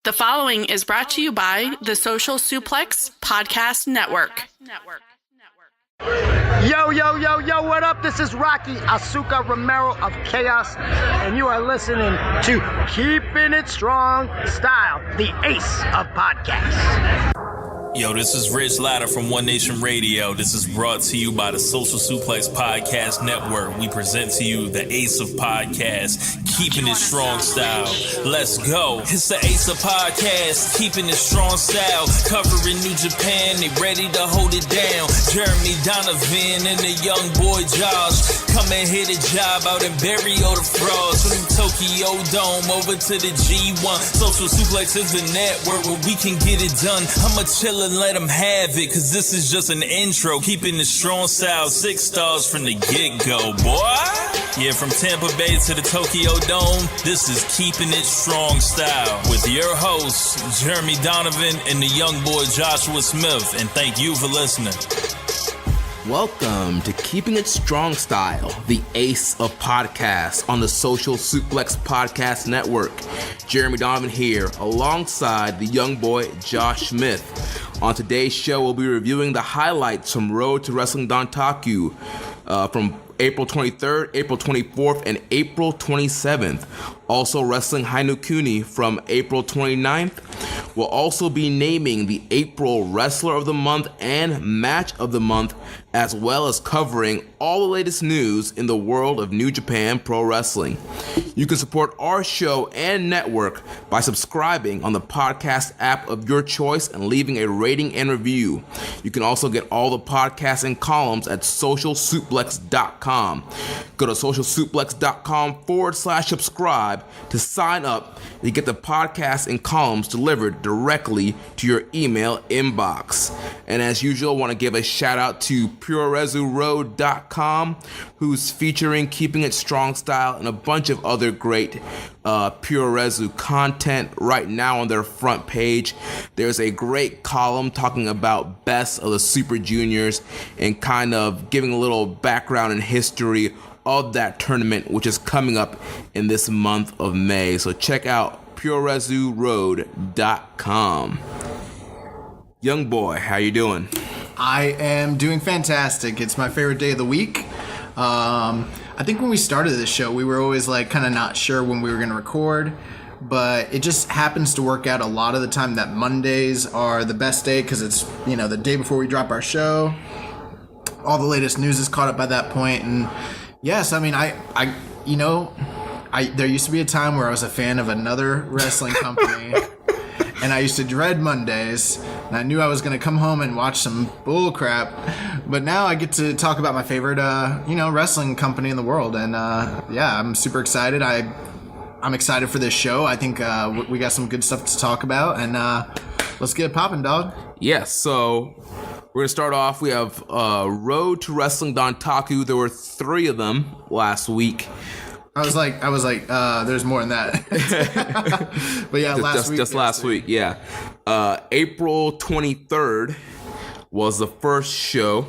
The following is brought to you by the Social Suplex Podcast Network. Yo, what up? This is Rocky Asuka Romero of Chaos, and you are listening to Keepin It Strong Style, the ace of podcasts. Yo, this is Rich Latta from One Nation Radio. This is brought to you by the Social Suplex Podcast Network. We present to you the ace of podcasts, Keepin It Strong Style. Let's go. It's the ace of podcasts, Keepin It Strong Style. Covering New Japan, they ready to hold it down. Jeremy Donovan and the young boy Josh. Come and hit a job out and bury all the frauds. From the Tokyo Dome over to the G1. Social Suplex is the network where we can get it done. I'ma chill and let them have it, cause this is just an intro. Keeping the strong style, 6 stars from the get-go, boy. Yeah, from Tampa Bay to the Tokyo Dome, this is Keeping It Strong Style with your hosts, Jeremy Donovan and the young boy Joshua Smith. And thank you for listening. Welcome to Keeping It Strong Style, the ace of podcasts on the Social Suplex Podcast Network. Jeremy Donovan here, alongside the young boy Josh Smith. On today's show, we'll be reviewing the highlights from Road to Wrestling Dontaku from April 23rd, April 24th, and April 27th. Also, Wrestling Hi No Kuni from April 29th. We'll also be naming the April Wrestler of the Month and Match of the Month, as well as covering all the latest news in the world of New Japan Pro Wrestling. You can support our show and network by subscribing on the podcast app of your choice and leaving a rating and review. You can also get all the podcasts and columns at socialsuplex.com. Go to socialsuplex.com/subscribe to sign up and get the podcasts and columns delivered directly to your email inbox. And as usual, I want to give a shout out to purerezuroad.com, who's featuring Keeping It Strong Style and a bunch of other great Purerezu content right now on their front page. There's a great column talking about best of the Super Juniors and kind of giving a little background and history of that tournament, which is coming up in this month of May. So check out purerezuroad.com. Young boy, how you doing? I am doing fantastic. It's my favorite day of the week. I think when we started this show, we were always like kind of not sure when we were going to record, but it just happens to work out a lot of the time that Mondays are the best day because it's, you know, the day before we drop our show. All the latest news is caught up by that point, and yes, I mean, there used to be a time where I was a fan of another wrestling company, and I used to dread Mondays, and I knew I was going to come home and watch some bull crap, but now I get to talk about my favorite, wrestling company in the world, and I'm super excited. I'm excited for this show. I think we got some good stuff to talk about, and let's get it popping, dog. Yes, so we're going to start off. We have Road to Wrestling Dontaku. There were 3 of them last week. I was like, there's more than that. But yeah, last week, yeah. April 23rd was the first show.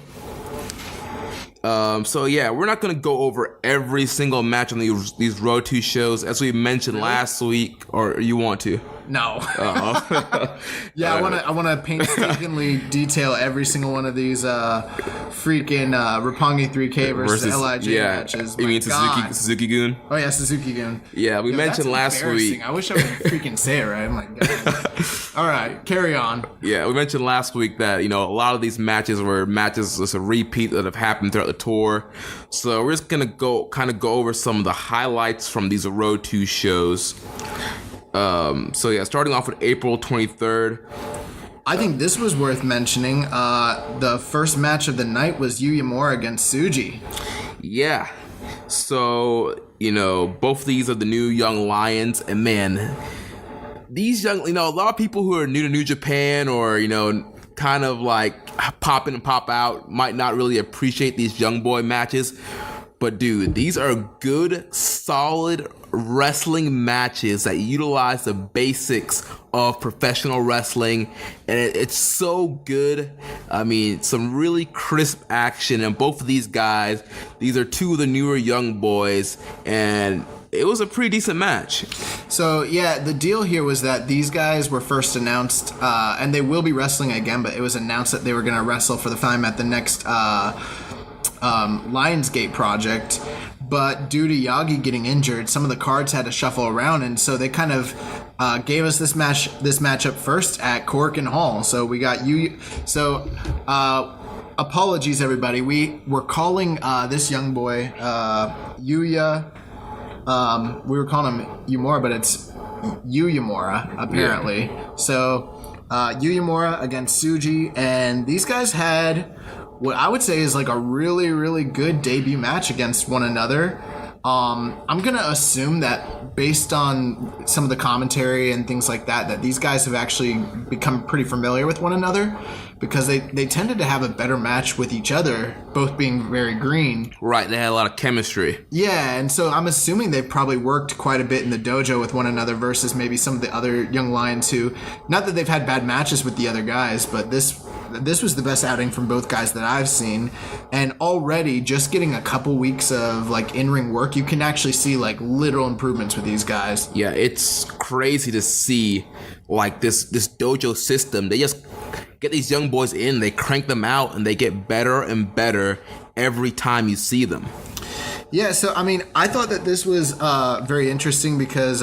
So yeah, we're not going to go over every single match on these Road 2 shows, as we mentioned last week, or you want to? No. Yeah, I want to painstakingly detail every single one of these freaking Roppongi 3K versus LIJ matches. You mean Suzuki-gun? Oh yeah, Suzuki-gun. Yeah, we mentioned last week. I wish I would freaking say it right. I'm like, God. All right, carry on. Yeah, we mentioned last week that, a lot of these matches were matches as a repeat that have happened throughout the tour. So we're just gonna go over some of the highlights from these Road 2 shows. Starting off with April 23rd. I think this was worth mentioning. The first match of the night was Yu Yamura against Tsuji. Yeah. So, both of these are the new young lions, and man, these young, a lot of people who are new to New Japan or, kind of like pop in and pop out might not really appreciate these young boy matches. But dude, these are good, solid wrestling matches that utilize the basics of professional wrestling, and it's so good. I mean, some really crisp action, and both of these guys, these are 2 of the newer young boys, and it was a pretty decent match. So, yeah, the deal here was that these guys were first announced, and they will be wrestling again, but it was announced that they were going to wrestle for the time at the next Lionsgate project. But due to Yagi getting injured, some of the cards had to shuffle around, and so they kind of gave us this matchup first at Cork and Hall. So we got you. So apologies, everybody. We were calling this young boy Yuya. We were calling him Yumura, but it's Yuyamura, apparently. Yeah. So Yuyamura against Tsuji, and these guys had what I would say is like a really, really good debut match against one another. I'm going to assume that based on some of the commentary and things like that, that these guys have actually become pretty familiar with one another, because they tended to have a better match with each other, both being very green. Right, they had a lot of chemistry. Yeah, and so I'm assuming they've probably worked quite a bit in the dojo with one another versus maybe some of the other young lions who, not that they've had bad matches with the other guys, but this was the best outing from both guys that I've seen. And already, just getting a couple weeks of like in-ring work, you can actually see like literal improvements with these guys. Yeah, it's crazy to see like this dojo system. They just get these young boys in, they crank them out, and they get better and better every time you see them. Yeah, so I mean, I thought that this was very interesting because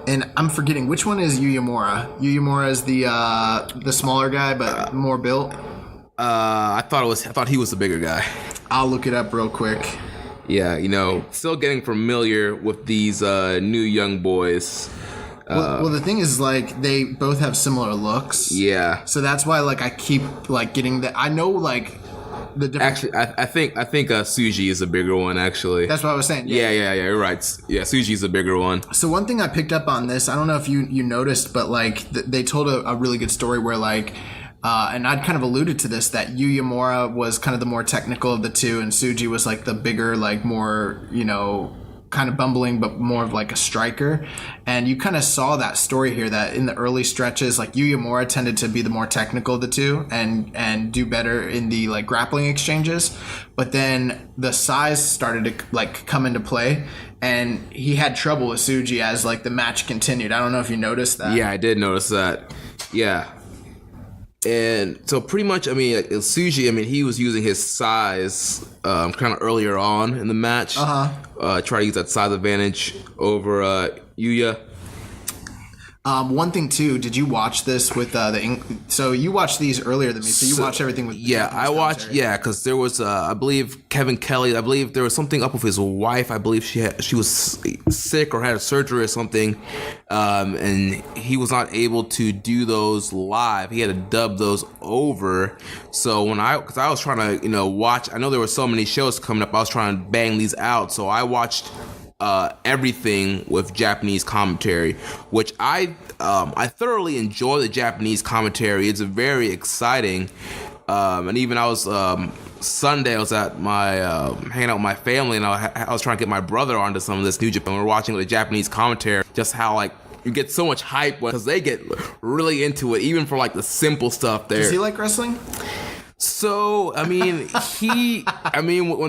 and I'm forgetting which one is Yuyamura. Yuyamura is the smaller guy, but more built. I thought he was the bigger guy. I'll look it up real quick. Yeah, still getting familiar with these new young boys. Well, the thing is, like, they both have similar looks. Yeah. So that's why, like, I keep like getting that. I know, like, the different. Actually, I think Tsuji is a bigger one. Actually, that's what I was saying. Yeah, you're right. Yeah, Tsuji's a bigger one. So one thing I picked up on this, I don't know if you noticed, but like they told a really good story where like, and I'd kind of alluded to this, that Yuyamura was kind of the more technical of the two, and Tsuji was like the bigger, like more kind of bumbling, but more of like a striker. And you kind of saw that story here, that in the early stretches, like Yuyamura tended to be the more technical of the two and do better in the like grappling exchanges. But then the size started to like come into play, and he had trouble with Tsuji as like the match continued. I don't know if you noticed that. Yeah, I did notice that. Yeah. And so pretty much, I mean, Tsuji, he was using his size kind of earlier on in the match. Try to use that size advantage over Yuya. One thing too, did you watch this with so you watched these earlier than me, so you watched everything with I watched, because there was I believe Kevin Kelly, I believe there was something up with his wife. I believe she was sick or had a surgery or something, and he was not able to do those live. He had to dub those over. So because I was trying to watch, I know there were so many shows coming up, I was trying to bang these out, so I watched everything with Japanese commentary, which I thoroughly enjoy the Japanese commentary. It's very exciting, and even I was Sunday I was at my hanging out with my family, and I was trying to get my brother onto some of this New Japan. We were watching the Japanese commentary, just how like you get so much hype because they get really into it, even for like the simple stuff there. Does he like wrestling? So, when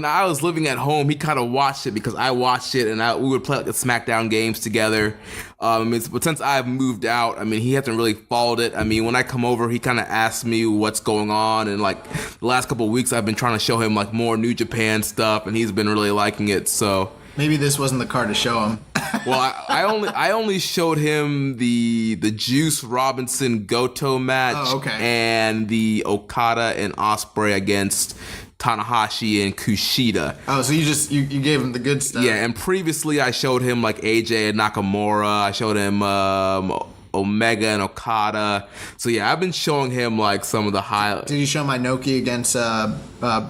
I was living at home, he kind of watched it because I watched it, and we would play like the SmackDown games together. But since I've moved out, he hasn't really followed it. When I come over, he kind of asks me what's going on, and like the last couple of weeks, I've been trying to show him like more New Japan stuff, and he's been really liking it. So maybe this wasn't the card to show him. Well, I only showed him the Juice Robinson Goto match, and the Okada and Ospreay against Tanahashi and Kushida. Oh, so you gave him the good stuff. Yeah, and previously I showed him like AJ and Nakamura. I showed him Omega and Okada. So yeah, I've been showing him like some of the highlights. Did you show my Inoki against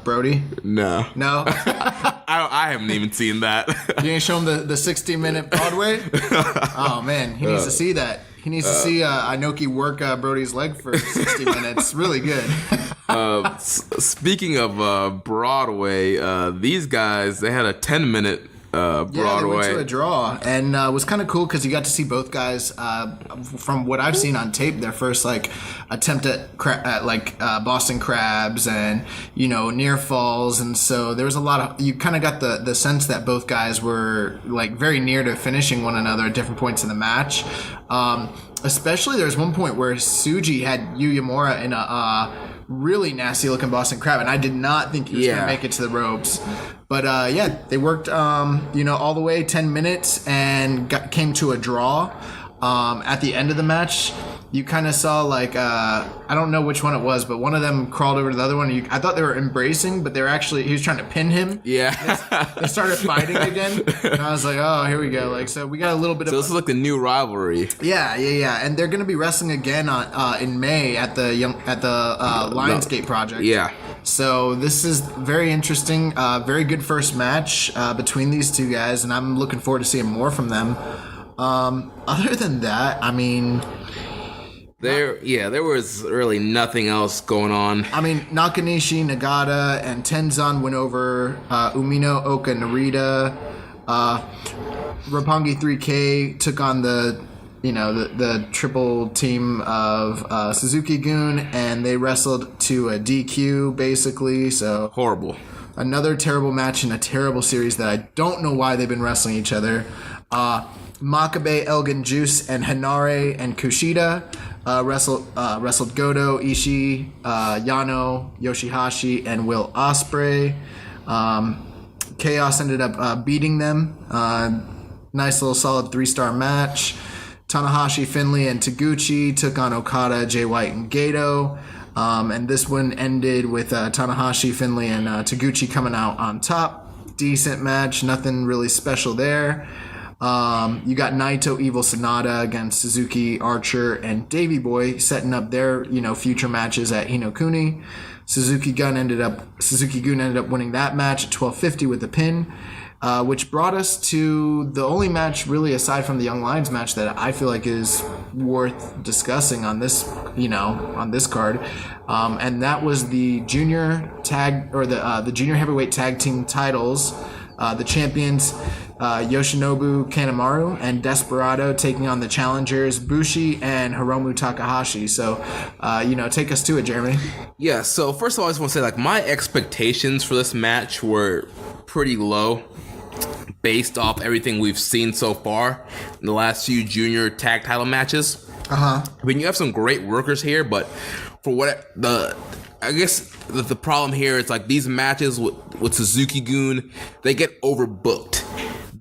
Brody? No. No? I haven't even seen that. You didn't show him the 60-minute Broadway? Oh man, he needs to see that. He needs to see Inoki work Brody's leg for 60 minutes. Really good. Speaking of Broadway, these guys, they had a 10-minute Yeah, they Broadway. went to a draw, and it was kind of cool because you got to see both guys. From what I've seen on tape, their first attempt at Boston Crabs and near falls, and so there was a lot of, you kind of got the sense that both guys were very near to finishing one another at different points in the match. Especially there was one point where Tsuji had Yuyamura in a really nasty looking Boston Crab, and I did not think he was going to make it to the ropes. But they worked all the way 10 minutes and came to a draw. At the end of the match, you kind of saw I don't know which one it was, but one of them crawled over to the other one. I thought they were embracing, but he was trying to pin him. Yeah. They started fighting again, and I was like, oh, here we go. So we got a little bit of. So this is like the new rivalry. Yeah, and they're going to be wrestling again in May at the Lionsgate project. Yeah. So this is very interesting. Very good first match between these two guys, and I'm looking forward to seeing more from them. Other than that, I mean, there was really nothing else going on. I mean, Nakanishi, Nagata, and Tenzan went over Umino, Oka, Narita. Roppongi 3K took on the triple team of Suzuki-gun, and they wrestled to a DQ, basically. So Horrible. Another terrible match in a terrible series that I don't know why they've been wrestling each other. Makabe, Elgin Juice, and Hanare and Kushida wrestled Goto, Ishii, Yano, Yoshihashi, and Will Ospreay. Chaos ended up beating them. Nice little solid 3-star match. Tanahashi, Finlay, and Taguchi took on Okada, Jay White, and Gato. And this one ended with Tanahashi, Finlay, and Taguchi coming out on top. Decent match, nothing really special there. You got Naito, Evil, Sonata against Suzuki, Archer, and Davey Boy setting up their future matches at Hi No Kuni. Suzuki-gun ended up winning that match at 12:50 with a pin, which brought us to the only match really aside from the Young Lions match that I feel like is worth discussing on this card, and that was the junior tag or the junior heavyweight tag team titles. The champions Yoshinobu Kanemaru and Desperado taking on the challengers Bushi and Hiromu Takahashi. So, take us to it, Jeremy. Yeah, so first of all, I just want to say, my expectations for this match were pretty low based off everything we've seen so far in the last few junior tag title matches. I mean, you have some great workers here, but for I guess the problem here is these matches with Suzuki-gun, they get overbooked.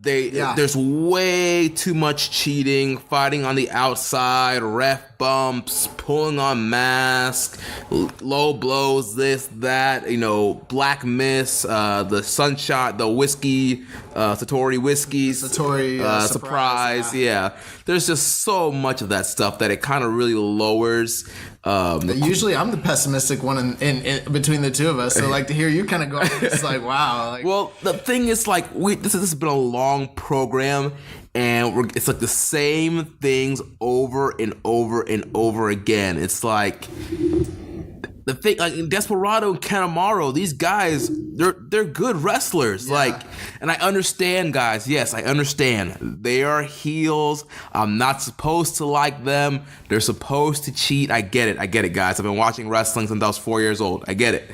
There's way too much cheating, fighting on the outside, ref bumps, pulling on mask, low blows, this, that, black miss, the sunshot, the whiskey, Satori whiskeys, surprise. Yeah. There's just so much of that stuff that it kind of really lowers. Usually I'm the pessimistic one in between the two of us, so to hear you kind of go, it's wow. Well, the thing is, this has been a long program, and it's the same things over and over and over again. It's the thing, Desperado and Kanemaru, these guys, they're good wrestlers. Yeah. And I understand, guys. Yes, I understand. They are heels. I'm not supposed to like them. They're supposed to cheat. I get it, guys. I've been watching wrestling since I was 4 years old. I get it.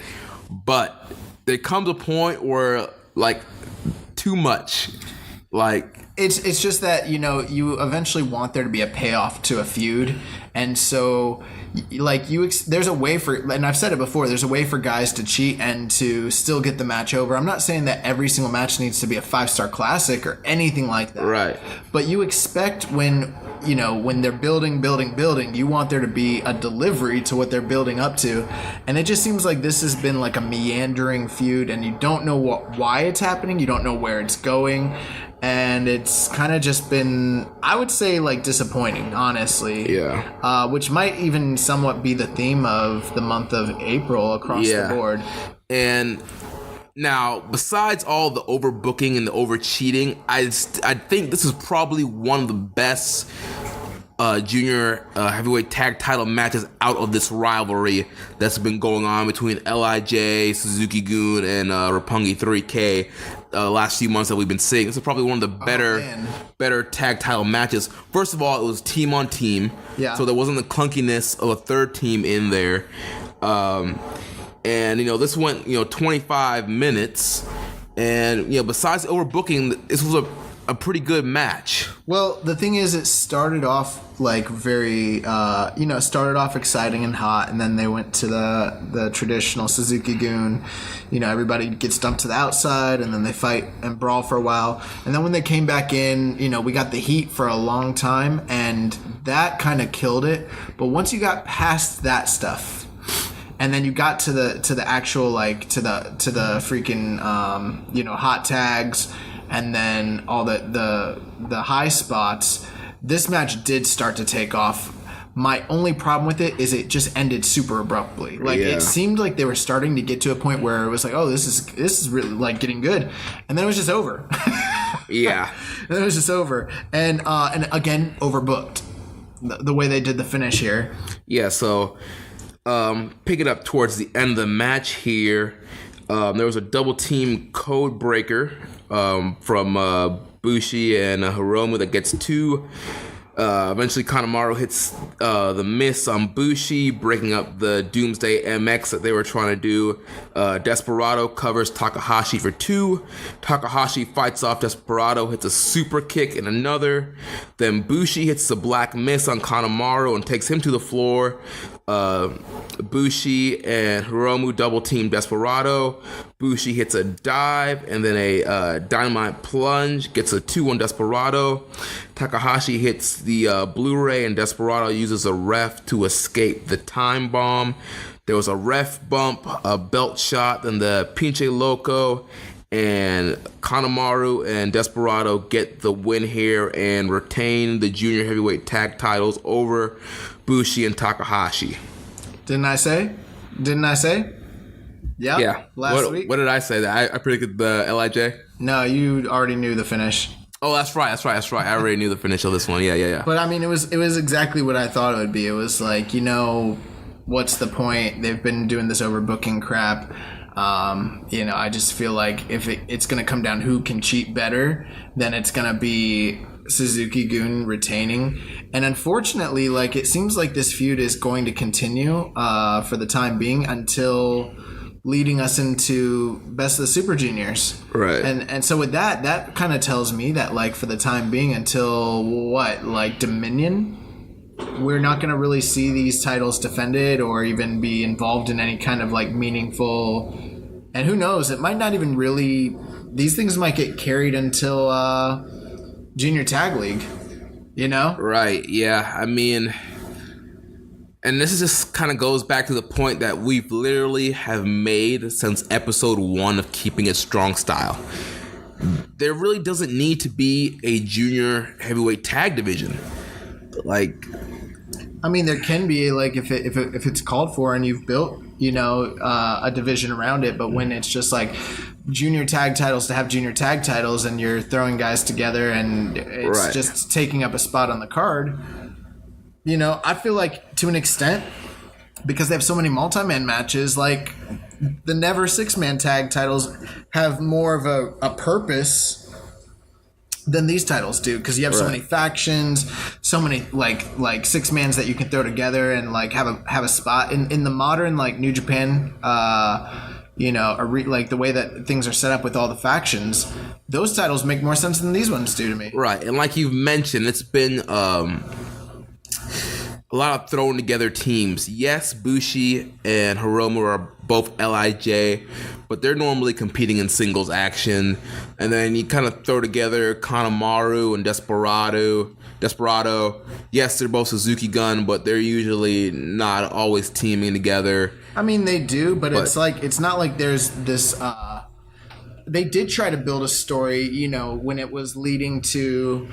But there comes a point where, too much. It's just that, you eventually want there to be a payoff to a feud. And so, there's a way for, and I've said it before, there's a way for guys to cheat and to still get the match over. I'm not saying that every single match needs to be a 5-star classic or anything like that. Right. But you expect when they're building, you want there to be a delivery to what they're building up to. And it just seems like this has been a meandering feud, and you don't know why it's happening. You don't know where it's going. And it's kind of just been, I would say, disappointing, honestly. Yeah. Which might even somewhat be the theme of the month of April across the board. And now, besides all the overbooking and the over-cheating, I think this is probably one of the best junior heavyweight tag title matches out of this rivalry that's been going on between LIJ, Suzuki-gun, and Roppongi 3K. last few months that we've been seeing. This is probably one of the better tag title matches. First of all, it was team on team, so there wasn't the clunkiness of a third team in there. And this went 25 minutes, and besides overbooking, this was a pretty good match. Well, the thing is, it started off like very, it started off exciting and hot, and then they went to the traditional Suzuki-gun. Everybody gets dumped to the outside, and then they fight and brawl for a while. And then when they came back in, we got the heat for a long time, and that kind of killed it. But once you got past that stuff, and then you got to the actual to the freaking hot tags, and then all the high spots, this match did start to take off. My only problem with it is it just ended super abruptly. It seemed like they were starting to get to a point where it was like, oh, this is really like getting good, and then it was just over. Yeah, and then it was just over, and again overbooked the way they did the finish here. Yeah, so pick it up towards the end of the match here. There was a double team code breaker from Bushi and Hiromu that gets two. Eventually, Kanemaru hits the miss on Bushi, breaking up the Doomsday MX that they were trying to do. Desperado covers Takahashi for two. Takahashi fights off Desperado, hits a super kick and another. Then Bushi hits the black miss on Kanemaru and takes him to the floor. Bushi and Hiromu double team Desperado. Bushi hits a dive and then a dynamite plunge, gets a 2-1 Desperado. Takahashi hits the Blu-ray and Desperado uses a ref to escape the time bomb. There was a ref bump, a belt shot, then the Pinche Loco, and Kanemaru and Desperado get the win here and retain the junior heavyweight tag titles over Bushi and Takahashi. Didn't I say? Yeah. Last week. What did I say? That I predicted the LIJ? No, you already knew the finish. Oh, that's right. I already knew the finish of this one. Yeah. But I mean, it was exactly what I thought it would be. It was like, what's the point? They've been doing this overbooking crap. I just feel like if it's going to come down who can cheat better, then it's going to be Suzuki-gun retaining. And unfortunately, it seems like this feud is going to continue for the time being until leading us into Best of the Super Juniors. Right. And so with that kind of tells me that for the time being until Dominion, we're not going to really see these titles defended or even be involved in any kind of meaningful, and who knows, it might not even really, these things might get carried until Junior Tag League, Right, yeah. I mean, and this is just kind of goes back to the point that we've literally have made since episode 1 of Keeping It Strong Style. There really doesn't need to be a junior heavyweight tag division. I mean, there can be if it's called for and you've built a division around it, but when it's just junior tag titles to have junior tag titles and you're throwing guys together and it's just taking up a spot on the card, I feel like to an extent, because they have so many multi-man matches, the never 6-man tag titles have more of a purpose than these titles do, because you have so many factions, so many 6-mans that you can throw together and have a spot in the modern New Japan, the way that things are set up with all the factions. Those titles make more sense than these ones do to me. Right, and like you've mentioned, it's been a lot of thrown together teams. Yes, Bushi and Hiromu are both LIJ, but they're normally competing in singles action. And then you kind of throw together Kanemaru and Desperado. Yes, they're both Suzuki-gun, but they're usually not always teaming together. I mean, they do, but it's not like there's this. They did try to build a story, when it was leading to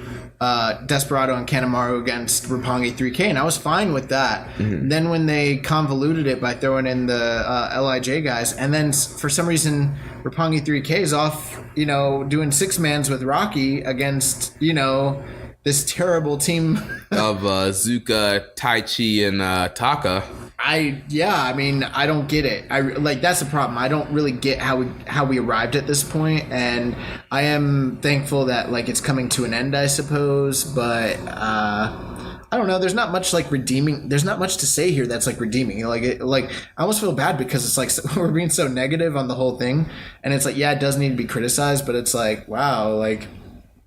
Desperado and Kanemaru against Roppongi 3K, and I was fine with that. Mm-hmm. Then when they convoluted it by throwing in the LIJ guys, and then for some reason Roppongi 3K is off, doing 6-mans with Rocky against, this terrible team of Zuka, Taichi, and Taka. I mean, I don't get it. That's the problem. I don't really get how we arrived at this point, and I am thankful that like it's coming to an end, I suppose. But I don't know. There's not much like redeeming. There's not much to say here that's like redeeming. I almost feel bad because it's like we're being so negative on the whole thing, and it's like it does need to be criticized, but it's like wow, like.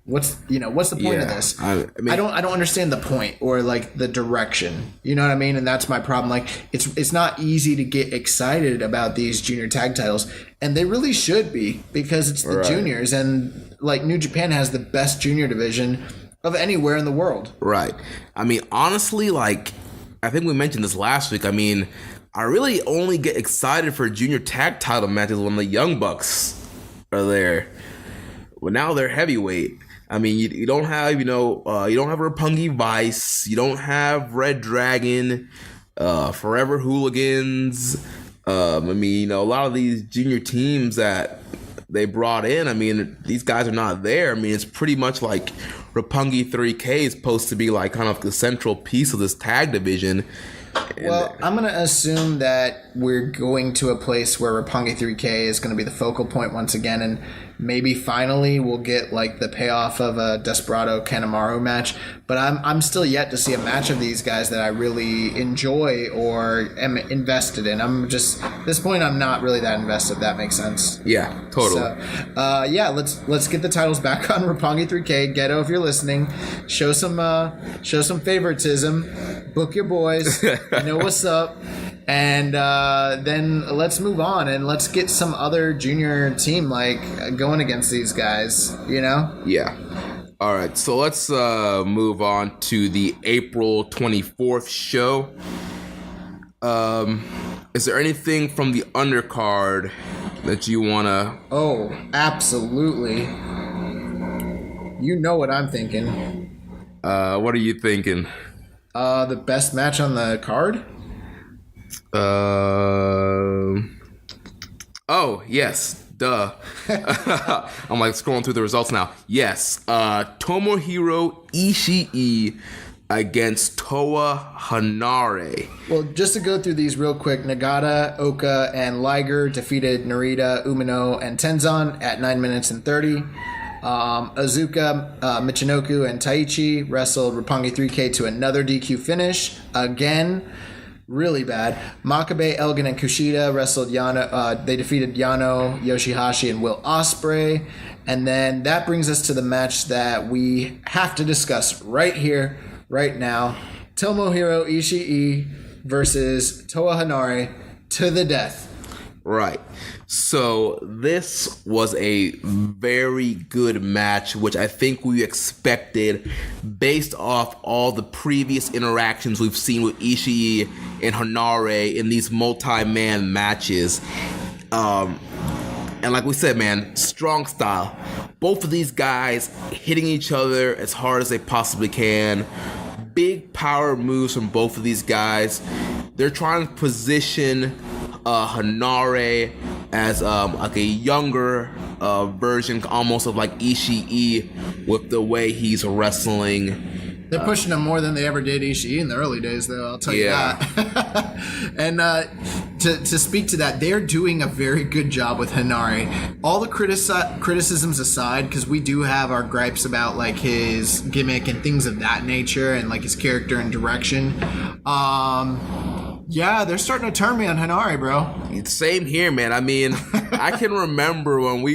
What's the point of this? I don't understand the point or like the direction. You know what I mean? And that's my problem. Like it's not easy to get excited about these junior tag titles, and they really should be because it's the juniors, and like New Japan has the best junior division of anywhere in the world. Right. I mean, honestly, like I think we mentioned this last week. I mean, I really only get excited for junior tag title matches when the Young Bucks are there. Well, now they're heavyweight. I mean, you don't have, you don't have Roppongi Vice. You don't have Red Dragon, Forever Hooligans. I mean, a lot of these junior teams that they brought in, I mean, these guys are not there. I mean, it's pretty much like Roppongi 3K is supposed to be like kind of the central piece of this tag division. Well, I'm going to assume that we're going to a place where Roppongi 3K is going to be the focal point once again, and maybe finally we'll get like the payoff of a Desperado Kanemaru match. But I'm still yet to see a match of these guys that I really enjoy or am invested in. I'm just at this point I'm not really that invested. If that makes sense. Yeah, totally. So, let's get the titles back on Roppongi 3K. Ghetto, if you're listening, show some favoritism. Book your boys. You know what's up. And then let's move on and let's get some other junior team like going against these guys, you know? Yeah. All right, so let's move on to the April 24th show. Is there anything from the undercard that you want to... Oh, absolutely. You know what I'm thinking. What are you thinking? The best match on the card? Oh, yes. Duh. I'm like scrolling through the results now. Yes. Tomohiro Ishii against Toa Hanare. Well, just to go through these real quick, Nagata, Oka, and Liger defeated Narita, Umino, and Tenzan at 9 minutes and 30. Azuka, Michinoku, and Taichi wrestled Roppongi 3K to another DQ finish. Again, really bad. Makabe, Elgin, and Kushida wrestled Yano. They defeated Yano, Yoshihashi, and Will Ospreay. And then that brings us to the match that we have to discuss right here, right now. Tomohiro Ishii versus Toa Hanare to the death. Right. So this was a very good match, which I think we expected based off all the previous interactions we've seen with Ishii and Hanare in these multi-man matches. And like we said, man, strong style. Both of these guys hitting each other as hard as they possibly can. Big power moves from both of these guys. They're trying to position Hanare as like a younger version almost of like Ishii with the way he's wrestling. They're pushing him more than they ever did Ishii in the early days, though, I'll tell you that. And to speak to that, they're doing a very good job with Hanare. All the criticisms aside, because we do have our gripes about like his gimmick and things of that nature and like his character and direction. Yeah, they're starting to turn me on Hanare, bro. Same here, man. I mean, I can remember when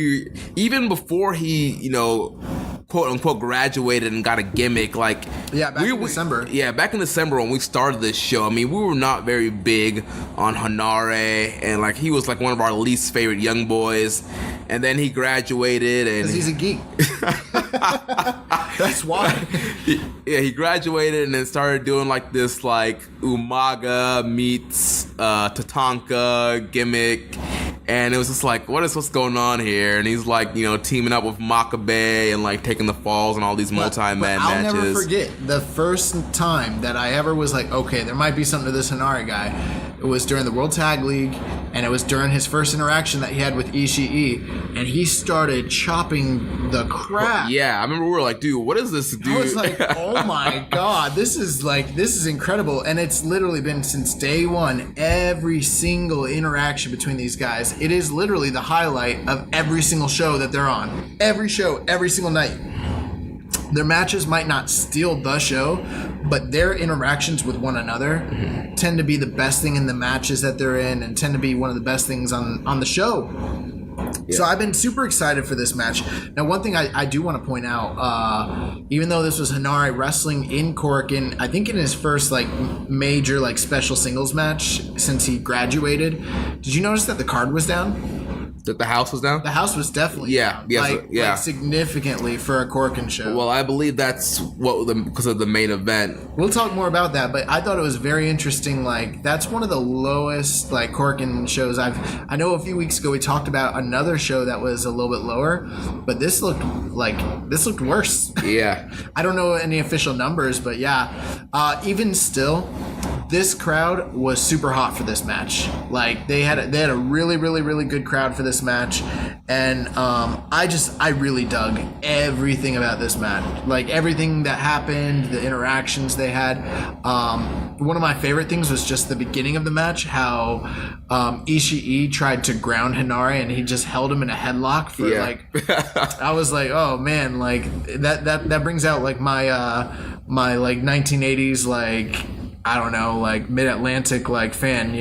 even before he, quote unquote graduated and got a gimmick, like back in December. Yeah, back in December when we started this show, I mean, we were not very big on Hanare, and like he was like one of our least favorite young boys, and then he graduated and because he's a geek. That's why. He graduated and then started doing like this like Umaga meets Tatanka gimmick. And it was just like, what's going on here? And he's like, teaming up with Makabe and like taking the falls and all these multi-man matches. I'll never forget the first time that I ever was like, okay, there might be something to this Hanare guy. It was during the World Tag League. and it was during his first interaction that he had with Ishii, and he started chopping the crap. Yeah, I remember we were like, dude, what is this dude? I was like, oh my god, this is incredible. And it's literally been since day one, every single interaction between these guys. It is literally the highlight of every single show that they're on. Every show, every single night. Their matches might not steal the show, but their interactions with one another tend to be the best thing in the matches that they're in, and tend to be one of the best things on the show. Yeah. So I've been super excited for this match. Now, one thing I do want to point out, even though this was Hinari wrestling in Korakuen, I think in his first major special singles match since he graduated, did you notice that the card was down? That the house was down? The house was definitely down. Yeah. Significantly for a Korakuen show. Well, I believe that's because of the main event. We'll talk more about that, but I thought it was very interesting. That's one of the lowest Korakuen shows I know a few weeks ago we talked about another show that was a little bit lower, but this looked worse. Yeah. I don't know any official numbers, but yeah. Even still, this crowd was super hot for this match. They had a really, really, really good crowd for this match, and I really dug everything about this match. Everything that happened, the interactions they had. One of my favorite things was just the beginning of the match, how Ishii tried to ground Hinari and he just held him in a headlock for I was like, oh man, that brings out my 1980s I don't know, mid-Atlantic fan,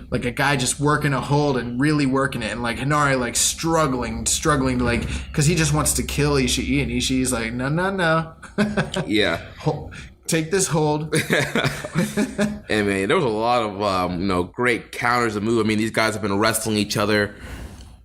like a guy just working a hold and really working it, and Hinari struggling because he just wants to kill Ishii, and Ishii's like, no. Yeah. Take this hold. And man, there was a lot of great counters and moves. I mean, these guys have been wrestling each other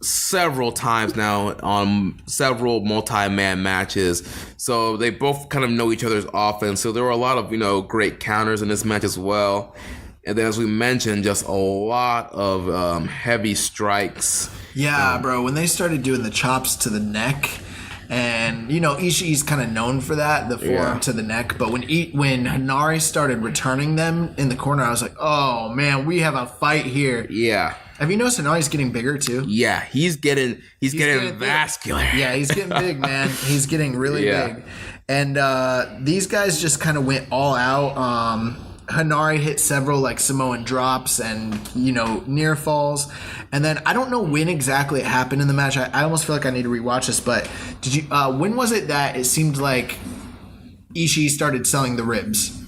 several times now on several multi-man matches, so they both kind of know each other's offense. So there were a lot of great counters in this match as well, and then as we mentioned, just a lot of heavy strikes. Yeah, bro, when they started doing the chops to the neck, and Ishii's kind of known for that, the forearm to the neck, but when Hinari started returning them in the corner, I was like, oh man, we have a fight here. Yeah. Have you noticed Hinari's getting bigger too? Yeah, he's getting vascular. Yeah, he's getting big, man. He's getting really big. And these guys just kind of went all out. Hinari hit several Samoan drops and near falls. And then I don't know when exactly it happened in the match. I almost feel like I need to rewatch this, but did you when was it that it seemed like Ishii started selling the ribs?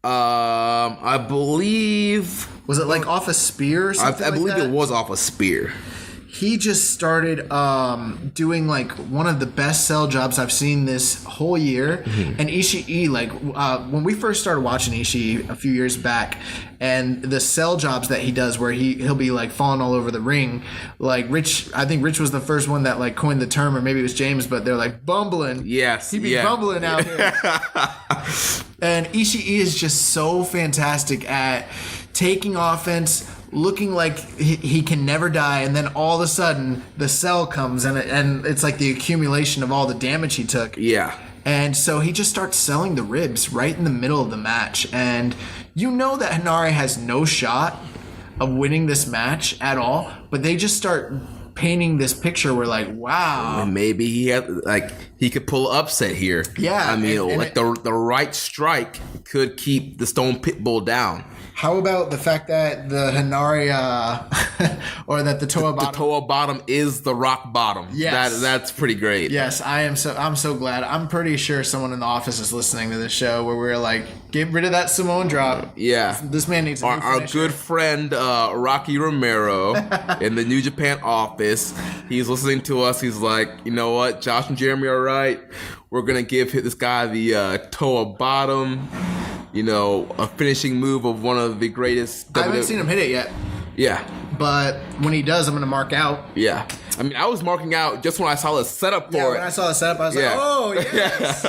I believe... Was it off a spear or something? I believe it was off a spear. He just started doing one of the best sell jobs I've seen this whole year. Mm-hmm. And Ishii, when we first started watching Ishii a few years back, and the sell jobs that he does where he'll be falling all over the ring, Rich, I think Rich was the first one that coined the term, or maybe it was James, but they're bumbling. Yes. He'd be bumbling out here. And Ishii is just so fantastic at taking offense, looking like he can never die, and then all of a sudden the sell comes, and it's the accumulation of all the damage he took. Yeah. And so he just starts selling the ribs right in the middle of the match, and that Hinari has no shot of winning this match at all, but they just start painting this picture where wow, maybe he had he could pull upset here. Yeah. I mean, the right strike could keep the Stone Pitbull down. How about the fact that the Hinari, or that the Toa Bottom... The Toa Bottom is the rock bottom. Yes. That's pretty great. Yes, I'm so glad. I'm pretty sure someone in the office is listening to this show where we're get rid of that Samoan drop. Yeah. This man needs our good friend, Rocky Romero, in the New Japan office, he's listening to us. He's like, you know what? Josh and Jeremy are right. We're going to give this guy the Toa Bottom. A finishing move of one of the greatest. I haven't seen him hit it yet. Yeah. But when he does, I'm going to mark out. Yeah. I mean, I was marking out just when I saw the setup for it. When I saw the setup, I was like, oh, yes.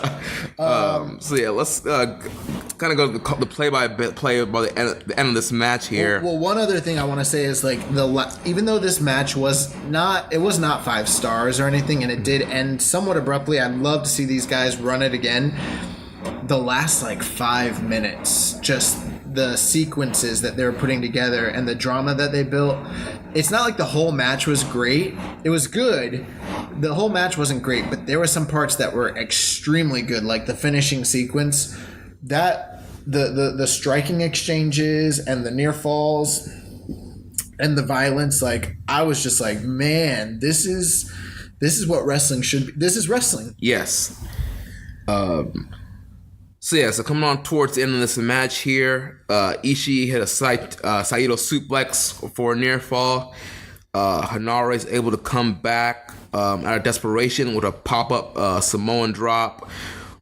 So, let's kind of go to the play-by-play by the end of this match here. Well, one other thing I want to say is, even though this match was not 5 stars or anything, and it did end somewhat abruptly, I'd love to see these guys run it again. The last 5 minutes, just the sequences that they were putting together and the drama that they built, it's not like the whole match was great. It was good. The whole match wasn't great, but there were some parts that were extremely good, like the finishing sequence. That the striking exchanges and the near falls and the violence, like I was just like, man, this is what wrestling should be. This is wrestling. Yes. So coming on towards the end of this match here, Ishii hit a Saito suplex for a near fall. Hanare is able to come back out of desperation with a pop-up Samoan drop.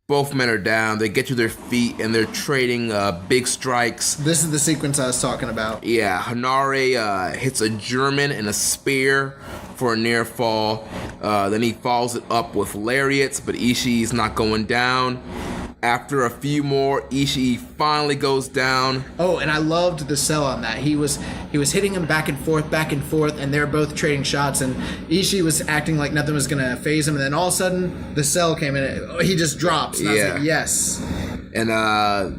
Both men are down. They get to their feet and they're trading big strikes. This is the sequence I was talking about. Yeah, Hanare hits a German and a spear for a near fall. Then he follows it up with lariats, but Ishii's not going down. After a few more, Ishii finally goes down. Oh, and I loved the sell on that. He was hitting him back and forth, and they were both trading shots, and Ishii was acting like nothing was going to phase him, and then all of a sudden, the sell came in, and he just drops. And I was like, yes. And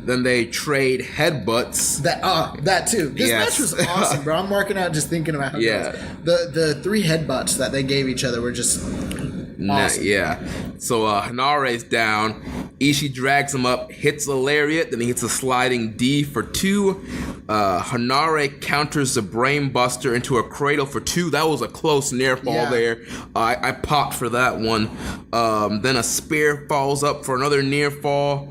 then they trade headbutts. That too. This match was awesome, bro. I'm marking out just thinking about how the 3 headbutts that they gave each other were just awesome. So Hanare's down. Ishii drags him up, hits a lariat, then he hits a sliding D for 2. Hanare counters the brain buster into a cradle for 2. That was a close near fall there. I popped for that one. Then a spear falls up for another near fall.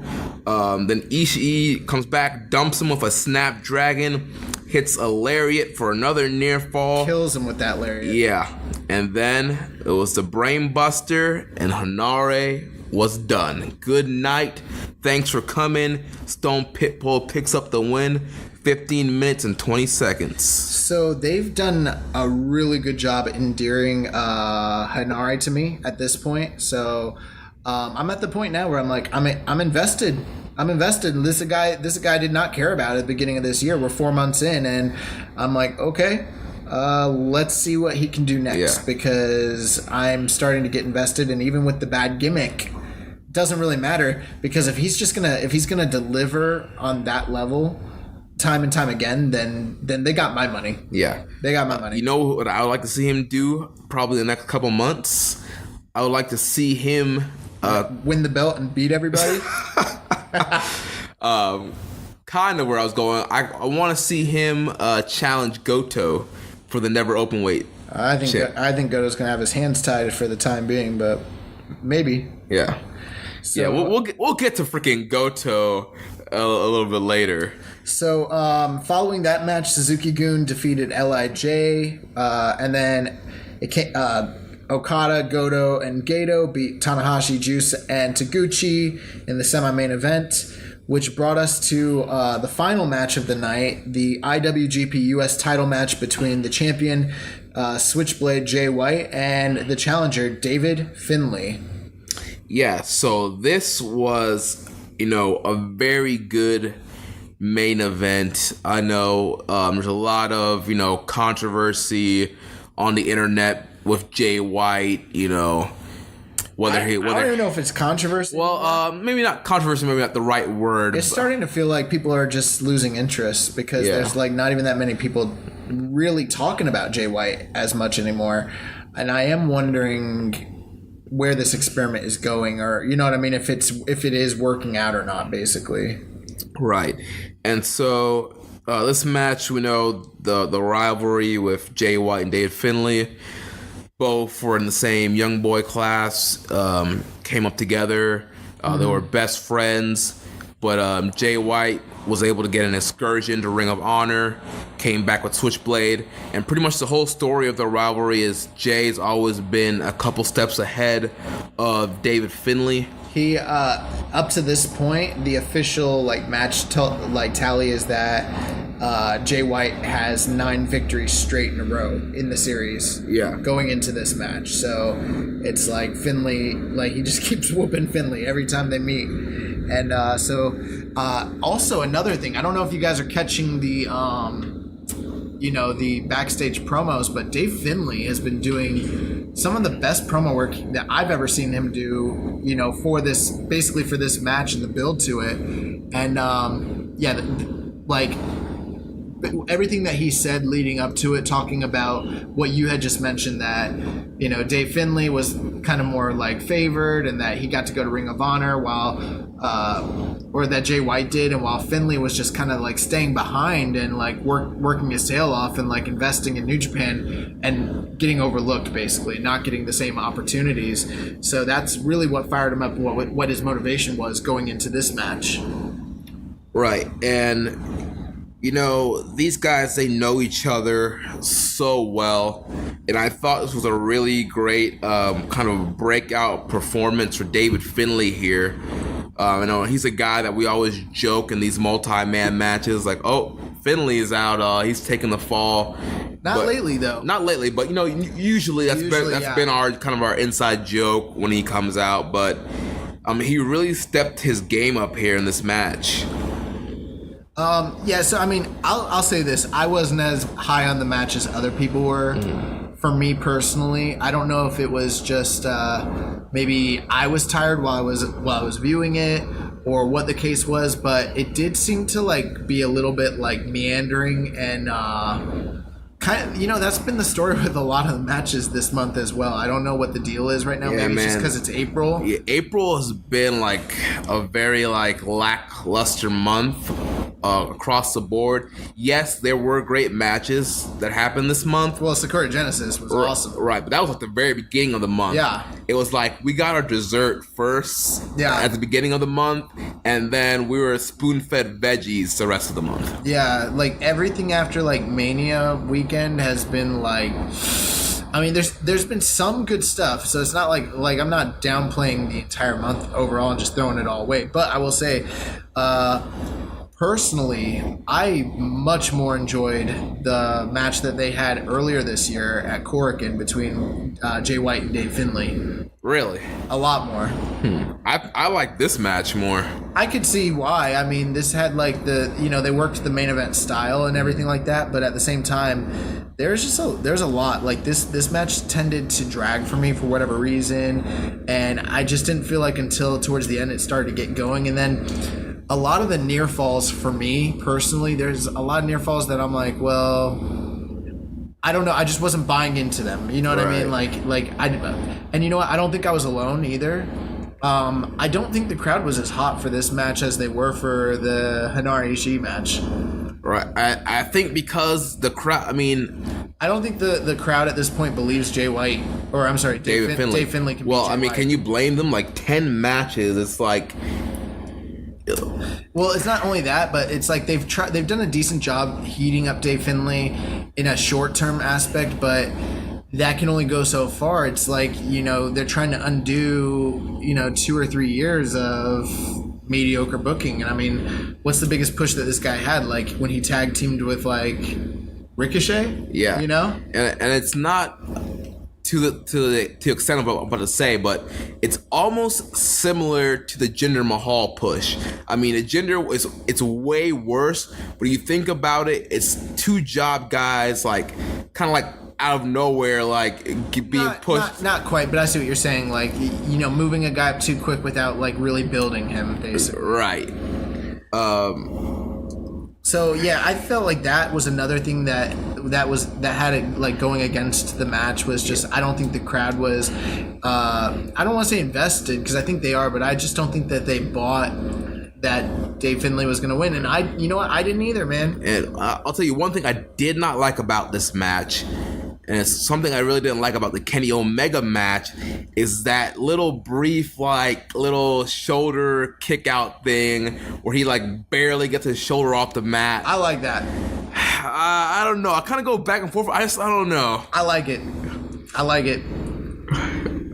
Then Ishii comes back, dumps him with a snapdragon, hits a lariat for another near fall. Kills him with that lariat. Yeah. And then it was the brain buster, and Hanare was done. Good night. Thanks for coming. Stone Pitbull picks up the win. 15 minutes and 20 seconds. So they've done a really good job at endearing Hanare to me at this point. So I'm at the point now where I'm like, I'm invested. I'm invested. And this guy did not care about it at the beginning of this year. We're 4 months in, and I'm like, okay. Let's see what he can do next, because I'm starting to get invested, and even with the bad gimmick, doesn't really matter, because if he's gonna deliver on that level time and time again, then they got my money. Yeah, they got my money. You know what I would like to see him do? Probably the next couple months, I would like to see him win the belt and beat everybody. Kind of where I was going. I want to see him challenge Goto for the never open weight. I think Goto's gonna have his hands tied for the time being, but maybe. Yeah. So, yeah, we'll get to freaking Goto a little bit later. So following that match, Suzuki-gun defeated LIJ, and then it came, Okada, Goto, and Gato beat Tanahashi, Juice, and Taguchi in the semi-main event, which brought us to the final match of the night, the IWGP US title match between the champion Switchblade Jay White and the challenger David Finlay. Yeah, so this was, a very good main event. I know there's a lot of, controversy on the internet with Jay White, I don't even know if it's controversy. Well, maybe not controversy, maybe not the right word. It's starting to feel like people are just losing interest, because there's not even that many people really talking about Jay White as much anymore. And I am wondering where this experiment is going, or if it is working out or not, basically. Right. And so this match, we know the rivalry with Jay White and Dave Finlay. Both were in the same young boy class, came up together. They were best friends, but Jay White was able to get an excursion to Ring of Honor, came back with Switchblade, and pretty much the whole story of the rivalry is Jay's always been a couple steps ahead of David Finlay. He up to this point, the official match tally is that Jay White has 9 victories straight in a row in the series. Yeah, going into this match, so it's like Finlay, he just keeps whooping Finlay every time they meet. And also another thing, I don't know if you guys are catching the the backstage promos, but Dave Finlay has been doing some of the best promo work that I've ever seen him do, for this match and the build to it. And like everything that he said leading up to it, talking about what you had just mentioned, that, you know, Dave Finlay was kind of more like favored and that he got to go to Ring of Honor while or that Jay White did, and while Finlay was just kind of like staying behind and like working his tail off and like investing in New Japan and getting overlooked, basically not getting the same opportunities. So that's really what fired him up, what his motivation was going into this match. Right. And you know, these guys, they know each other so well, and I thought this was a really great kind of breakout performance for David Finlay here. You know, he's a guy that we always joke in these multi-man matches, like, oh, Finlay is out, he's taking the fall. Not lately, though. Not lately, but, you know, usually that's been our kind of our inside joke when he comes out, but he really stepped his game up here in this match. Yeah, so I mean, I'll say this. I wasn't as high on the match as other people were. For me personally, I don't know if it was just maybe I was tired while I was viewing it, or what the case was, but it did seem to like be a little bit like meandering and kind of, you know, that's been the story with a lot of the matches this month as well. I don't know what the deal is right now. Yeah, maybe it's just because it's April. Yeah, April has been like a very like lackluster month across the board. Yes, there were great matches that happened this month. Well, Sakura Genesis was awesome. Right, but that was at the very beginning of the month. Yeah. It was like we got our dessert first at the beginning of the month, and then we were spoon-fed veggies the rest of the month. Yeah, like everything after like Mania weekend has been like, I mean, there's been some good stuff, so it's not like I'm not downplaying the entire month overall and just throwing it all away. But I will say, personally, I much more enjoyed the match that they had earlier this year at Korakuen between Jay White and Dave Finlay. Really? A lot more. I like this match more. I could see why. I mean, this had like they worked the main event style and everything like that, but at the same time, there's a lot. Like this match tended to drag for me for whatever reason, and I just didn't feel like until towards the end it started to get going. And then a lot of the near falls for me personally, there's a lot of near falls that I'm like, well, I don't know. I just wasn't buying into them. You know what I mean? And you know what? I don't think I was alone either. I don't think the crowd was as hot for this match as they were for the Hinari Ishii match. Right. I think because the crowd, I mean, I don't think the crowd at this point believes Jay White, or I'm sorry, Dave Finlay can beat Jay I mean, White. Can you blame them? Like 10 matches, it's like... Well, it's not only that, but it's like they've done a decent job heating up Dave Finlay in a short-term aspect, but that can only go so far. It's like, you know, they're trying to undo, you know, 2 or 3 years of mediocre booking. And I mean, what's the biggest push that this guy had? Like when he tag teamed with like Ricochet? Yeah. You know? And it's not to the extent of what I'm about to say, but it's almost similar to the Jinder Mahal push. I mean, the Jinder it's way worse, but you think about it, it's 2 job guys like kind of like out of nowhere, like being pushed. Not quite, but I see what you're saying. Like, you know, moving a guy up too quick without like really building him, basically. Right. So yeah, I felt like that was another thing that had it like going against the match was just I don't think the crowd was I don't want to say invested because I think they are, but I just don't think that they bought that Dave Finlay was going to win. And I, you know what, I didn't either, man. And I'll tell you one thing I did not like about this match, and it's something I really didn't like about the Kenny Omega match, is that little brief, like, little shoulder kick out thing where he, like, barely gets his shoulder off the mat. I like that. I don't know. I kind of go back and forth. I don't know. I like it.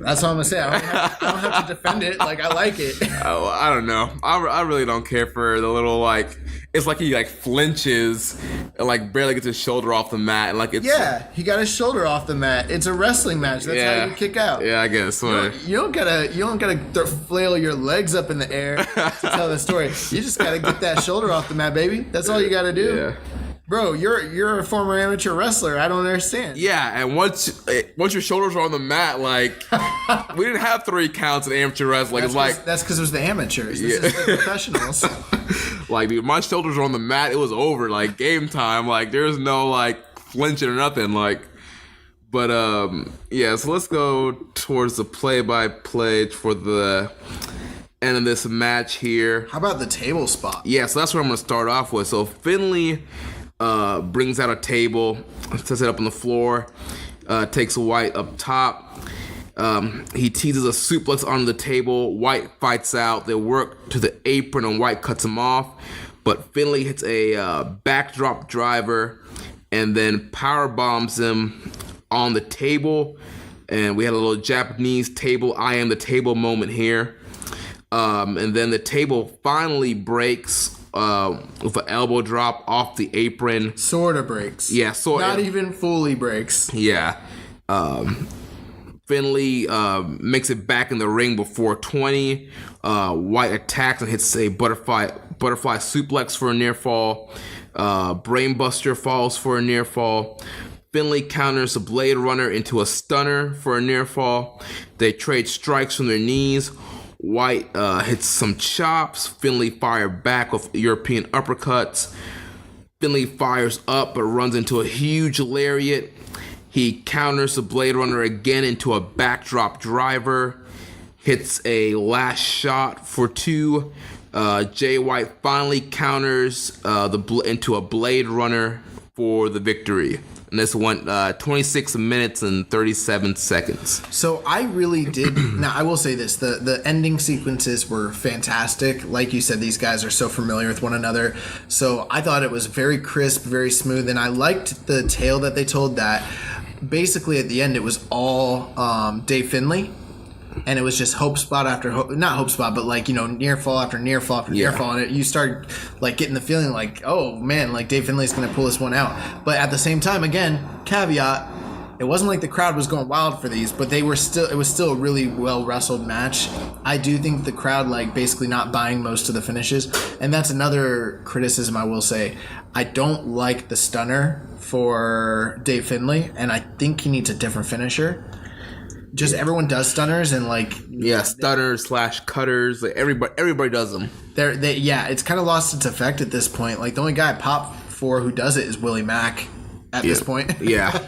That's all I'm gonna say. I don't have to defend it. Like, I like it. I don't know. I really don't care for the little, like, it's like he like flinches and like barely gets his shoulder off the mat, and like it's he got his shoulder off the mat. It's a wrestling match. That's how you kick out. Yeah, I guess. You don't gotta flail your legs up in the air to tell the story. You just gotta get that shoulder off the mat, baby. That's all you gotta do. Yeah. Bro, you're a former amateur wrestler. I don't understand. Yeah, and once your shoulders are on the mat, like we didn't have 3 counts in amateur wrestling. That's because it was the amateurs. This is the professionals. Like, dude, my shoulders were on the mat. It was over. Like, game time. Like, there's no like flinching or nothing. Like, but yeah. So let's go towards the play-by-play for the end of this match here. How about the table spot? Yeah, so that's what I'm going to start off with. So Finley brings out a table, sets it up on the floor, takes White up top. He teases a suplex on the table. White fights out. They work to the apron and White cuts him off. But Finley hits a backdrop driver and then power bombs him on the table. And we had a little Japanese table, I am the table moment here. And then the table finally breaks with an elbow drop off the apron. Sort of breaks. Yeah, Not even fully breaks. Yeah. Finley makes it back in the ring before 20. White attacks and hits a butterfly suplex for a near fall. Brainbuster falls for a near fall. Finley counters a Blade Runner into a stunner for a near fall. They trade strikes from their knees. White hits some chops. Finley fired back with European uppercuts. Finley fires up but runs into a huge lariat. He counters the Blade Runner again into a backdrop driver. Hits a last shot for 2. Jay White finally counters into a Blade Runner for the victory. And this went 26 minutes and 37 seconds. So I really did. Now, I will say this. The ending sequences were fantastic. Like you said, these guys are so familiar with one another. So I thought it was very crisp, very smooth. And I liked the tale that they told that basically at the end it was all Dave Finley. And it was just hope spot after not hope spot, but like, you know, near fall after near fall after near fall. And you start like getting the feeling like, oh man, like Dave Finley's going to pull this one out. But at the same time, again, caveat, it wasn't like the crowd was going wild for these, but it was still a really well wrestled match. I do think the crowd like basically not buying most of the finishes. And that's another criticism I will say. I don't like the stunner for Dave Finley, and I think he needs a different finisher. Just everyone does stunners and like stunners / cutters. Like everybody does them. It's kind of lost its effect at this point. Like the only guy I pop for who does it is Willie Mack at this point. Yeah.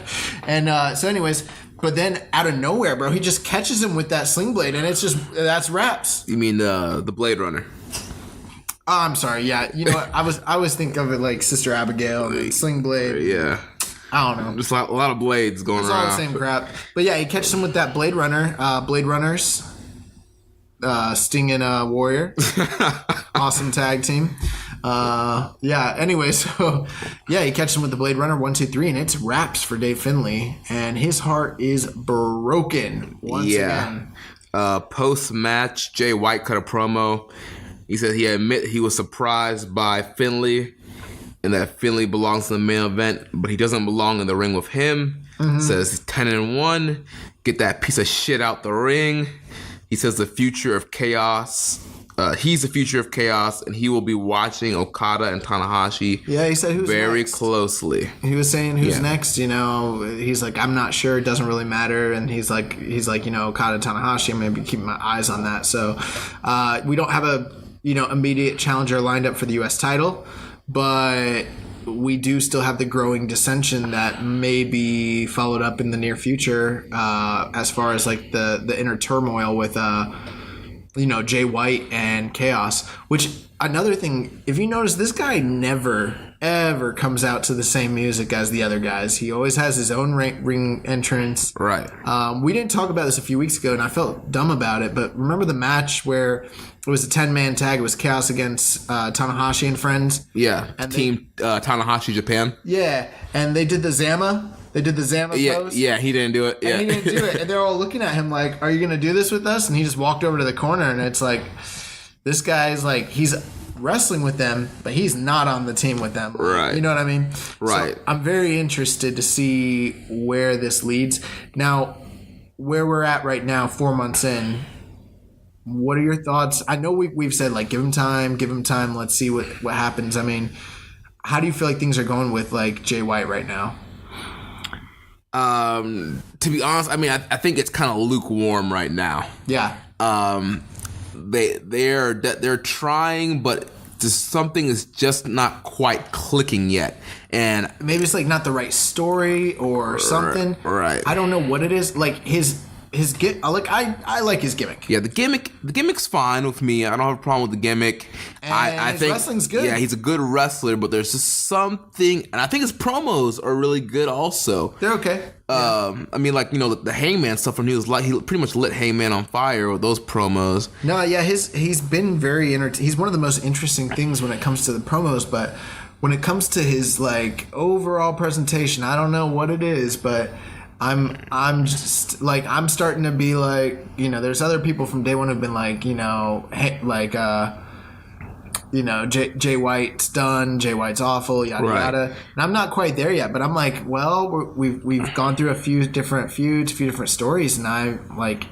And so, anyways, but then out of nowhere, bro, he just catches him with that sling blade, and that's wraps. You mean the Blade Runner? Oh, I'm sorry. Yeah, you know what? I was thinking of it like Sister Abigail and sling blade. Yeah. I don't know. Just a lot of blades going around. It's all the same crap. But yeah, he catches him with that Blade Runner. Blade Runners. Sting and Warrior. Awesome tag team. Anyway, so yeah, he catches him with the Blade Runner 1, 2, 3, and it's wraps for Dave Finley. And his heart is broken once again. Post match, Jay White cut a promo. He said he was surprised by Finley and that Finley belongs in the main event, but he doesn't belong in the ring with him. Mm-hmm. Says he's 10-1. Get that piece of shit out the ring. He says the future of chaos. He's the future of chaos, and he will be watching Okada and Tanahashi. Yeah, he said who's very next? Closely. He was saying who's next. You know, he's like, I'm not sure. It doesn't really matter. And he's like, you know, Okada, Tanahashi. I'm gonna be keeping my eyes on that. So we don't have a immediate challenger lined up for the U.S. title. But we do still have the growing dissension that may be followed up in the near future as far as like the inner turmoil with Jay White and Chaos. Which, another thing, if you notice, this guy never ever comes out to the same music as the other guys. He always has his own ring entrance. Right. We didn't talk about this a few weeks ago, and I felt dumb about it, but remember the match where it was a 10-man tag? It was Chaos against Tanahashi and friends. Yeah, and Team Tanahashi Japan. Yeah, and they did the Zama. They did the Zama pose. Yeah, he didn't do it. And he didn't do it. And they're all looking at him like, are you going to do this with us? And he just walked over to the corner, and it's like, this guy's like, he's wrestling with them, but he's not on the team with them. Right. You know what I mean? Right. So I'm very interested to see where this leads. Now, where we're at right now, 4 months in, what are your thoughts? I know we've said, like, give him time, let's see what happens. I mean, how do you feel like things are going with like Jay White right now? To be honest, I mean, I think it's kind of lukewarm right now. Yeah. They're trying, but just something is just not quite clicking yet. And maybe it's like not the right story or something. Right. I don't know what it is. Like his I like his gimmick. Yeah, the gimmick's fine with me. I don't have a problem with the gimmick. And I his think wrestling's good. Yeah, he's a good wrestler, but there's just something, and I think his promos are really good also. They're okay. I mean, like, you know, the Hangman stuff when he pretty much lit Hangman on fire with those promos. No, yeah, he's been very he's one of the most interesting things when it comes to the promos, but when it comes to his like overall presentation, I don't know what it is, but I'm just like, I'm starting to be like, you know, there's other people from day one who've been like, you know, hey, like you know, Jay White's done, Jay White's awful, yada yada. And I'm not quite there yet, but I'm like, well, we've gone through a few different feuds, a few different stories, and I like,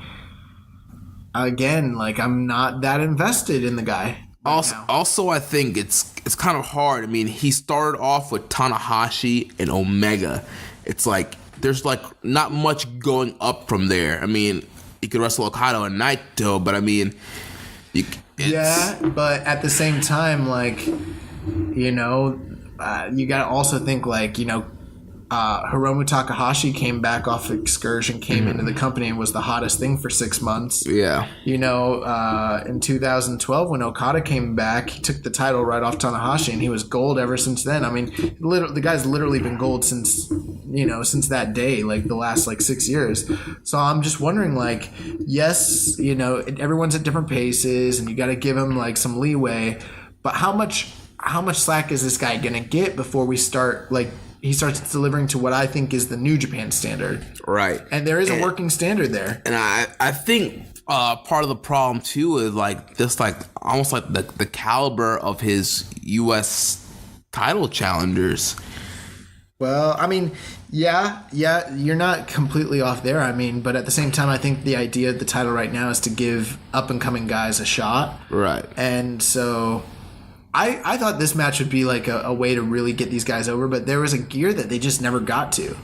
again, like, I'm not that invested in the guy. Also, I think it's kind of hard. I mean, he started off with Tanahashi and Omega. It's like there's like not much going up from there. I mean, you could wrestle Okada and Naito, but I mean, yeah, but at the same time, like, you know, you gotta also think like, you know, Hiromu Takahashi came back off Excursion, came into the company and was the hottest thing for 6 months. Yeah. You know, in 2012 when Okada came back, he took the title right off Tanahashi and he was gold ever since then. I mean, the guy's literally been gold since, you know, since that day, like the last like 6 years. So I'm just wondering, like, yes, you know, everyone's at different paces and you got to give him like some leeway, but how much slack is this guy gonna get before we start, like, he starts delivering to what I think is the New Japan standard. Right. And there is a working standard there. And I think part of the problem too is like just like almost like the caliber of his U.S. title challengers. Well, I mean, yeah, you're not completely off there. I mean, but at the same time, I think the idea of the title right now is to give up and coming guys a shot. Right. And so I thought this match would be like a way to really get these guys over, but there was a gear that they just never got to.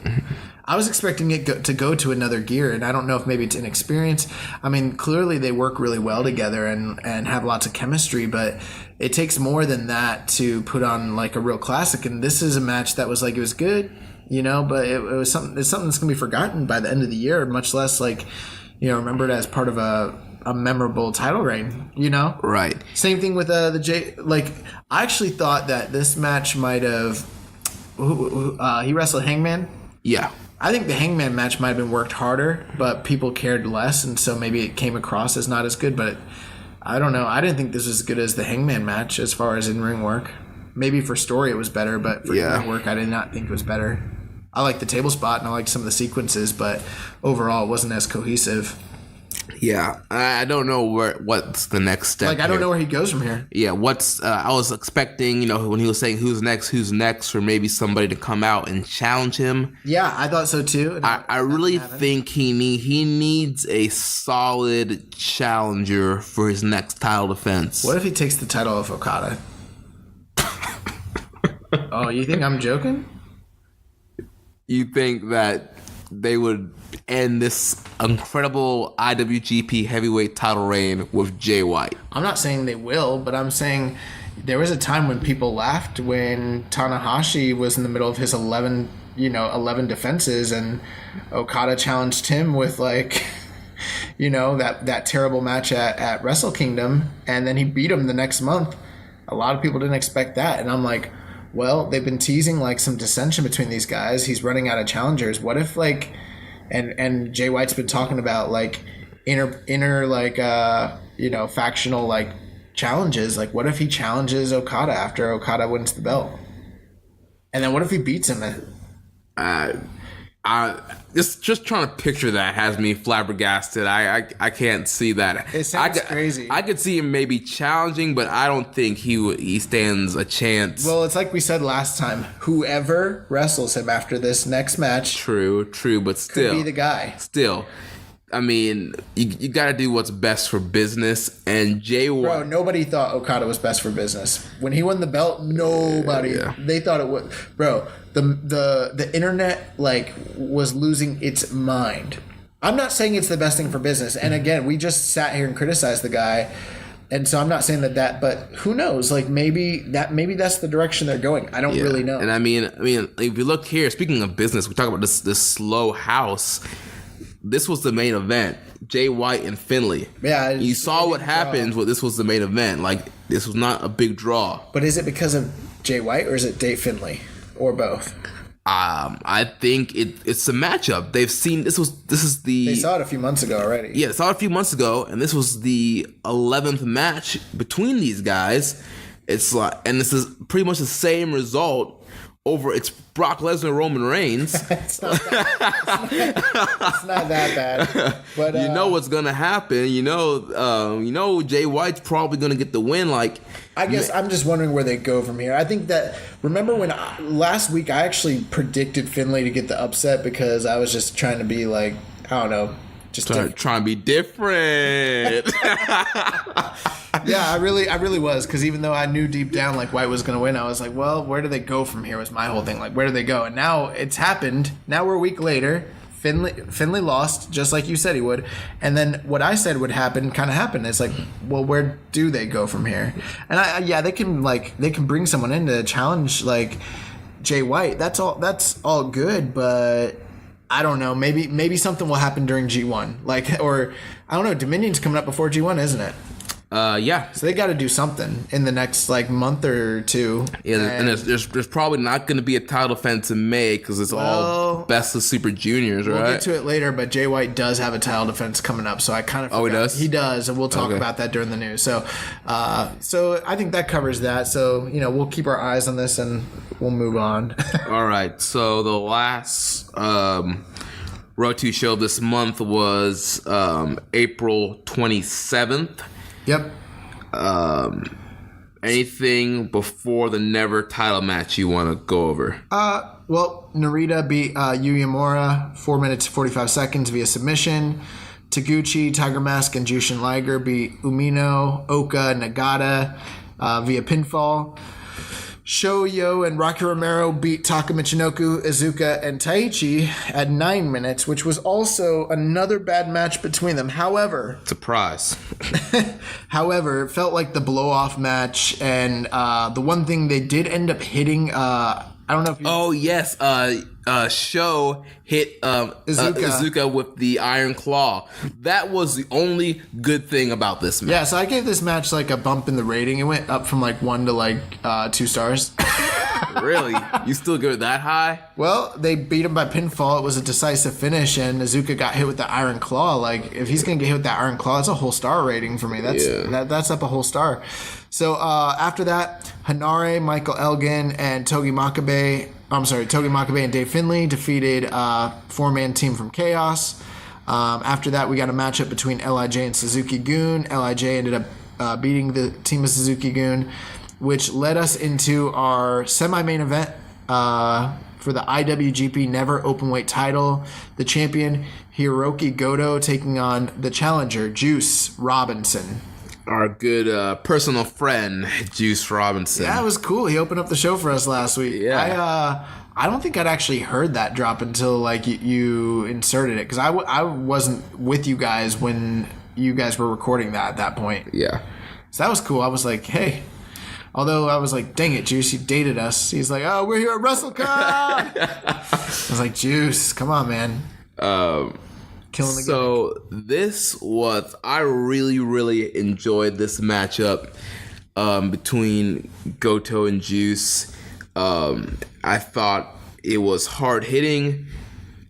I was expecting it to go to another gear, and I don't know if maybe it's inexperience. I mean, clearly they work really well together and have lots of chemistry, but it takes more than that to put on like a real classic. And this is a match that was like, it was good, you know, but it was something that's going to be forgotten by the end of the year, much less like, you know, remembered as part of a memorable title reign, you know? Right. Same thing with the J. Like, I actually thought that this match might have. He wrestled Hangman. Yeah. I think the Hangman match might have been worked harder, but people cared less, and so maybe it came across as not as good. But I don't know. I didn't think this was as good as the Hangman match as far as in ring work. Maybe for story it was better, but for in ring work I did not think it was better. I liked the table spot and I liked some of the sequences, but overall it wasn't as cohesive. Yeah, I don't know what's the next step. Like, I don't know where he goes from here. Yeah, I was expecting, you know, when he was saying who's next, for maybe somebody to come out and challenge him. Yeah, I thought so too. I really think he needs a solid challenger for his next title defense. What if he takes the title off Okada? Oh, you think I'm joking? You think that they would end this incredible IWGP heavyweight title reign with Jay White? I'm not saying they will, but I'm saying there was a time when people laughed when Tanahashi was in the middle of his 11 defenses and Okada challenged him with, like, you know, that terrible match at Wrestle Kingdom, and then he beat him the next month. A lot of people didn't expect that, and I'm like, well, they've been teasing like some dissension between these guys. He's running out of challengers. What if, like, and Jay White's been talking about like inner like factional like challenges. Like, what if he challenges Okada after Okada wins the belt? And then what if he beats him? Just trying to picture that has me flabbergasted. I can't see that. It sounds crazy. I could see him maybe challenging, but I don't think he stands a chance. Well, it's like we said last time. Whoever wrestles him after this next match, true, but still could be the guy. Still, I mean, you got to do what's best for business. And Jay White. Bro, nobody thought Okada was best for business. When he won the belt, nobody. Yeah. They thought it was. Bro, the internet like was losing its mind. I'm not saying it's the best thing for business. And again, we just sat here and criticized the guy. And so I'm not saying that, but who knows? Like maybe that's the direction they're going. I don't really know. And I mean, if you look here, speaking of business, we talk about this slow house. This was the main event. Jay White and Finlay. Yeah. You saw what happened when this was the main event. Like, this was not a big draw. But is it because of Jay White or is it Dave Finlay? Or both? I think it's a matchup. They've seen this is the. They saw it a few months ago already. Yeah, they saw it a few months ago, and this was the 11th match between these guys. It's like, and this is pretty much the same result. It's Brock Lesnar, Roman Reigns. It's not that bad. But you know what's gonna happen. You know Jay White's probably gonna get the win. Like, I guess I'm just wondering where they go from here. I think that remember when last week I actually predicted Finlay to get the upset because I was just trying to be like, I don't know, just trying to be different. Yeah, I really was, because even though I knew deep down like White was going to win, I was like, well, where do they go from here was my whole thing. Like, where do they go? And now it's happened. Now we're a week later. Finlay lost, just like you said he would. And then what I said would happen kind of happened. It's like, well, where do they go from here? And they can bring someone in to challenge like Jay White. That's all good, but I don't know. Maybe something will happen during G1. Like, or I don't know, Dominion's coming up before G1, isn't it? Yeah. So they got to do something in the next like month or two. Yeah, and there's probably not going to be a title defense in May because it's all best of Super Juniors, right? We'll get to it later, but Jay White does have a title defense coming up, so I kind of forgot. Oh, he does? He does, and we'll talk about that during the news. So I think that covers that. So we'll keep our eyes on this and we'll move on. All right. So the last Road 2 show this month was April 27th. Yep. Anything before the Never title match you want to go over? Well, Narita beat Yuya Mora 4 minutes 45 seconds via submission. Taguchi, Tiger Mask, and Jushin Liger beat Umino, Oka, Nagata via pinfall. Shoyo and Rocky Romero beat Taka Michinoku, Iizuka, and Taichi at 9 minutes, which was also another bad match between them. However, surprise. However, it felt like the blow-off match, and the one thing they did end up hitting, I don't know if you... Oh, yes. Sho hit Iizuka with the Iron Claw. That was the only good thing about this match. Yeah, so I gave this match like a bump in the rating. It went up from like 1 to like 2 stars. Really? You still give it that high? Well, they beat him by pinfall. It was a decisive finish, and Iizuka got hit with the Iron Claw. Like, if he's going to get hit with that Iron Claw, that's a whole star rating for me. That's up a whole star. So after that, Hanare, Michael Elgin, and Togi Makabe and Dave Finlay defeated a 4-man team from Chaos. After that, we got a matchup between LIJ and Suzuki-gun. LIJ ended up beating the team of Suzuki-gun, which led us into our semi-main event for the IWGP Never Openweight title. The champion, Hiroki Goto, taking on the challenger, Juice Robinson. Our good personal friend, Juice Robinson. Yeah, it was cool. He opened up the show for us last week. Yeah. I don't think I'd actually heard that drop until like you inserted it, because I wasn't with you guys when you guys were recording that at that point. Yeah. So that was cool. I was like, hey. Although I was like, dang it, Juice, you dated us. He's like, oh, we're here at WrestleCon. I was like, Juice, come on, man. Killing the gimmick. This was, I really, really enjoyed this matchup between Goto and Juice. I thought it was hard hitting,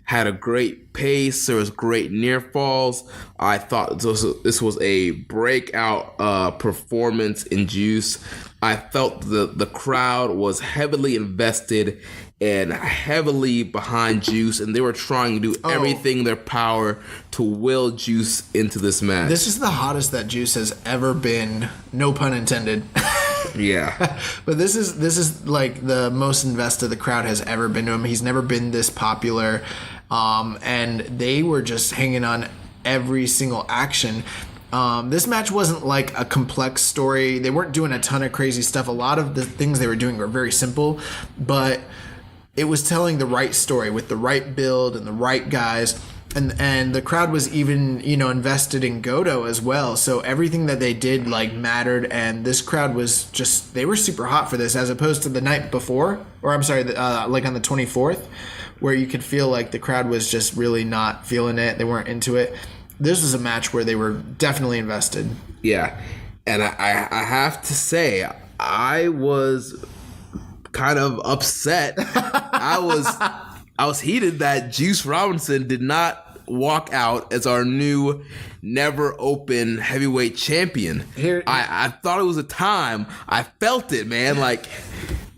had a great pace, there was great near falls. I thought this was a breakout performance in Juice. I felt the crowd was heavily invested and heavily behind Juice, and they were trying to do everything in their power to will Juice into this match. This is the hottest that Juice has ever been, no pun intended. Yeah. But this is like the most invested the crowd has ever been to him. He's never been this popular. And they were just hanging on every single action. This match wasn't like a complex story. They weren't doing a ton of crazy stuff. A lot of the things they were doing were very simple, but it was telling the right story with the right build and the right guys. And the crowd was even, invested in Goto as well. So everything that they did like mattered. And this crowd was just, they were super hot for this, as opposed to the night before, or I'm sorry, like on the 24th, where you could feel like the crowd was just really not feeling it. They weren't into it. This was a match where they were definitely invested. Yeah. And I have to say, I was kind of upset. I was heated that Juice Robinson did not walk out as our new never open heavyweight champion. I thought it was a time. I felt it, man. Like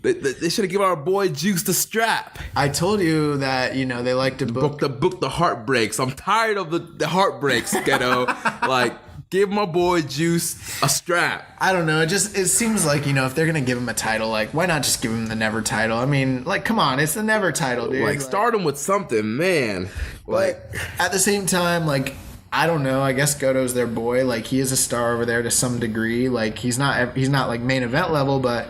they should have given our boy Juice the strap. I told you that, they like to book the heartbreaks. I'm tired of the heartbreaks, Ghetto. Like, give my boy Juice a strap. I don't know. It seems like, if they're going to give him a title, like, why not just give him the Never title? I mean, like, come on. It's the Never title, dude. Like, start him with something, man. Like, at the same time, like, I don't know. I guess Goto's their boy. Like, he is a star over there to some degree. Like, he's not like main event level, but,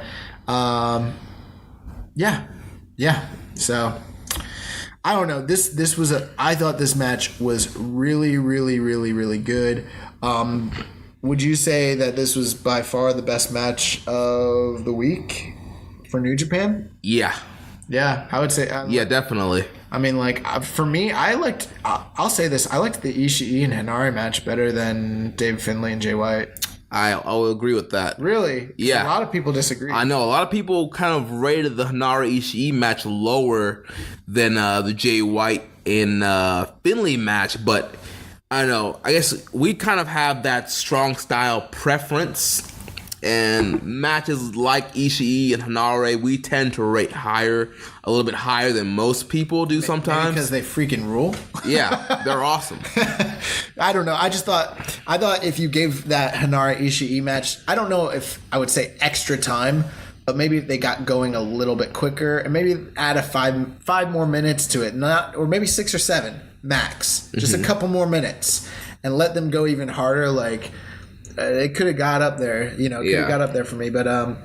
yeah. So, I don't know. I thought this match was really, really, really, really good. Would you say that this was by far the best match of the week for New Japan? Yeah. Yeah, I would say. Yeah, definitely. I mean, like, for me, I'll say this. I liked the Ishii and Hinari match better than Dave Finlay and Jay White. I will agree with that. Really? Yeah. A lot of people disagree. I know. A lot of people kind of rated the Hinari Ishii match lower than the Jay White and Finlay match, but I know. I guess we kind of have that strong style preference, and matches like Ishii and Hinare, we tend to rate higher, a little bit higher than most people do sometimes. Maybe because they freaking rule. Yeah, they're awesome. I don't know. I thought if you gave that Hinare Ishii match, I don't know if I would say extra time, but maybe if they got going a little bit quicker and maybe add a five more minutes to it, or maybe 6 or 7 max, just a couple more minutes, and let them go even harder. Like, it could have got up there, got up there for me. But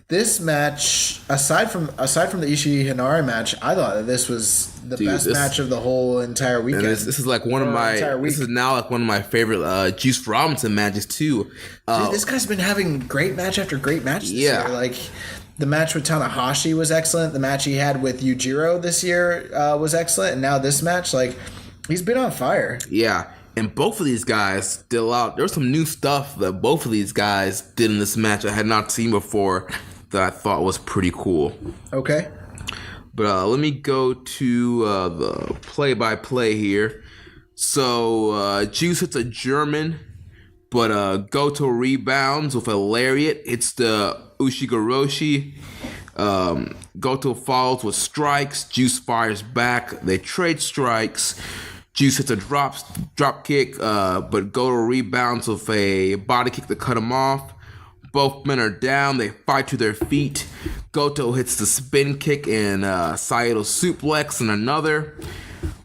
this match, aside from the Ishii Hinari match, I thought that this was the best match of the whole entire weekend. This is like one of my. This is now like one of my favorite Juice Robinson matches too. Dude, this guy's been having great match after great match this year. Like, the match with Tanahashi was excellent. The match he had with Yujiro this year was excellent, and now this match, like, he's been on fire. Yeah. And both of these guys did a lot. There was some new stuff that both of these guys did in this match I had not seen before that I thought was pretty cool. Okay. But let me go to the play-by-play here. So Juice hits a German, but Goto rebounds with a lariat. It's the Ushigoroshi. Goto follows with strikes. Juice fires back. They trade strikes. Juice hits a drop kick, but Goto rebounds with a body kick to cut him off. Both men are down. They fight to their feet. Goto hits the spin kick and Saito suplex and another.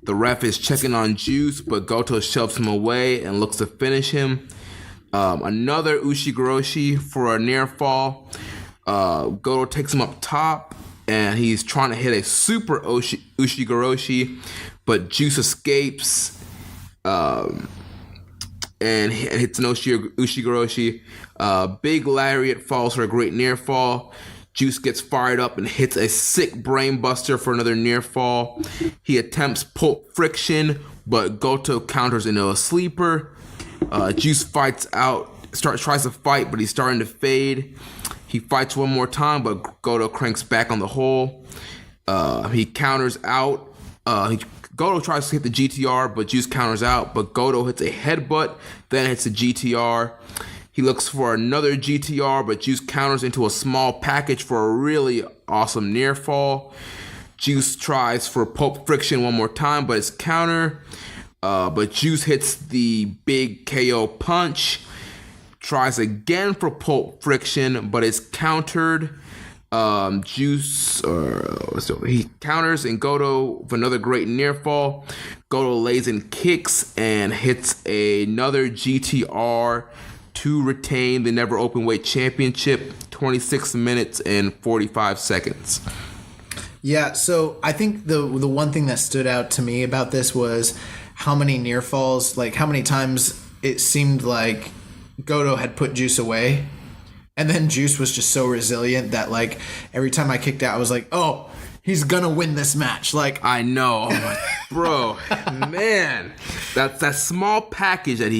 The ref is checking on Juice, but Goto shoves him away and looks to finish him. Another Ushigoroshi for a near fall. Goto takes him up top, and he's trying to hit a super Ushigoroshi, but Juice escapes and hits an Ushigoroshi. Big lariat falls for a great near fall. Juice gets fired up and hits a sick brain buster for another near fall. He attempts Pulp Friction, but Goto counters into a sleeper. Juice tries to fight, but he's starting to fade. He fights one more time, but Goto cranks back on the hole. He counters out. Goto tries to hit the GTR, but Juice counters out. But Goto hits a headbutt, then hits a GTR. He looks for another GTR, but Juice counters into a small package for a really awesome near fall. Juice tries for Pulp Friction one more time, but it's counter. But Juice hits the big KO punch. Tries again for Pulp Friction, but it's countered. Juice, he counters and Goto with another great near fall. Goto lays in kicks and hits another GTR to retain the Never Openweight Championship. 26 minutes and 45 seconds. Yeah, so I think the one thing that stood out to me about this was how many near falls, like how many times it seemed like Goto had put Juice away. And then Juice was just so resilient that, like, every time I kicked out, I was like, oh, he's gonna win this match. Like, I know. Bro, man. That small package that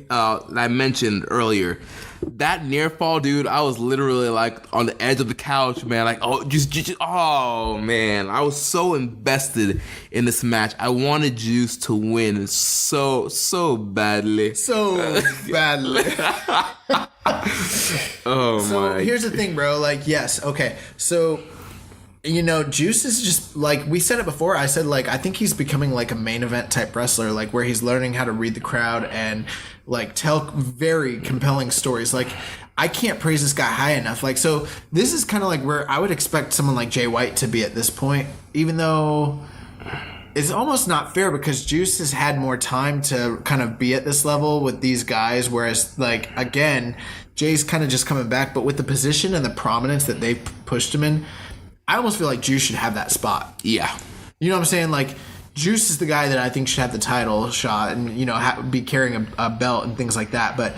I mentioned earlier. That near fall, dude, I was literally like on the edge of the couch, man. Like, oh man, I was so invested in this match. I wanted Juice to win so badly. So badly. So here's the thing, bro. Like, yes, okay. So, you know, Juice is just, like, we said it before. I said, like, I think he's becoming, like, a main event type wrestler, like, where he's learning how to read the crowd and, like, tell very compelling stories. Like, I can't praise this guy high enough. Like, so this is kind of like where I would expect someone like Jay White to be at this point, even though it's almost not fair because Juice has had more time to kind of be at this level with these guys, whereas, like, again, Jay's kind of just coming back, but with the position and the prominence that they pushed him in, I almost feel like Juice should have that spot. yeah. You know what I'm saying? Like, Juice is the guy that I think should have the title shot and, you know, be carrying a belt and things like that. But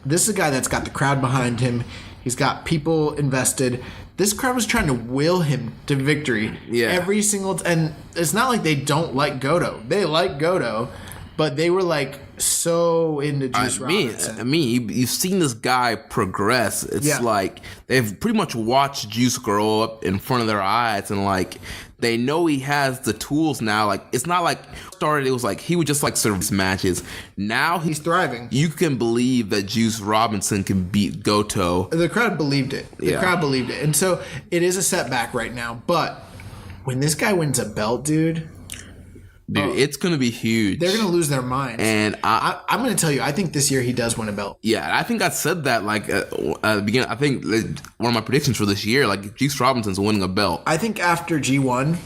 this is a guy that's got the crowd behind him. He's got people invested. This crowd was trying to will him to victory every single and it's not like they don't like Goto. They like Goto, but they were like so into Juice Robinson. I mean, you've seen this guy progress. It's like they've pretty much watched Juice grow up in front of their eyes, and like they know he has the tools now. Like it's not like it was like he would just like service matches. Now he's thriving. You can believe that Juice Robinson can beat Goto. The crowd believed it. The crowd believed it, and so it is a setback right now. But when this guy wins a belt, dude, it's going to be huge. They're going to lose their minds. And I'm going to tell you, I think this year he does win a belt. Yeah, I think I said that like at the beginning. I think one of my predictions for this year, like Juice Robinson's winning a belt. I think after G1,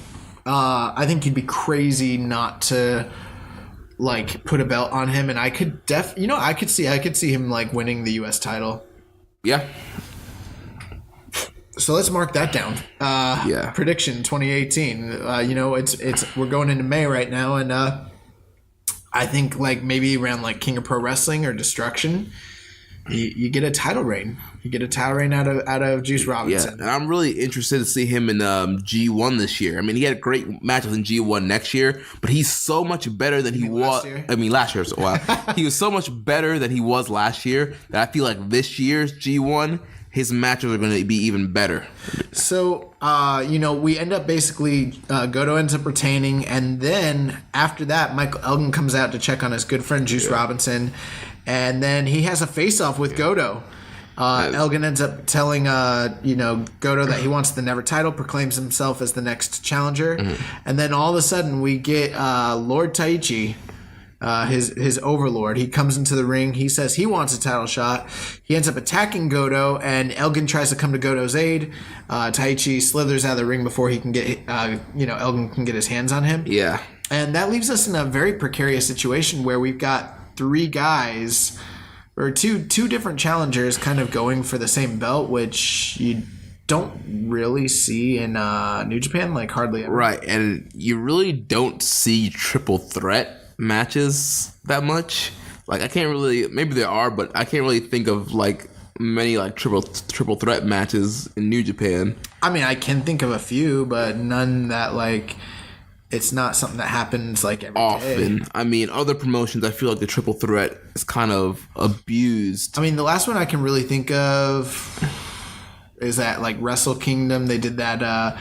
I think you'd be crazy not to like put a belt on him. And I could I could see him like winning the U.S. title. Yeah. So let's mark that down. Prediction 2018. It's we're going into May right now, and I think like maybe around like King of Pro Wrestling or Destruction, you get a title reign. You get a title reign out of Juice Robinson. Yeah, and I'm really interested to see him in G1 this year. I mean, he had great matches in G1 next year, but he's so much better than he was. Last year. So, wow. He was so much better than he was last year that I feel like this year's G1. His matches are going to be even better. So, we end up basically, Goto ends up retaining, and then after that, Michael Elgin comes out to check on his good friend Juice Robinson, and then he has a face-off with Goto. Elgin ends up telling, Goto that he wants the Never title, proclaims himself as the next challenger, and then all of a sudden we get Lord Taichi, his overlord. He comes into the ring. He says he wants a title shot. He ends up attacking Goto, and Elgin tries to come to Goto's aid. Taichi slithers out of the ring before he can get, Elgin can get his hands on him. Yeah. And that leaves us in a very precarious situation where we've got three guys, or two different challengers kind of going for the same belt, which you don't really see in New Japan, like hardly ever. Right, and you really don't see triple threat matches that much. Like I can't really, maybe there are, but I can't really think of like many like triple threat matches in New Japan. I mean, I can think of a few, but none that like it's not something that happens like every often day. I mean, other promotions, I feel like the triple threat is kind of abused. I mean, the last one I can really think of is that like Wrestle Kingdom. They did that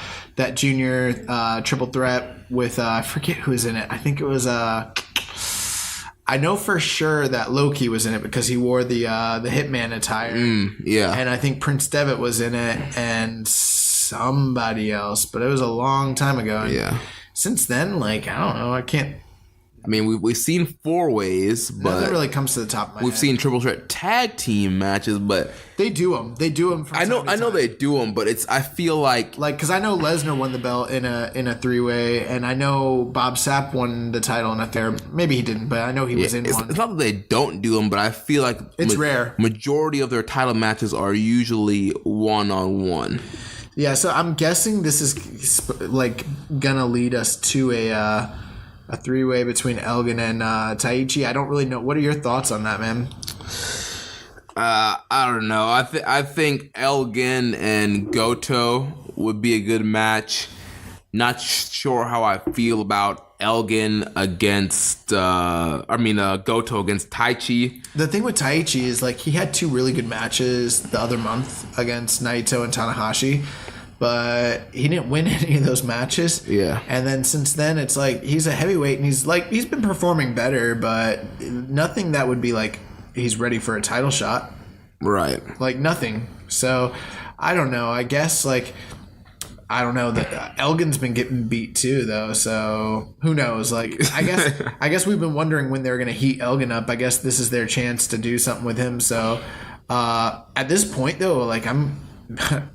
junior triple threat with I forget who was in it. I think it was I know for sure that Loki was in it because he wore the Hitman attire. Yeah. And I think Prince Devitt was in it and somebody else, but it was a long time ago. And yeah. Since then, like, I don't know, I can't I mean, we've seen 4-ways, but nothing really comes to the top of my we've head. seen triple threat tag team matches, but They do them. They do them. I know they do them, but I feel like because I know Lesnar won the belt in a 3-way, and I know Bob Sapp won the title in a fair. Maybe he didn't, but I know he was in one. It's not that they don't do them, but I feel like it's rare. Majority of their title matches are usually 1-on-1. Yeah, so I'm guessing this is like gonna lead us to a 3-way between Elgin and Taichi. I don't really know. What are your thoughts on that, man? I don't know. I think Elgin and Goto would be a good match. Not sure how I feel about Elgin against Goto against Taichi. The thing with Taichi is like he had 2 really good matches the other month against Naito and Tanahashi, but he didn't win any of those matches. Yeah. And then since then it's like he's a heavyweight and he's been performing better, but nothing that would be like he's ready for a title shot. Right. Like nothing. So I don't know. I guess I don't know that Elgin's been getting beat too, though. So who knows? Like, I guess we've been wondering when they're gonna heat Elgin up. I guess this is their chance to do something with him. So at this point, though, like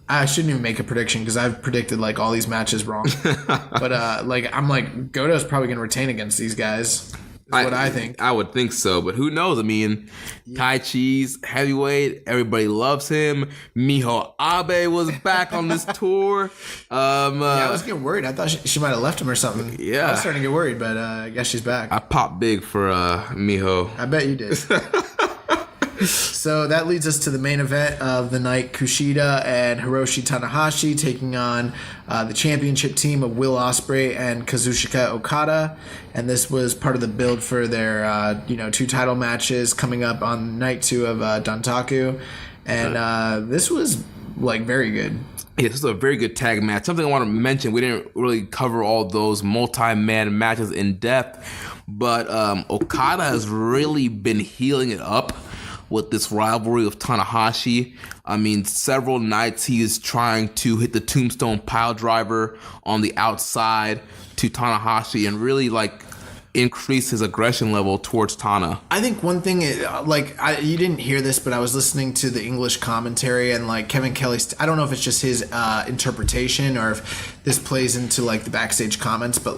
I shouldn't even make a prediction because I've predicted like all these matches wrong. But I'm like Goto's probably gonna retain against these guys. That's what I think. I would think so, but who knows? I mean, Taichi's heavyweight. Everybody loves him. Miho Abe was back on this tour. I was getting worried. I thought she might have left him or something. Yeah. I was starting to get worried, but I guess she's back. I popped big for Miho. I bet you did. So that leads us to the main event of the night. Kushida and Hiroshi Tanahashi taking on the championship team of Will Ospreay and Kazuchika Okada. And this was part of the build for their 2 title matches coming up on night 2 of Dontaku. And this was like very good. Yeah, this is a very good tag match. Something I want to mention, we didn't really cover all those multi-man matches in depth, but Okada has really been healing it up with this rivalry of Tanahashi. I mean, several nights he is trying to hit the tombstone pile driver on the outside to Tanahashi and really increase his aggression level towards Tana. I think one thing, you didn't hear this, but I was listening to the English commentary and Kevin Kelly, I don't know if it's just his interpretation or if this plays into the backstage comments, but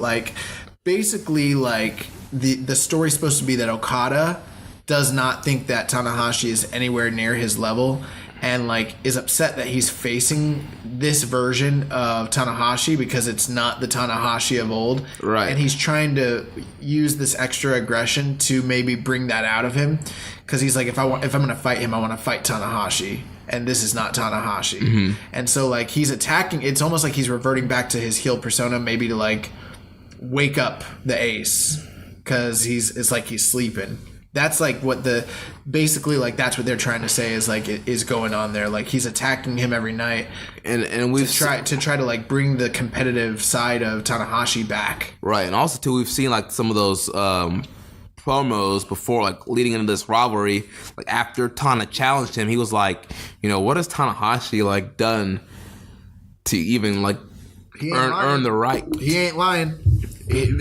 basically the story's supposed to be that Okada does not think that Tanahashi is anywhere near his level and is upset that he's facing this version of Tanahashi because it's not the Tanahashi of old. Right. And he's trying to use this extra aggression to maybe bring that out of him because he's like, if I'm going to fight him, I want to fight Tanahashi. And this is not Tanahashi. Mm-hmm. And so he's attacking. It's almost like he's reverting back to his heel persona, maybe to wake up the ace because it's like he's sleeping. That's what that's what they're trying to say is going on there. He's attacking him every night, and we've try to bring the competitive side of Tanahashi back. Right, and also too, we've seen some of those promos before, leading into this rivalry. After Tana challenged him, he was what has Tanahashi done to even earn the right? He ain't lying.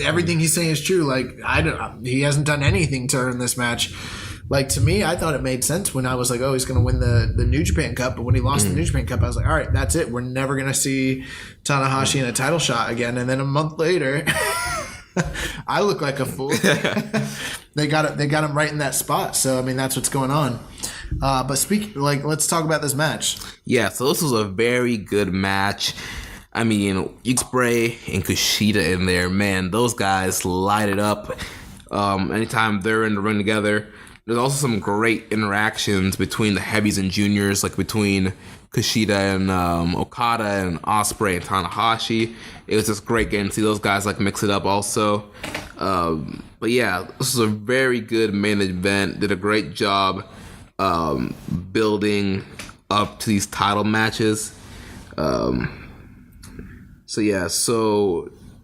Everything he's saying is true. He hasn't done anything to earn this match. To me, I thought it made sense when I was like, oh, he's going to win the New Japan Cup. But when he lost the New Japan Cup, I was like, all right, that's it. We're never going to see Tanahashi in a title shot again. And then a month later, I look like a fool. They got him right in that spot. So, I mean, that's what's going on. But let's talk about this match. Yeah, so this was a very good match. I mean, Ospreay and Kushida in there, man, those guys light it up anytime they're in the ring together. There's also some great interactions between the heavies and juniors, between Kushida and Okada and Ospreay and Tanahashi. It was just great getting to see those guys mix it up also. But yeah, this was a very good main event. Did a great job building up to these title matches.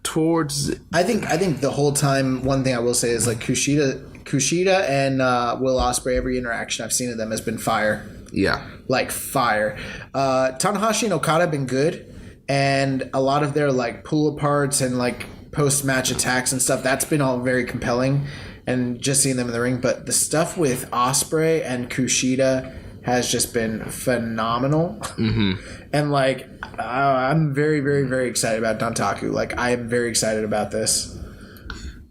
Towards I think the whole time, one thing I will say is Kushida and Will Ospreay, every interaction I've seen of them has been fire. Yeah. Fire. Tanahashi and Okada have been good, and a lot of their pull aparts and post-match attacks and stuff, that's been all very compelling, and just seeing them in the ring. But the stuff with Ospreay and Kushida has just been phenomenal. And like, I'm very, very, very excited about Dontaku. Like, I am very excited about this.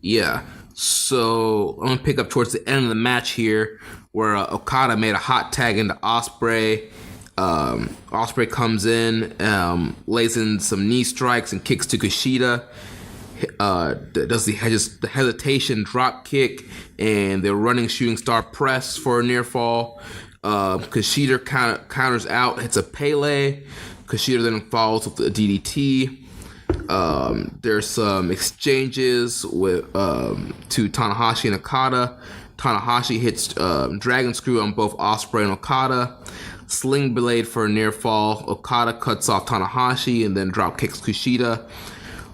Yeah. So I'm gonna pick up towards the end of the match here, where Okada made a hot tag into Ospreay. Ospreay comes in, lays in some knee strikes and kicks to Kushida. Does the hesitation drop kick and the running shooting star press for a near fall. Kushida counters out, hits a Pele. Kushida then follows with a DDT. There's some exchanges with to Tanahashi and Okada. Tanahashi hits Dragon Screw on both Ospreay and Okada. Sling Blade for a near fall. Okada cuts off Tanahashi and then drop kicks Kushida.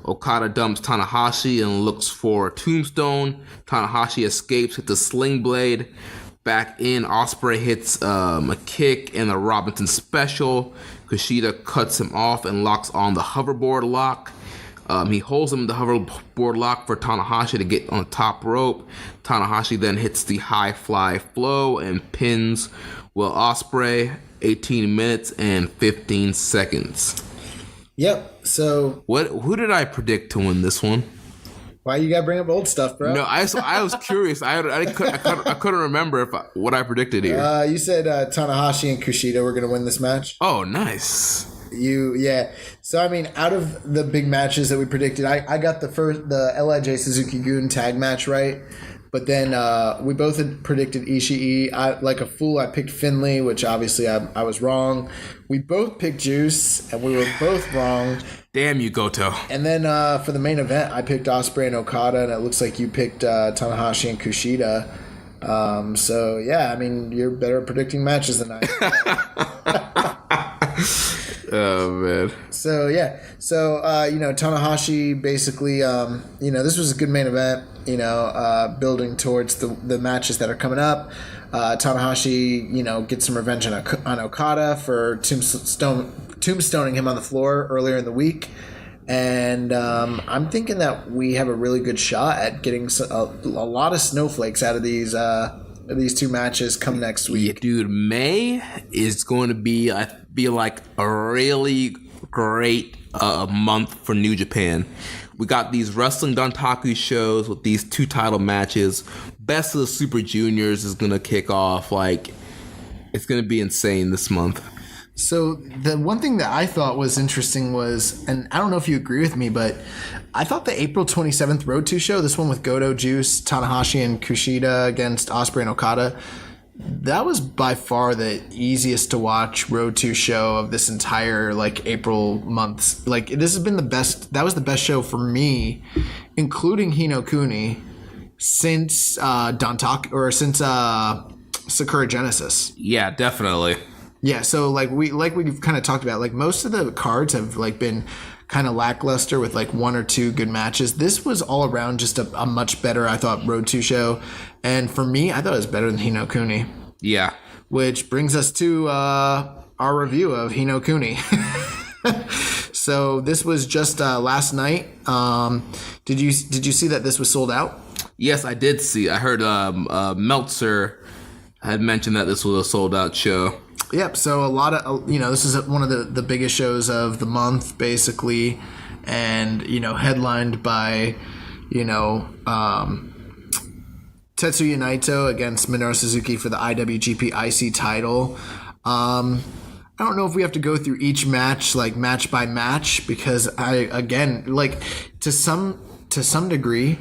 Okada dumps Tanahashi and looks for a tombstone. Tanahashi escapes with the Sling Blade. Back in, Ospreay hits a kick and the Robinson Special. Kushida cuts him off and locks on the hoverboard lock. He holds him in the hoverboard lock for Tanahashi to get on the top rope. Tanahashi then hits the high fly flow and pins Will Ospreay, 18 minutes and 15 seconds. Yep. So who did I predict to win this one? Why you gotta bring up old stuff, bro? No, I was curious. I couldn't remember what I predicted here. You said Tanahashi and Kushida were gonna win this match. Oh, nice. Yeah. So I mean, out of the big matches that we predicted, I got the LIJ Suzuki Gun tag match right, but then we both had predicted Ishii. Like a fool, I picked Finlay, which obviously I was wrong. We both picked Juice, and we were both wrong. Damn you, Goto. And then for the main event, I picked Ospreay and Okada, and it looks like you picked Tanahashi and Kushida. So yeah, I mean, you're better at predicting matches than I am. Oh man. So yeah, Tanahashi basically, this was a good main event. Building towards the matches that are coming up. Tanahashi, gets some revenge on Okada for tombstoning him on the floor earlier in the week, and I'm thinking that we have a really good shot at getting a lot of snowflakes out of these two matches come next week. Yeah, dude, May is going to be, I feel like, a really great month for New Japan. We got these Wrestling Dontaku shows with these 2 title matches. Best of the Super Juniors is going to kick off. Like, it's going to be insane this month. So the one thing that I thought was interesting was, and I don't know if you agree with me, but I thought the April 27th Road 2 show, this one with Goto, Juice, Tanahashi, and Kushida against Ospreay and Okada, that was by far the easiest to watch Road 2 show of this entire April month. This has been the best. That was the best show for me, including Hi No Kuni, since Dontaku, or since Sakura Genesis. Yeah, definitely. Yeah, so we've kind of talked about, most of the cards have been kind of lackluster with 1 or 2 good matches. This was all around just a much better, I thought, Road 2 show. And for me, I thought it was better than Hi No Kuni. Yeah. Which brings us to our review of Hi No Kuni. So this was just last night. Did you see that this was sold out? Yes, I did see. I heard Meltzer had mentioned that this was a sold out show. Yep. So a lot of, this is one of the biggest shows of the month, basically. And, headlined by, Tetsuya Naito against Minoru Suzuki for the IWGP IC title. I don't know if we have to go through each match, match by match, because to some degree,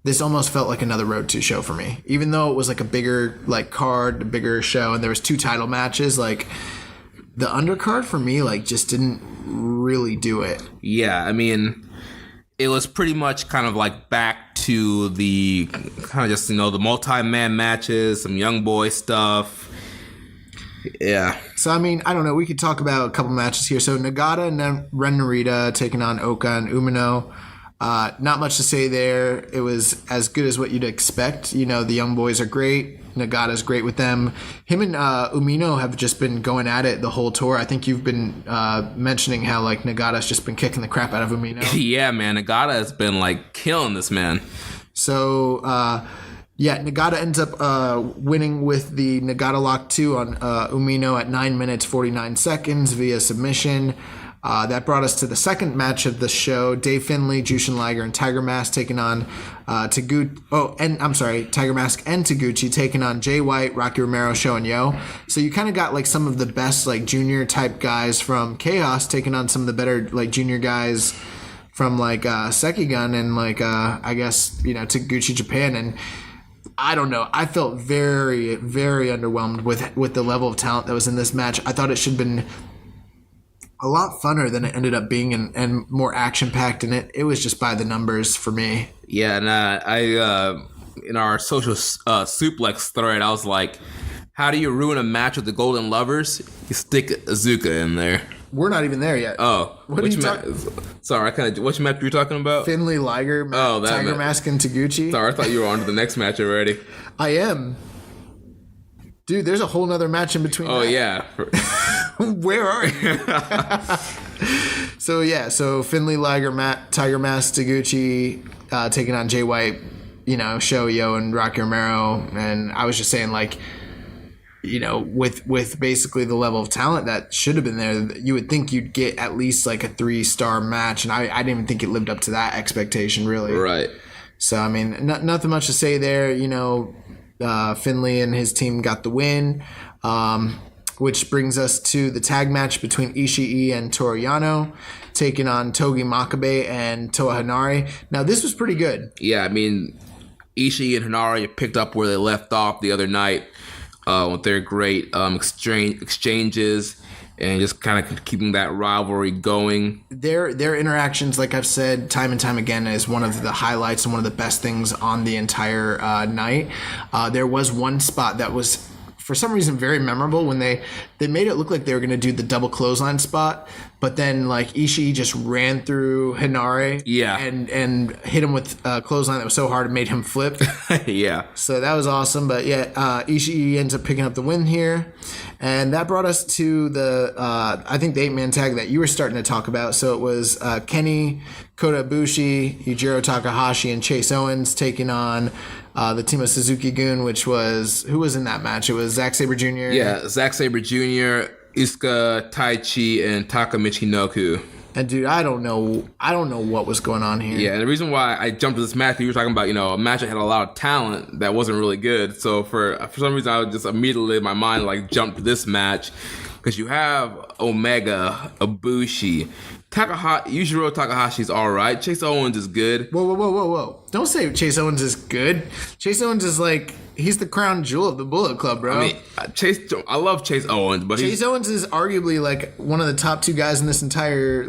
this almost felt like another Road 2 show for me. Even though it was a bigger card, a bigger show, and there was 2 title matches, the undercard for me just didn't really do it. Yeah, I mean, it was pretty much kind of back to the kind of just, the multi-man matches, some young boy stuff. Yeah. So, I mean, I don't know. We could talk about a couple matches here. So, Nagata and Ren Narita taking on Oka and Umino. Not much to say there. It was as good as what you'd expect. You know, the young boys are great. Nagata's great with them. Him and Umino have just been going at it the whole tour. I think you've been mentioning how like Nagata's just been kicking the crap out of Umino. Yeah, man. Nagata has been like killing this man. So, Nagata ends up winning with the Nagata Lock 2 on Umino at 9 minutes 49 seconds via submission. That brought us to the second match of the show. Dave Finlay, Jushin Liger, and Tiger Mask taking on Tiger Mask and Taguchi taking on Jay White, Rocky Romero, Sho, and Yo. So you kind of got like some of the best like junior type guys from Chaos taking on some of the better like junior guys from like Sekigun and like I guess Taguchi Japan. And I don't know. I felt very, very underwhelmed with the level of talent that was in this match. I thought it should have been a lot funner than it ended up being and more action-packed, and it was just by the numbers for me. Yeah, and I in our social suplex thread, I was like, how do you ruin a match with the Golden Lovers? You stick Azuka in there. We're not even there yet. Oh. Which match? Sorry, which match were you talking about? Finlay, Liger, Tiger Mask, and Taguchi. Sorry, I thought you were on to the next match already. I am. Dude, there's a whole nother match in between. Oh, yeah. Where are you? So Finlay, Liger, Tiger Mask, Taguchi taking on Jay White, Sho, Yo, and Rocky Romero. And I was just saying, like, with basically the level of talent that should have been there, you would think you'd get at least like a 3-star match. And I didn't even think it lived up to that expectation, really. Right. So, I mean, nothing much to say there. Finlay and his team got the win, which brings us to the tag match between Ishii and Toru Yano taking on Togi Makabe and Toa Hanare. Now, this was pretty good. Yeah, I mean, Ishii and Hanare picked up where they left off the other night with their great exchanges and just kind of keeping that rivalry going. Their interactions, like I've said time and time again, is one of the highlights and one of the best things on the entire night. There was one spot that was, for some reason, very memorable when they made it look like they were going to do the double clothesline spot, but then like Ishii just ran through Hanare and hit him with a clothesline that was so hard it made him flip. Yeah. So that was awesome. But Ishii ends up picking up the win here. And that brought us to the, I think the 8-man tag that you were starting to talk about. So it was Kenny, Kota Ibushi, Yujiro Takahashi, and Chase Owens taking on the team of Suzuki-gun, which was, who was in that match? It was Zack Sabre Jr. Yeah, Zack Sabre Jr., Isuka Taichi, and Taka Michinoku. And dude, I don't know what was going on here. Yeah, and the reason why I jumped to this match, you were talking about, a match that had a lot of talent that wasn't really good. So for some reason, I was just immediately in my mind jumped to this match because you have Omega, Ibushi, Yujiro Takahashi's all right. Chase Owens is good. Whoa. Don't say Chase Owens is good. Chase Owens is he's the crown jewel of the Bullet Club, bro. I mean, I love Chase Owens, but Chase Owens is arguably one of the top 2 guys in this entire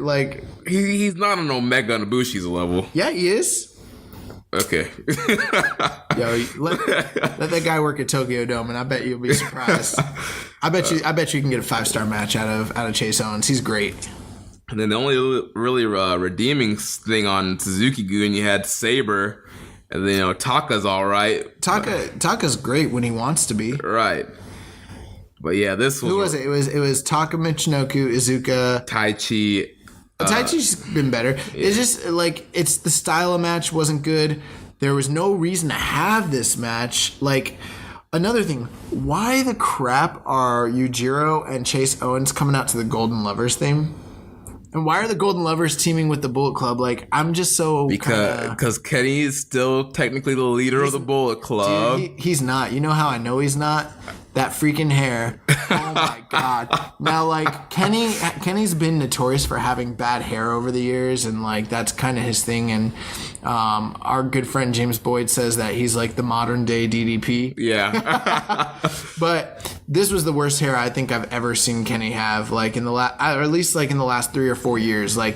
he's not on Omega and Ibushi's level. Yeah, he is. Okay. Yo, let that guy work at Tokyo Dome, and I bet you'll be surprised. I bet you can get a 5-star match out of Chase Owens. He's great. And then the only really redeeming thing on Suzuki-gun, you had Sabre, and then Taka's all right. Taka's great when he wants to be. Right. But yeah, this was... Who was it? It was Taka Michinoku, Izuka... Taichi. Taichi's been better. Yeah. It's just it's the style of match wasn't good. There was no reason to have this match. Another thing, why the crap are Yujiro and Chase Owens coming out to the Golden Lovers theme? And why are the Golden Lovers teaming with the Bullet Club? I'm just so... Because Kenny is still technically the leader of the Bullet Club. Dude, he's not. You know how I know he's not? That freaking hair. Oh my God. Now, Kenny's been notorious for having bad hair over the years, and that's kind of his thing. And our good friend James Boyd says that he's the modern day DDP. Yeah. But this was the worst hair I think I've ever seen Kenny have. In the last, or at least in the last 3 or 4 years. I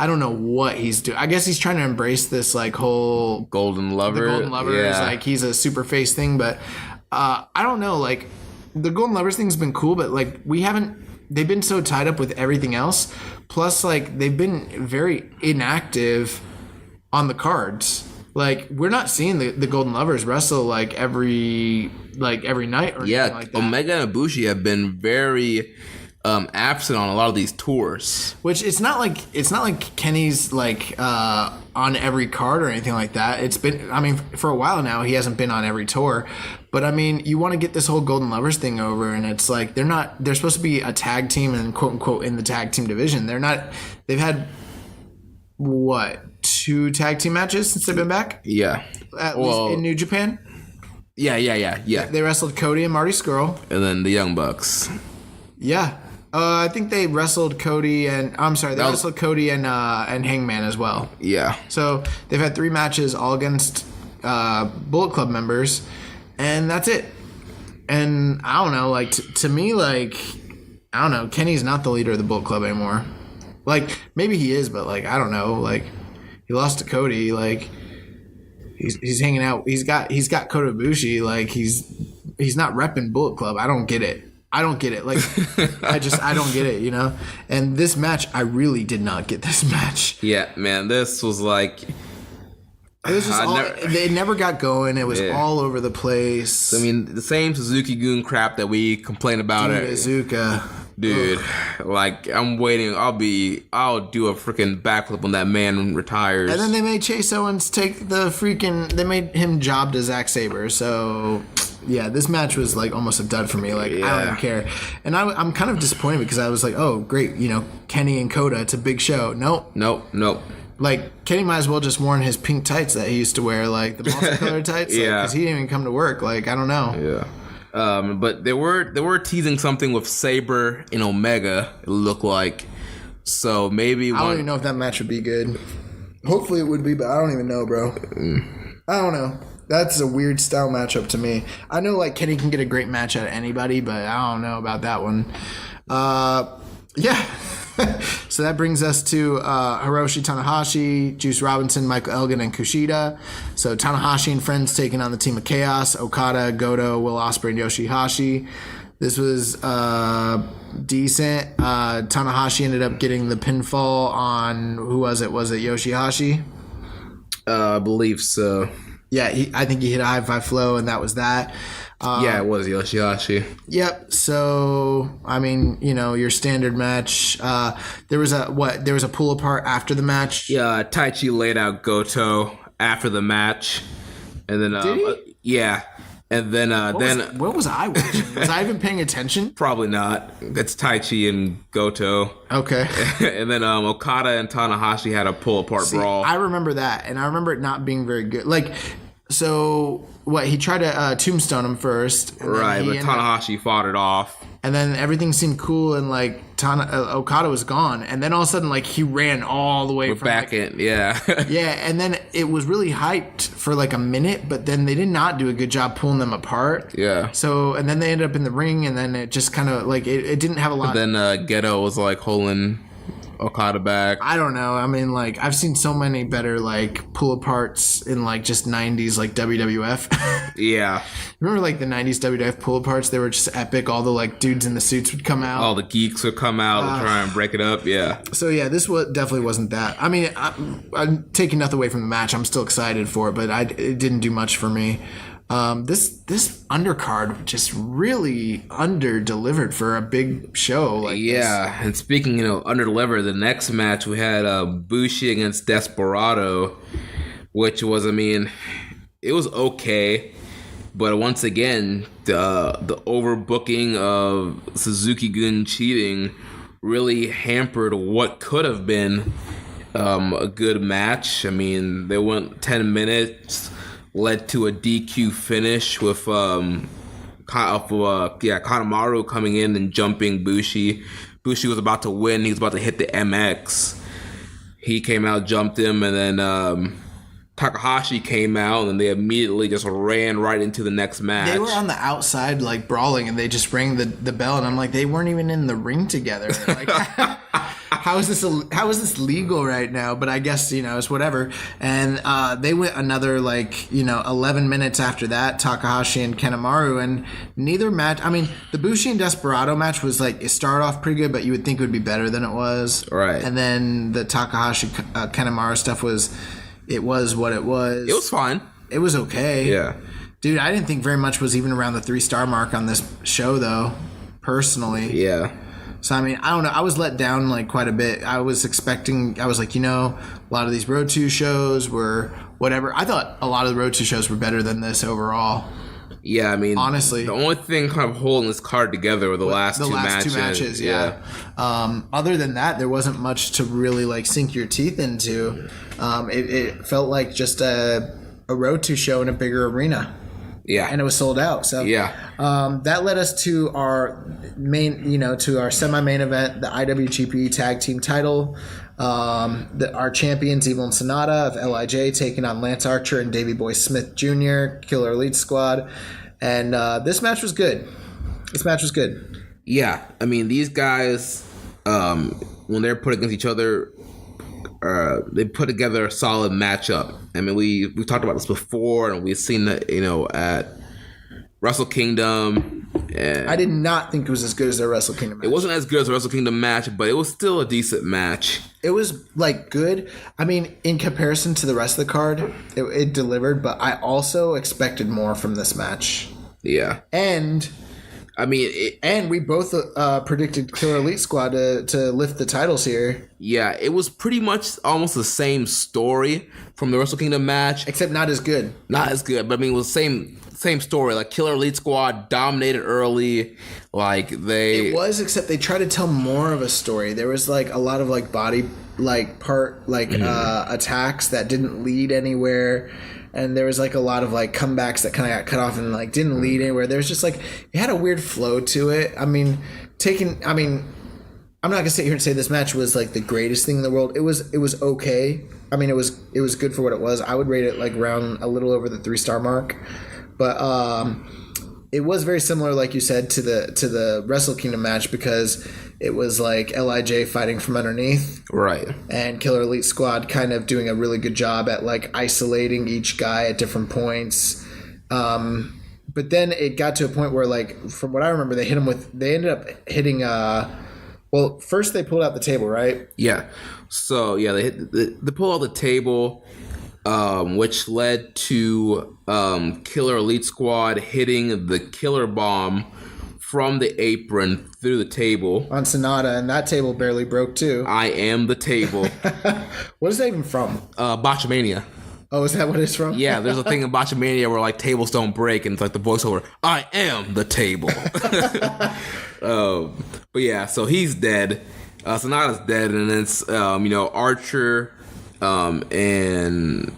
don't know what he's doing. I guess he's trying to embrace this whole Golden Lover. The Golden Lover is he's a super face thing, but I don't know. The Golden Lovers thing's been cool, but they've been so tied up with everything else. Plus, they've been very inactive on the cards. Like, we're not seeing the Golden Lovers wrestle like every night or anything like that. Omega and Ibushi have been very absent on a lot of these tours. Which it's not like Kenny's like on every card or anything like that. It's been, I mean, for a while now he hasn't been on every tour. But I mean, you want to get this whole Golden Lovers thing over, and it's like they're supposed to be a tag team and quote unquote in the tag team division. They're not. They've had what, 2 tag team matches since they've been back? Yeah. At least in New Japan? Yeah. They wrestled Cody and Marty Scurll. And then the Young Bucks. Yeah. I think they wrestled Cody and... wrestled Cody and Hangman as well. Yeah. So they've had 3 matches all against Bullet Club members, and that's it. And I don't know, like, to me, like, I don't know, Kenny's not the leader of the Bullet Club anymore. Like, maybe he is, but, like, I don't know. Like, he lost to Cody. Like, he's hanging out. He's got Kota Ibushi. Like, he's not repping Bullet Club. I don't get it. Like, I don't get it, you know? And this match, I really did not get this match. Yeah, man, this was like... It never got going. It was all over the place. I mean, the same Suzuki-gun crap that we complain about. Azuka. Dude, like, I'm waiting. I'll do a freaking backflip when that man retires. And then they made Chase Owens take they made him job to Zack Sabre. So, yeah, this match was, like, almost a dud for me. Like, I don't even care. And I'm kind of disappointed because I was like, oh, great, you know, Kenny and Kota, it's a big show. Nope. Like, Kenny might as well just worn his pink tights that he used to wear, like, the multicolored tights. Yeah. Because he didn't even come to work. Like, I don't know. Yeah. But they were teasing something with Sabre and Omega, it looked like. So maybe... I don't even know if that match would be good. Hopefully it would be, but I don't even know, bro. I don't know. That's a weird style matchup to me. I know, like, Kenny can get a great match out of anybody, but I don't know about that one. Yeah. So that brings us to Hiroshi Tanahashi, Juice Robinson, Michael Elgin, and Kushida. So Tanahashi and friends taking on the Team of Chaos, Okada, Goto, Will Ospreay, and Yoshihashi. This was decent. Tanahashi ended up getting the pinfall on, who was it? Was it Yoshihashi? I believe so. Yeah, I think he hit a high five flow, and that was that. Yeah, it was Yoshihashi. Yep. So, I mean, you know, your standard match. There was a pull apart after the match. Yeah, Taichi laid out Goto after the match, and then did he? Yeah, and then what was I watching? Was I even paying attention? Probably not. It's Taichi and Goto. Okay. And then Okada and Tanahashi had a pull apart brawl. I remember that, and I remember it not being very good. Like, so what? He tried to tombstone him first, right? But Tanahashi fought it off, and then everything seemed cool, and like Okada was gone, and then all of a sudden, like, he ran all the way from back in, yeah, yeah, and then it was really hyped for like a minute, but then they did not do a good job pulling them apart. Yeah. So, and then they ended up in the ring, and then it just kind of like it didn't have a lot. But then Geto was like holding Okada back. I don't know. I mean, like, I've seen so many better like pull aparts in like just 90s like WWF. Yeah. Remember like the 90s WWF pull aparts? They were just epic. All the like dudes in the suits would come out. All the geeks would come out and try and break it up. Yeah. So yeah, this definitely wasn't that. I mean, I'm taking nothing away from the match. I'm still excited for it, but it didn't do much for me. This undercard just really under-delivered for a big show like this. And speaking, under-delivered, the next match we had Bushi against Desperado, which was, I mean, it was okay, but once again, the overbooking of Suzuki-gun cheating really hampered what could have been a good match. I mean, they went 10 minutes, led to a DQ finish with Kanemaru coming in and jumping Bushi. Bushi was about to win. He was about to hit the MX. He came out, jumped him, and then Takahashi came out, and they immediately just ran right into the next match. They were on the outside, like, brawling, and they just rang the bell, and I'm like, they weren't even in the ring together. Like, how is this legal right now? But I guess, it's whatever. And they went another 11 minutes after that, Takahashi and Kanemaru, and neither match. I mean, the Bushi and Desperado match was like, it started off pretty good, but you would think it would be better than it was. Right. And then the Takahashi Kanemaru stuff was, it was what it was. It was fine. It was okay. Yeah. Dude, I didn't think very much was even around the 3-star mark on this show, though, personally. Yeah. So, I mean, I don't know. I was let down, like, quite a bit. I was like, a lot of these Road to shows were whatever. I thought a lot of the Road to shows were better than this overall. Yeah, I mean, honestly, the only thing kind of holding this card together were the last two matches. Yeah. Other than that, there wasn't much to really, like, sink your teeth into. It felt like just a Road to show in a bigger arena. Yeah. And it was sold out. So that led us to our our semi-main event, the IWGP Tag Team title. Our champions, Evil and Sonata of LIJ, taking on Lance Archer and Davey Boy Smith Jr., Killer Elite Squad. And this match was good. Yeah. I mean, these guys, when they're put against each other, they put together a solid matchup. I mean, we talked about this before, and we've seen that, at Wrestle Kingdom. I did not think it was as good as their Wrestle Kingdom match. It wasn't as good as the Wrestle Kingdom match, but it was still a decent match. It was, like, good. I mean, in comparison to the rest of the card, it delivered, but I also expected more from this match. Yeah. And I mean, and we both predicted Killer Elite Squad to lift the titles here. Yeah, it was pretty much almost the same story from the Wrestle Kingdom match. Except not as good. Not as good, but I mean, it was the same story. Like, Killer Elite Squad dominated early. It was, except they tried to tell more of a story. There was, like, a lot of, like, body, like, part, like, attacks that didn't lead anywhere. And there was, like, a lot of, like, comebacks that kind of got cut off and, like, didn't lead anywhere. There was just, like, it had a weird flow to it. I mean, I'm not going to sit here and say this match was, like, the greatest thing in the world. It was okay. I mean, it was good for what it was. I would rate it, like, around a little over the 3-star mark. But it was very similar, like you said, to the Wrestle Kingdom match, because it was like LIJ fighting from underneath, right? And Killer Elite Squad kind of doing a really good job at, like, isolating each guy at different points. But then it got to a point where, like, from what I remember, they ended up hitting. Well, first they pulled out the table, right? Yeah. So yeah, they pulled out the table. Which led to Killer Elite Squad hitting the Killer Bomb from the apron through the table. On Sonata, and that table barely broke too. I am the table. What is that even from? Botchamania. Oh, is that what it's from? Yeah, there's a thing in Botchamania where, like, tables don't break, and it's like the voiceover, I am the table. But yeah, so he's dead. Sonata's dead, and it's, Archer... and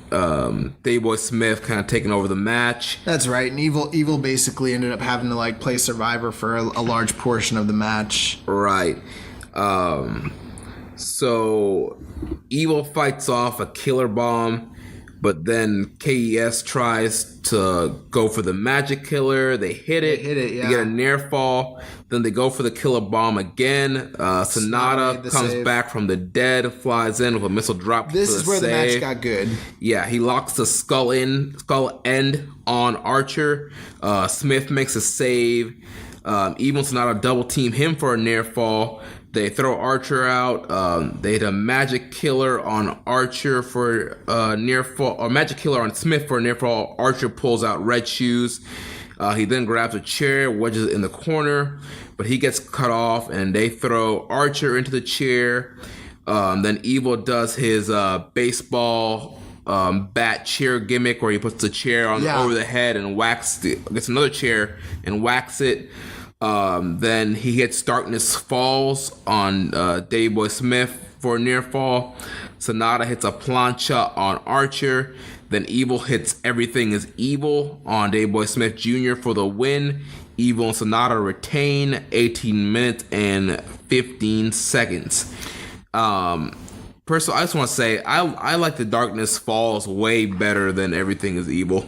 Davey Boy Smith kind of taking over the match. That's right. And Evil basically ended up having to, like, play Survivor for a large portion of the match. Right. So Evil fights off a Killer Bomb, but then KES tries to go for the Magic Killer. They hit it. Yeah. They get a near fall. Then they go for the Killer Bomb again. Sonata comes back from the dead, flies in with a missile drop. This is where the match got good. Yeah, he locks the skull end on Archer. Smith makes a save. Evil and Sonata double team him for a near fall. They throw Archer out. They hit a Magic Killer on Archer for a near fall, or Magic Killer on Smith for a near fall. Archer pulls out Red Shoes. He then grabs a chair, wedges it in the corner, but he gets cut off, and they throw Archer into the chair. Then Evil does his baseball bat chair gimmick, where he puts the chair over the head and gets another chair and whacks it. Then he hits Darkness Falls on Davey Boy Smith for a near fall. Sonata hits a plancha on Archer. Then Evil hits Everything is Evil on Davey Boy Smith Jr. for the win. Evil and Sonata retain 18 minutes and 15 seconds. Personally, I just want to say I like the Darkness Falls way better than Everything is Evil.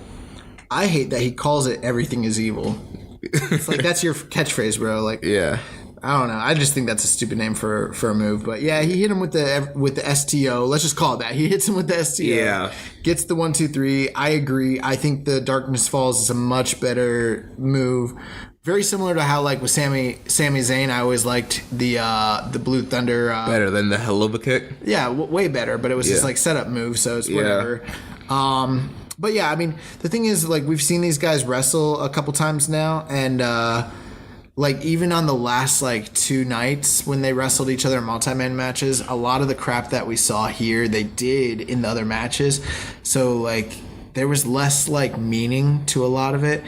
I hate that he calls it Everything is Evil. It's like, that's your catchphrase, bro. Like, yeah. I don't know. I just think that's a stupid name for a move. But yeah, he hit him with the STO. Let's just call it that. He hits him with the STO. Yeah. Gets the 1, 2, 3. I agree. I think the Darkness Falls is a much better move. very similar to how, like, with Sami Zayn, I always liked the Blue Thunder. Better than the Helluva Kick? Yeah, way better, but it was just, like, setup move, so it's whatever. But, yeah, I mean, the thing is, like, we've seen these guys wrestle a couple times now, and, like, even on the last, like, 2 nights when they wrestled each other in multi-man matches, a lot of the crap that we saw here, they did in the other matches. So, like, there was less, like, meaning to a lot of it.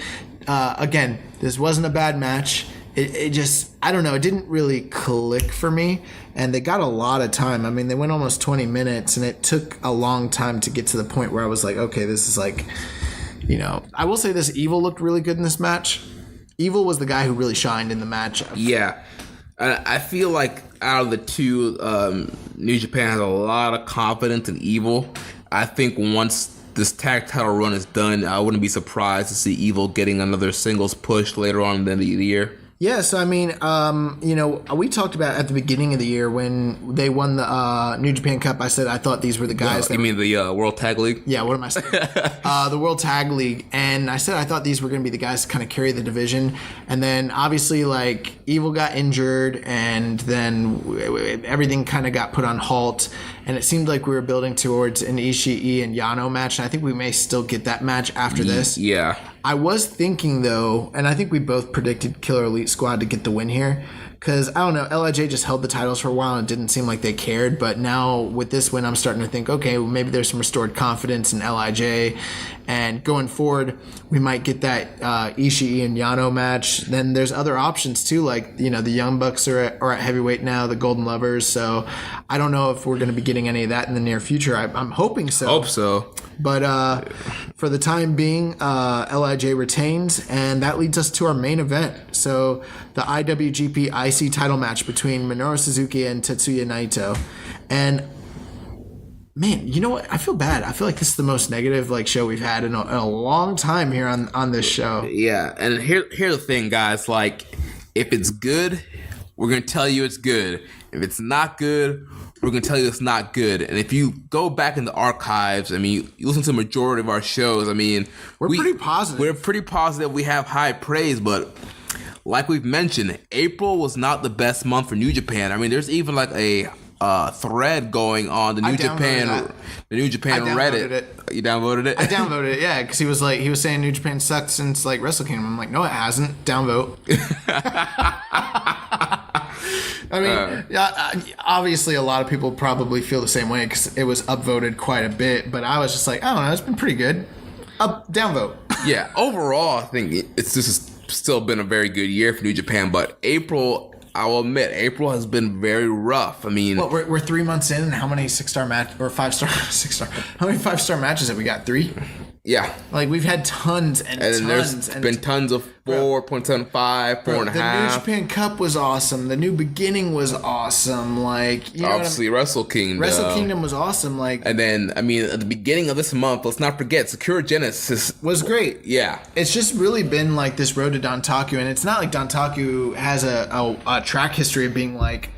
Again, this wasn't a bad match. It just, I don't know, it didn't really click for me. And they got a lot of time. I mean, they went almost 20 minutes, and it took a long time to get to the point where I was like, okay, this is like, you know. I will say this, Evil looked really good in this match. Evil was the guy who really shined in the match. Yeah. I feel like out of the two, New Japan has a lot of confidence in Evil. I think once this tag title run is done, I wouldn't be surprised to see Evil getting another singles push later on in the year. Yeah, so I mean, you know, we talked about at the beginning of the year when they won the New Japan Cup. I said I thought these were the guys. You mean the World Tag League? Yeah, what am I saying? The World Tag League, and I said I thought these were going to be the guys to kind of carry the division. And then obviously, like, Evil got injured, and then everything kind of got put on halt. And it seemed like we were building towards an Ishii and Yano match. And I think we may still get that match after this. Yeah. I was thinking, though, and I think we both predicted Killer Elite Squad to get the win here. Because, I don't know, LIJ just held the titles for a while and it didn't seem like they cared. But now with this win, I'm starting to think, okay, well, maybe there's some restored confidence in LIJ. And going forward, we might get that Ishii and Yano match. Then there's other options, too, like, you know, the Young Bucks are at heavyweight now, the Golden Lovers. So I don't know if we're going to be getting any of that in the near future. I'm hoping so. Hope so. But for the time being, LIJ retains, and that leads us to our main event. So the IWGP IC title match between Minoru Suzuki and Tetsuya Naito. And man, you know what? I feel bad. I feel like this is the most negative like show we've had in a long time here on this show. Yeah, and here's the thing, guys. Like, if it's good, we're gonna tell you it's good. If it's not good, we're gonna tell you it's not good. And if you go back in the archives, I mean, you listen to the majority of our shows. I mean, we're pretty positive. We're pretty positive. We have high praise, but like we've mentioned, April was not the best month for New Japan. I mean, there's even like a thread going on the New Japan Reddit. It. You downvoted it? I downvoted it, yeah, because he was saying New Japan sucked since like Wrestle Kingdom. I'm like, no, it hasn't. Downvote. I mean, obviously a lot of people probably feel the same way because it was upvoted quite a bit, but I was just like, I don't know, it's been pretty good. Downvote. Yeah, overall, I think this has still been a very good year for New Japan, but April, I will admit, April has been very rough. I mean, well, we're 3 months in, and how many 6-star match or 5-star 6-star? How many 5-star matches have we got? 3. Yeah, like we've had tons and tons. There's been tons of 4.75, 4.5. The New Japan Cup was awesome. The New Beginning was awesome. Like, you know obviously, Wrestle Kingdom. Wrestle Kingdom was awesome. Like, and then I mean, at the beginning of this month, let's not forget, Sakura Genesis was great. Yeah, it's just really been like this road to Dontaku, and it's not like Dontaku has a track history of being like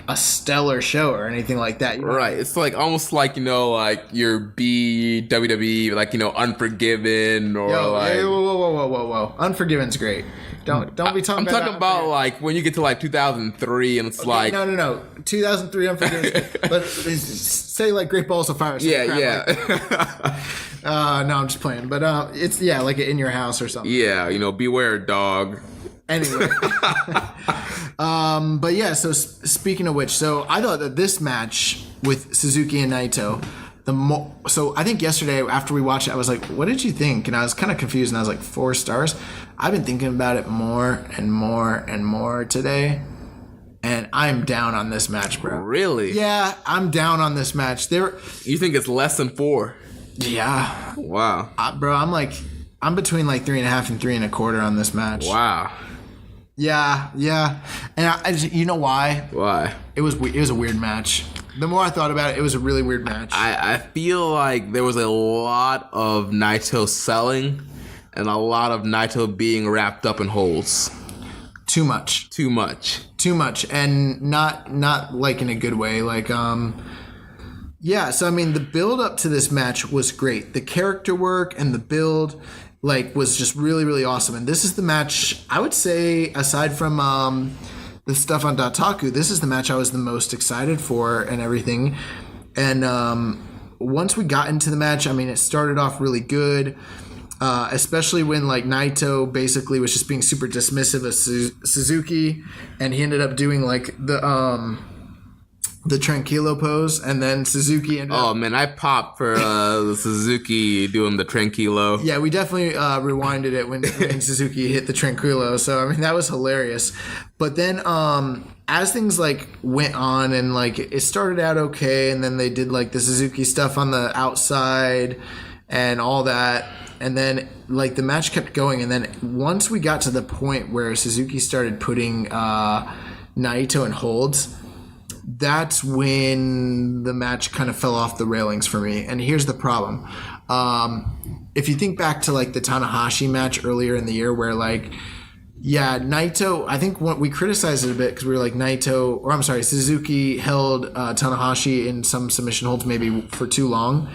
a stellar show or anything like that. You know? Right. It's like almost like, you know, like your WWE, like, you know, Unforgiven or whoa. Unforgiven's great. Don't be talking I'm talking about like when you get to like 2003 and it's like no 2003 Unforgiven. But say like Great Balls of Fire. Yeah. No, I'm just playing. But it's like In Your House or something. Yeah, you know, Beware Dog. Anyway. But yeah, so speaking of which, so I thought that this match with Suzuki and Naito, so I think yesterday after we watched it, I was like, what did you think? And I was kind of confused, and I was like, 4 stars. I've been thinking about it more and more and more today, and I'm down on this match, bro. Really? Yeah, I'm down on this match. You think it's less than 4? Yeah. Wow. Bro, I'm between like 3.5 and 3.25 on this match. Wow. Yeah. And I you know why? Why? It was a weird match. The more I thought about it, it was a really weird match. I feel like there was a lot of Naito selling and a lot of Naito being wrapped up in holes. Too much. And not like in a good way. Like Yeah, so I mean, the build up to this match was great. The character work and the build, like, was just really, really awesome. And this is the match, I would say, aside from the stuff on Dontaku, this is the match I was the most excited for and everything. And once we got into the match, I mean, it started off really good, especially when, like, Naito basically was just being super dismissive of Suzuki, and he ended up doing, like, the Tranquilo pose, and then Suzuki ended up... Oh, man, I popped for Suzuki doing the Tranquilo. Yeah, we definitely rewinded it when Suzuki hit the Tranquilo, so, I mean, that was hilarious. But then, as things, like, went on, and, like, it started out okay, and then they did, like, the Suzuki stuff on the outside, and all that, and then, like, the match kept going, and then once we got to the point where Suzuki started putting Naito in holds... That's when the match kind of fell off the railings for me. And here's the problem. If you think back to, like, the Tanahashi match earlier in the year where, like, yeah, Naito, I think we criticized it a bit because we were like Suzuki held Tanahashi in some submission holds maybe for too long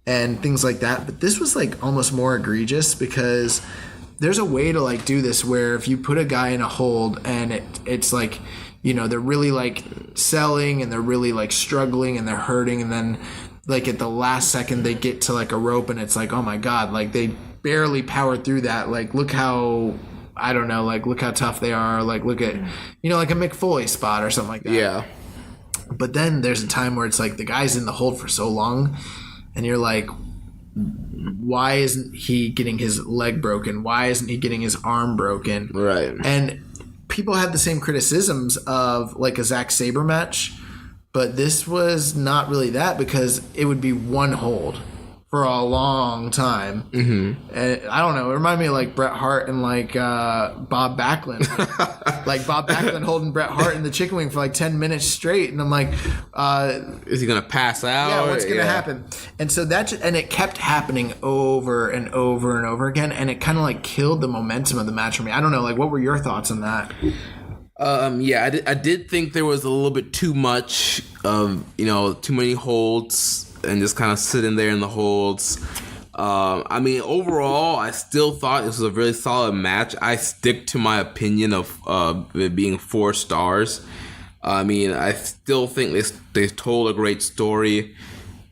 and things like that. But this was, like, almost more egregious because there's a way to, like, do this where if you put a guy in a hold and it's like... You know, they're really, like, selling and they're really, like, struggling and they're hurting. And then, like, at the last second, they get to, like, a rope and it's like, oh, my God. Like, they barely powered through that. Like, look how, I don't know, like, look how tough they are. Like, look at, you know, like a Mick Foley spot or something like that. Yeah. But then there's a time where it's like the guy's in the hold for so long and you're like, why isn't he getting his leg broken? Why isn't he getting his arm broken? Right. And people had the same criticisms of, like, a Zack Sabre match, but this was not really that because it would be one hold for a long time. Mm-hmm. And I don't know. It reminded me of, like, Bret Hart and, like, Bob Backlund. Like, Bob Backlund holding Bret Hart in the chicken wing for, like, 10 minutes straight. And I'm like... is he going to pass out? Yeah, what's going to happen? And so and it kept happening over and over and over again. And it kind of, like, killed the momentum of the match for me. I don't know. Like, what were your thoughts on that? Yeah, I did think there was a little bit too much of, you know, too many holds and just kind of sitting there in the holds. I mean, overall, I still thought this was a really solid match. I stick to my opinion of it being 4 stars. I mean, I still think they told a great story.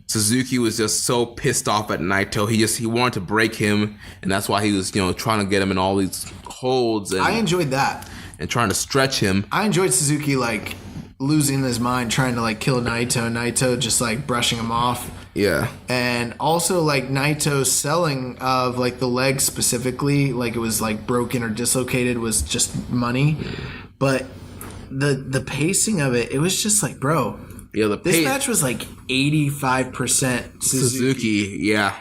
Suzuki was just so pissed off at Naito. He wanted to break him, and that's why he was, you know, trying to get him in all these holds. And, I enjoyed that. And trying to stretch him. I enjoyed Suzuki, like, losing his mind trying to, like, kill Naito just, like, brushing him off. Yeah. And also, like, Naito's selling of, like, the leg specifically, like, it was, like, broken or dislocated was just money. But the pacing of it, it was just like, bro, yeah, this match was, like, 85% Suzuki, yeah.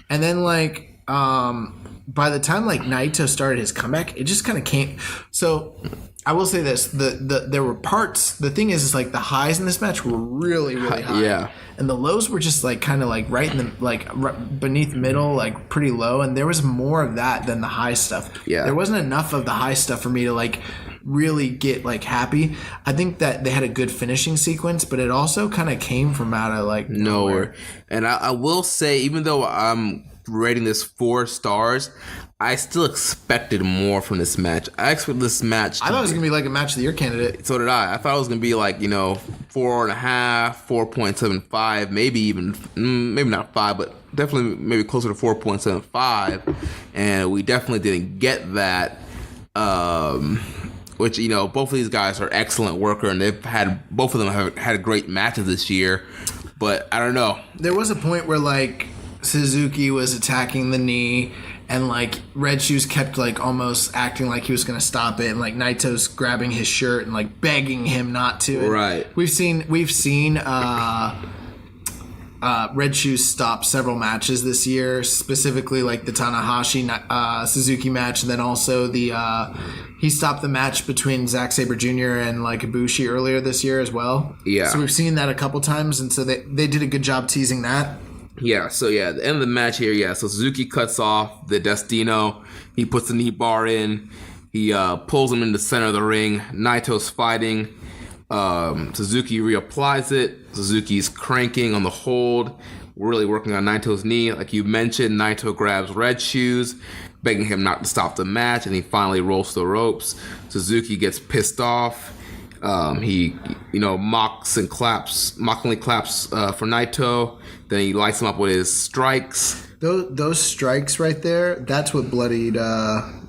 And then, like, by the time, like, Naito started his comeback, it just kind of came... So... I will say this: there were parts. The thing is like the highs in this match were really, really high, yeah, and the lows were just like kind of like right in the beneath middle, like pretty low. And there was more of that than the high stuff. Yeah, there wasn't enough of the high stuff for me to like really get like happy. I think that they had a good finishing sequence, but it also kind of came from out of like nowhere. And I will say, even though I'm rating this 4 stars, I still expected more from this match. I expected this match. I thought it was going to be like a match of the year candidate. So did I. I thought it was going to be like, 4.5, 4.75, maybe even, maybe not 5, but definitely maybe closer to 4.75. And we definitely didn't get that. Which, both of these guys are excellent worker, and both of them have had great matches this year. But I don't know. There was a point where like Suzuki was attacking the knee, and like Red Shoes kept like almost acting like he was going to stop it, and like Naito's grabbing his shirt and like begging him not to. And right. We've seen Red Shoes stop several matches this year, specifically like the Tanahashi Suzuki match, and then also he stopped the match between Zack Sabre Jr. and like Ibushi earlier this year as well. Yeah. So we've seen that a couple times, and so they did a good job teasing that. Yeah, so the end of the match here, so Suzuki cuts off the Destino. He puts the knee bar in. He pulls him in the center of the ring. Naito's fighting. Suzuki reapplies it. Suzuki's cranking on the hold, really working on Naito's knee. Like you mentioned, Naito grabs Red Shoes, begging him not to stop the match, and he finally rolls the ropes. Suzuki gets pissed off. He, mockingly claps for Naito. Then he lights him up with his strikes. Those strikes right there, that's what bloodied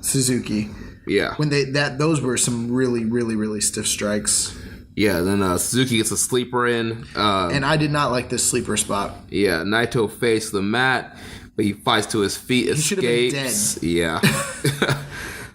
Suzuki. Yeah. When those were some really, really, really stiff strikes. Yeah, then Suzuki gets a sleeper in. And I did not like this sleeper spot. Yeah, Naito faced the mat, but he fights to his feet, escapes. He should have been dead.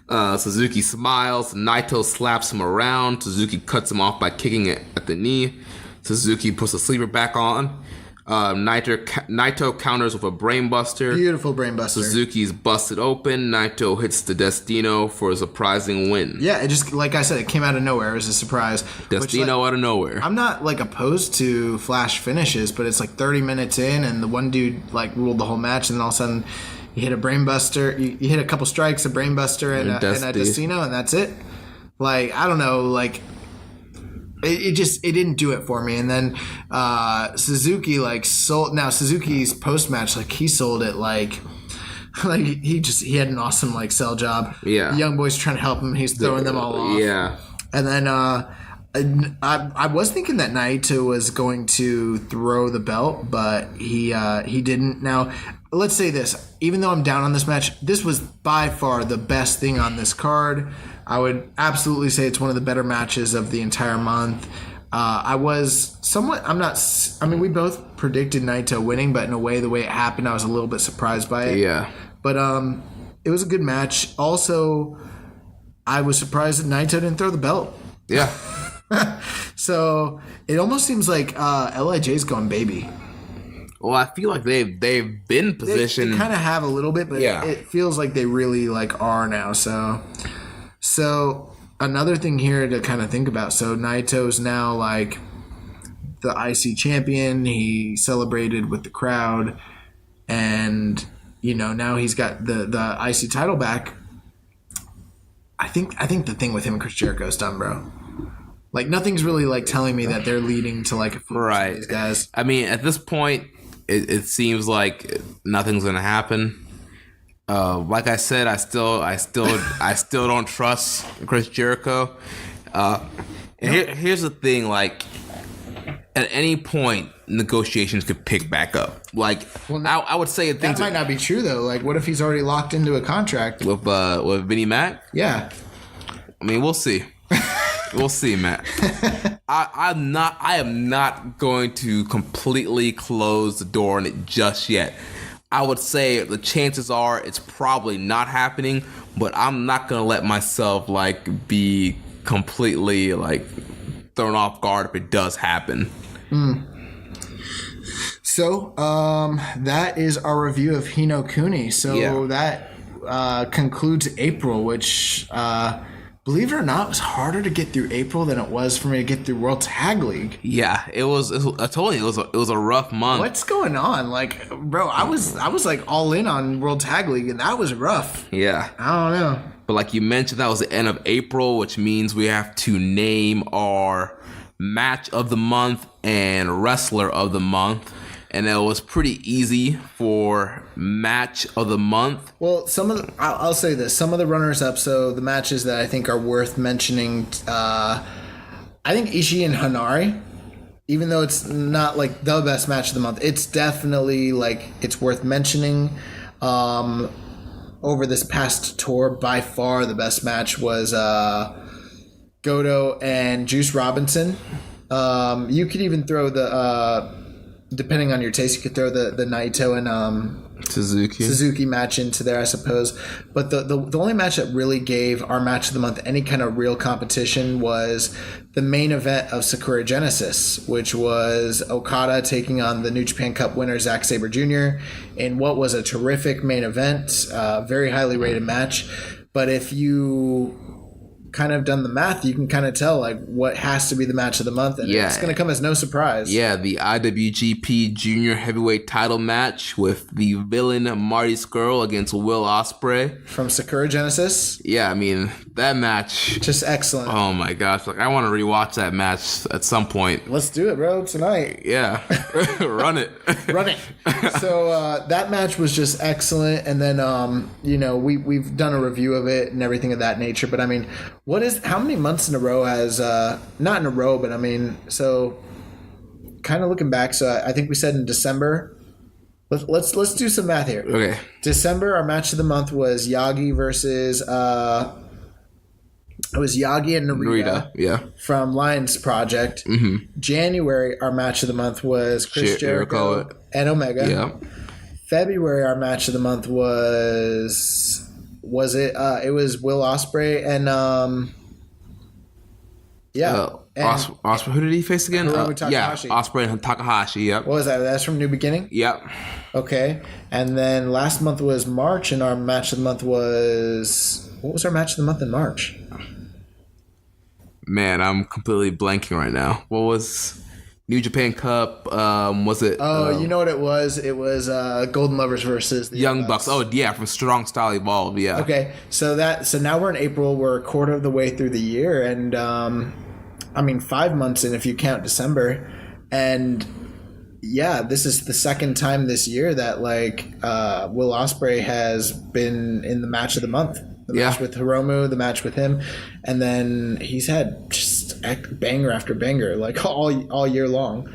Yeah. Suzuki smiles. Naito slaps him around. Suzuki cuts him off by kicking it at the knee. Suzuki puts the sleeper back on. Naito counters with a brainbuster. Beautiful brainbuster. Suzuki's busted open. Naito hits the Destino for a surprising win. Yeah, it just, like I said, it came out of nowhere. It was a surprise. Destino out of nowhere. I'm not opposed to flash finishes, but it's 30 minutes in, and the one dude ruled the whole match, and then all of a sudden you hit a brainbuster. You hit a couple strikes, a brainbuster, and a Destino, and that's it. I don't know, It didn't do it for me. And then Suzuki sold. Now Suzuki's post match, he sold it he had an awesome sell job. Yeah, the young boys trying to help him. He's throwing them all off. Yeah, and then I was thinking that Naito was going to throw the belt, but he didn't. Now let's say this: even though I'm down on this match, this was by far the best thing on this card. I would absolutely say it's one of the better matches of the entire month. I was somewhat, we both predicted Naito winning, but in a way, the way it happened, I was a little bit surprised by it. Yeah. But it was a good match. Also, I was surprised that Naito didn't throw the belt. Yeah. So it almost seems like LIJ's going baby. Well, I feel like they've been positioned. They kind of have a little bit, but it feels like they really are now. So another thing here to kind of think about. So Naito's now the IC champion. He celebrated with the crowd, and now he's got the IC title back. I think the thing with him and Chris Jericho is done, bro. Nothing's really telling me that they're leading to a feud right. with these guys. I mean, at this point, it seems like nothing's gonna happen. Like I said, I still don't trust Chris Jericho. Here's the thing: at any point, negotiations could pick back up. I would say that might not be true though. What if he's already locked into a contract with Vinnie Mac? Yeah, I mean, we'll see. We'll see, Matt. I am not going to completely close the door on it just yet. I would say the chances are it's probably not happening, but I'm not gonna let myself be completely thrown off guard if it does happen. So that is our review of Hi No Kuni. So that concludes April, which believe it or not, it was harder to get through April than it was for me to get through World Tag League. Yeah, it was. I told you it was a rough month. What's going on? Bro, I was all in on World Tag League, and that was rough. Yeah, I don't know. But like you mentioned, that was the end of April, which means we have to name our match of the month and wrestler of the month. And it was pretty easy for match of the month. Well, I'll say this. Some of the runners-up, so the matches that I think are worth mentioning, I think Ishii and Hanari, even though it's not the best match of the month, it's definitely it's worth mentioning. Over this past tour, by far the best match was Goto and Juice Robinson. You could even throw depending on your taste, you could throw the Naito and Suzuki match into there, I suppose. But the only match that really gave our match of the month any kind of real competition was the main event of Sakura Genesis, which was Okada taking on the New Japan Cup winner Zack Sabre Jr. in what was a terrific main event, very highly rated match. But if you kind of done the math, you can kind of tell like what has to be the match of the month, and it's going to come as no surprise. Yeah, the IWGP Junior Heavyweight Title match with the villain Marty Scurll against Will Ospreay from Sakura Genesis. Yeah, I mean that match, just excellent. Oh my gosh, like I want to rewatch that match at some point. Let's do it, bro, tonight. Yeah, run it. So that match was just excellent, and then we've done a review of it and everything of that nature. But I mean, how many months in a row has not in a row, but I mean, so kind of looking back. So I think we said in December. Let's do some math here. Okay. December, our match of the month was Yagi versus it was Yagi and Narita from Lions Project. Mm-hmm. January, our match of the month was Chris Jericho and Omega. Yeah. February, our match of the month was it was Will Ospreay and Ospreay. Who did he face again? Ospreay and Takahashi. Yep. What was that? That's from New Beginning. Yep. Okay, and then last month was March, and our match of the month was what was our match of the month in March? Man, I'm completely blanking right now. What was New Japan Cup? Was it? Oh, you know what it was? It was Golden Lovers versus the Young Bucks. Oh, yeah, from Strong Style Evolved. Yeah. Okay, so now we're in April. We're a quarter of the way through the year, and I mean 5 months in if you count December, and yeah, this is the second time this year that like Will Ospreay has been in the match of the month. The match with Hiromu, the match with him, and then he's had just banger after banger like all year long.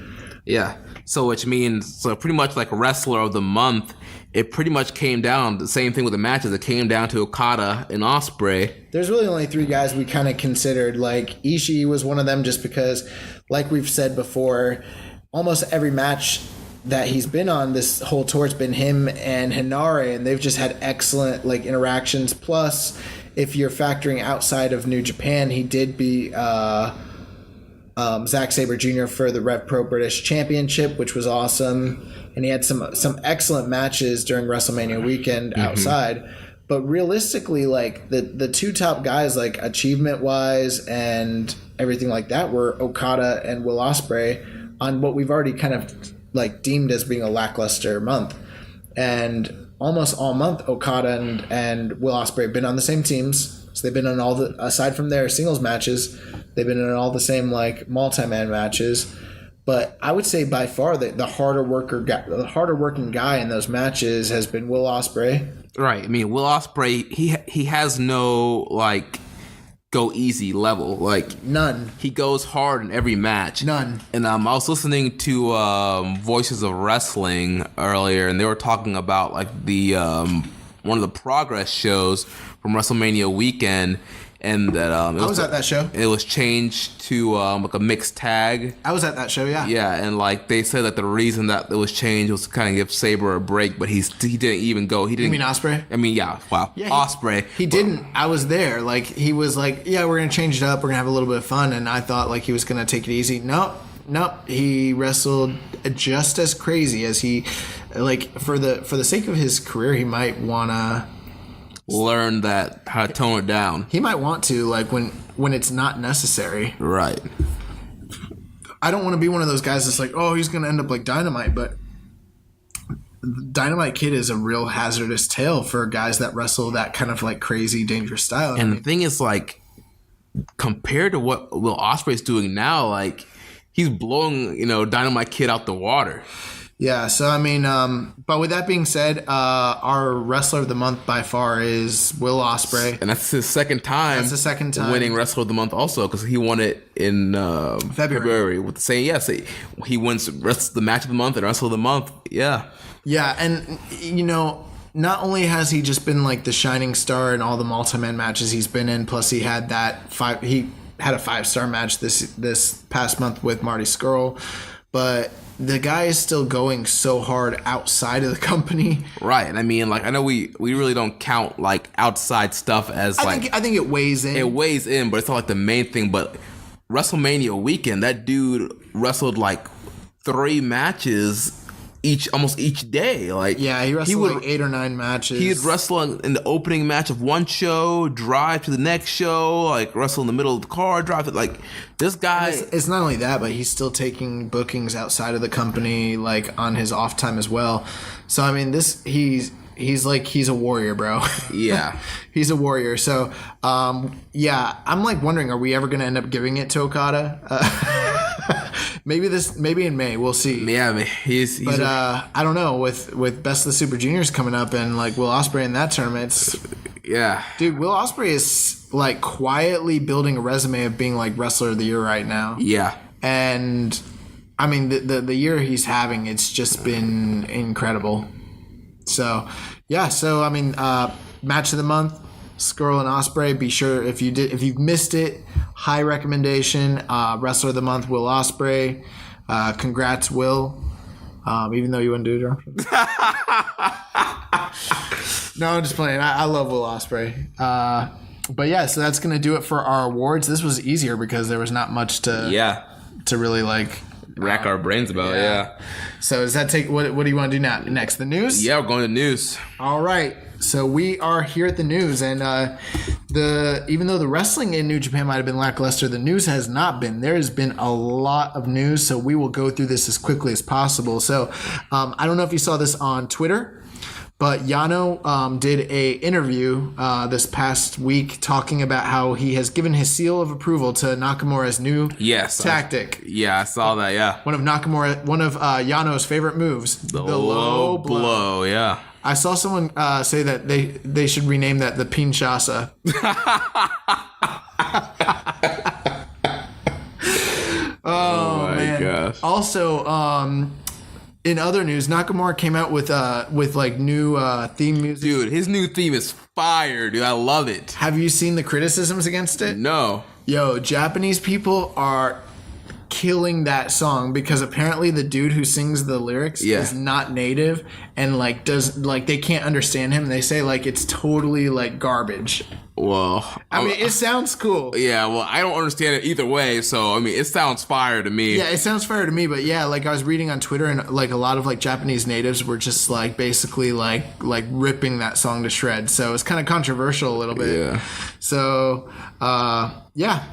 Yeah. So which means pretty much like wrestler of the month, it pretty much came down the same thing with the matches. It came down to Okada and Ospreay. There's really only 3 guys we kind of considered. Like Ishii was one of them, just because, like we've said before, almost every match that he's been on this whole tour, it's been him and Hinare, and they've just had excellent like interactions. Plus, if you're factoring outside of New Japan, he did beat Zack Sabre Jr. for the Rev Pro British Championship, which was awesome, and he had some excellent matches during WrestleMania weekend outside. But realistically, like the 2 top guys, like achievement wise and everything like that, were Okada and Will Ospreay on what we've already kind of like deemed as being a lackluster month. And almost all month, Okada and Will Ospreay have been on the same teams. So they've been on all the, aside from their singles matches, they've been in all the same like multi-man matches. But I would say by far the harder working guy in those matches has been Will Ospreay. Right. I mean, Will Ospreay, he has no like go easy level, like none. He goes hard in every match. None. And I was listening to Voices of Wrestling earlier, and they were talking about like the one of the Progress shows from WrestleMania weekend, and that I was at that show. It was changed to like a mixed tag. I was at that show, yeah. Yeah, and like they said that the reason that it was changed was to kind of give Sabre a break, but he didn't even go. He didn't. You mean Ospreay? I mean, yeah. Wow. Yeah, Ospreay. He didn't. I was there. Like he was like, yeah, we're gonna change it up. We're gonna have a little bit of fun, and I thought like he was gonna take it easy. Nope. He wrestled just as crazy as he, like for the sake of his career, he might wanna learn that how to tone it down. He might want to, like when it's not necessary. Right. I don't want to be one of those guys that's like, oh, he's gonna end up like Dynamite, but Dynamite Kid is a real hazardous tale for guys that wrestle that kind of like crazy, dangerous style. And the thing is, like, compared to what Will Ospreay's doing now, like he's blowing, Dynamite Kid out the water. Yeah, so I mean, but with that being said, our wrestler of the month by far is Will Ospreay, and that's his second time. That's the second time winning wrestler of the month, also because he won it in February with the same. Yes, he wins the match of the month and wrestler of the month. Yeah, and not only has he just been like the shining star in all the multi-man matches he's been in, plus he had a 5-star match this past month with Marty Scurll, but the guy is still going so hard outside of the company. Right. And I mean, like, I know we really don't count like outside stuff as I think it weighs in. It weighs in, but it's not like the main thing. But WrestleMania weekend, that dude wrestled like 3 matches almost each day. Like Yeah, he wrestled like 8 or 9 matches. He would wrestle in the opening match of one show, drive to the next show, like wrestle in the middle of the car, drive it. Like this guy. It's not only that, but he's still taking bookings outside of the company, like on his off time as well. So I mean, he's a warrior, bro. Yeah. He's a warrior. So, yeah, I'm like wondering, are we ever going to end up giving it to Okada? Maybe in May, we'll see. Yeah, he's I don't know, with Best of the Super Juniors coming up and like Will Ospreay in that tournament. Yeah. Dude, Will Ospreay is like quietly building a resume of being like wrestler of the year right now. Yeah. And I mean, the year he's having, it's just been incredible. So, yeah. So, I mean, match of the month, Skrull and Ospreay. Be sure if you've missed it, high recommendation. Wrestler of the month, Will Ospreay. Congrats, Will. Even though you wouldn't do it, John. No, I'm just playing. I love Will Ospreay. But yeah, so that's gonna do it for our awards. This was easier because there was not much to really like rack our brains about. Yeah. So does that take what do you want to do next? The news? Yeah, we're going to news. All right. So we are here at the news, and even though the wrestling in New Japan might have been lackluster, the news has not been. There has been a lot of news, so we will go through this as quickly as possible. So I don't know if you saw this on Twitter, but Yano did a interview this past week talking about how he has given his seal of approval to Nakamura's new tactic. I saw that. Yeah, one of Yano's favorite moves, the low blow. Yeah. I saw someone say that they should rename that the Pinchasa. Oh man! Gosh. Also, in other news, Nakamura came out with like new theme music. Dude, his new theme is fire, dude. I love it. Have you seen the criticisms against it? No. Yo, Japanese people are killing that song because apparently the dude who sings the lyrics is not native and like they can't understand him. They say like it's totally like garbage. Well, I mean, it sounds cool. Yeah, well, I don't understand it either way, so I mean, it sounds fire to me. Yeah, it sounds fire to me, but yeah, like I was reading on Twitter and like a lot of like Japanese natives were just like basically like ripping that song to shreds. So it's kind of controversial a little bit. Yeah. So, yeah.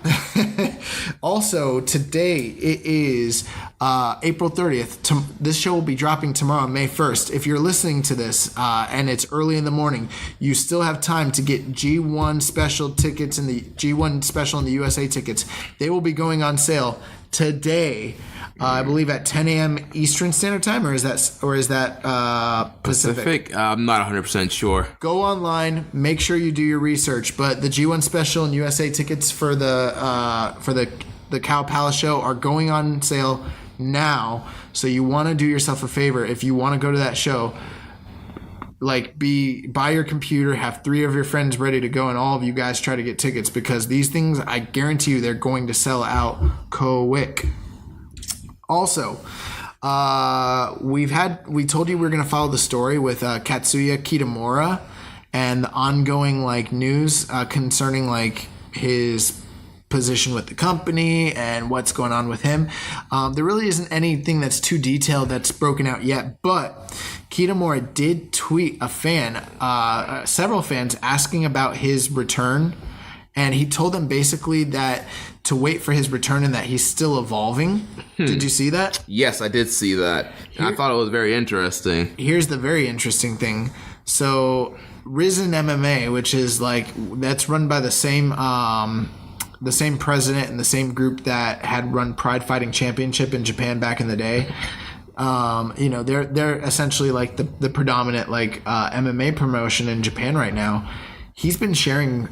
Also, today it is April 30th. This show will be dropping tomorrow, May 1st. If you're listening to this and it's early in the morning, you still have time to get G1 special tickets and the G1 special and the USA tickets. They will be going on sale today. I believe at 10 a.m. Eastern Standard Time, or is that Pacific? I'm not 100% sure. Go online, make sure you do your research. But the G1 special and USA tickets for the Cow Palace show are going on sale now. So you want to do yourself a favor if you want to go to that show. Like, buy your computer, have 3 of your friends ready to go, and all of you guys try to get tickets because these things, I guarantee you, they're going to sell out quick. Also, we told you we were going to follow the story with Katsuya Kitamura and the ongoing like news concerning like his position with the company and what's going on with him. There really isn't anything that's too detailed that's broken out yet, but Kitamura did tweet several fans asking about his return, and he told them basically that to wait for his return and that he's still evolving. Did you see that? Yes, I did see that. I thought it was very interesting. Here's the very interesting thing. So Risen MMA, which is like, that's run by the same president and the same group that had run Pride Fighting Championship in Japan back in the day. They're essentially like the predominant like MMA promotion in Japan right now. He's been sharing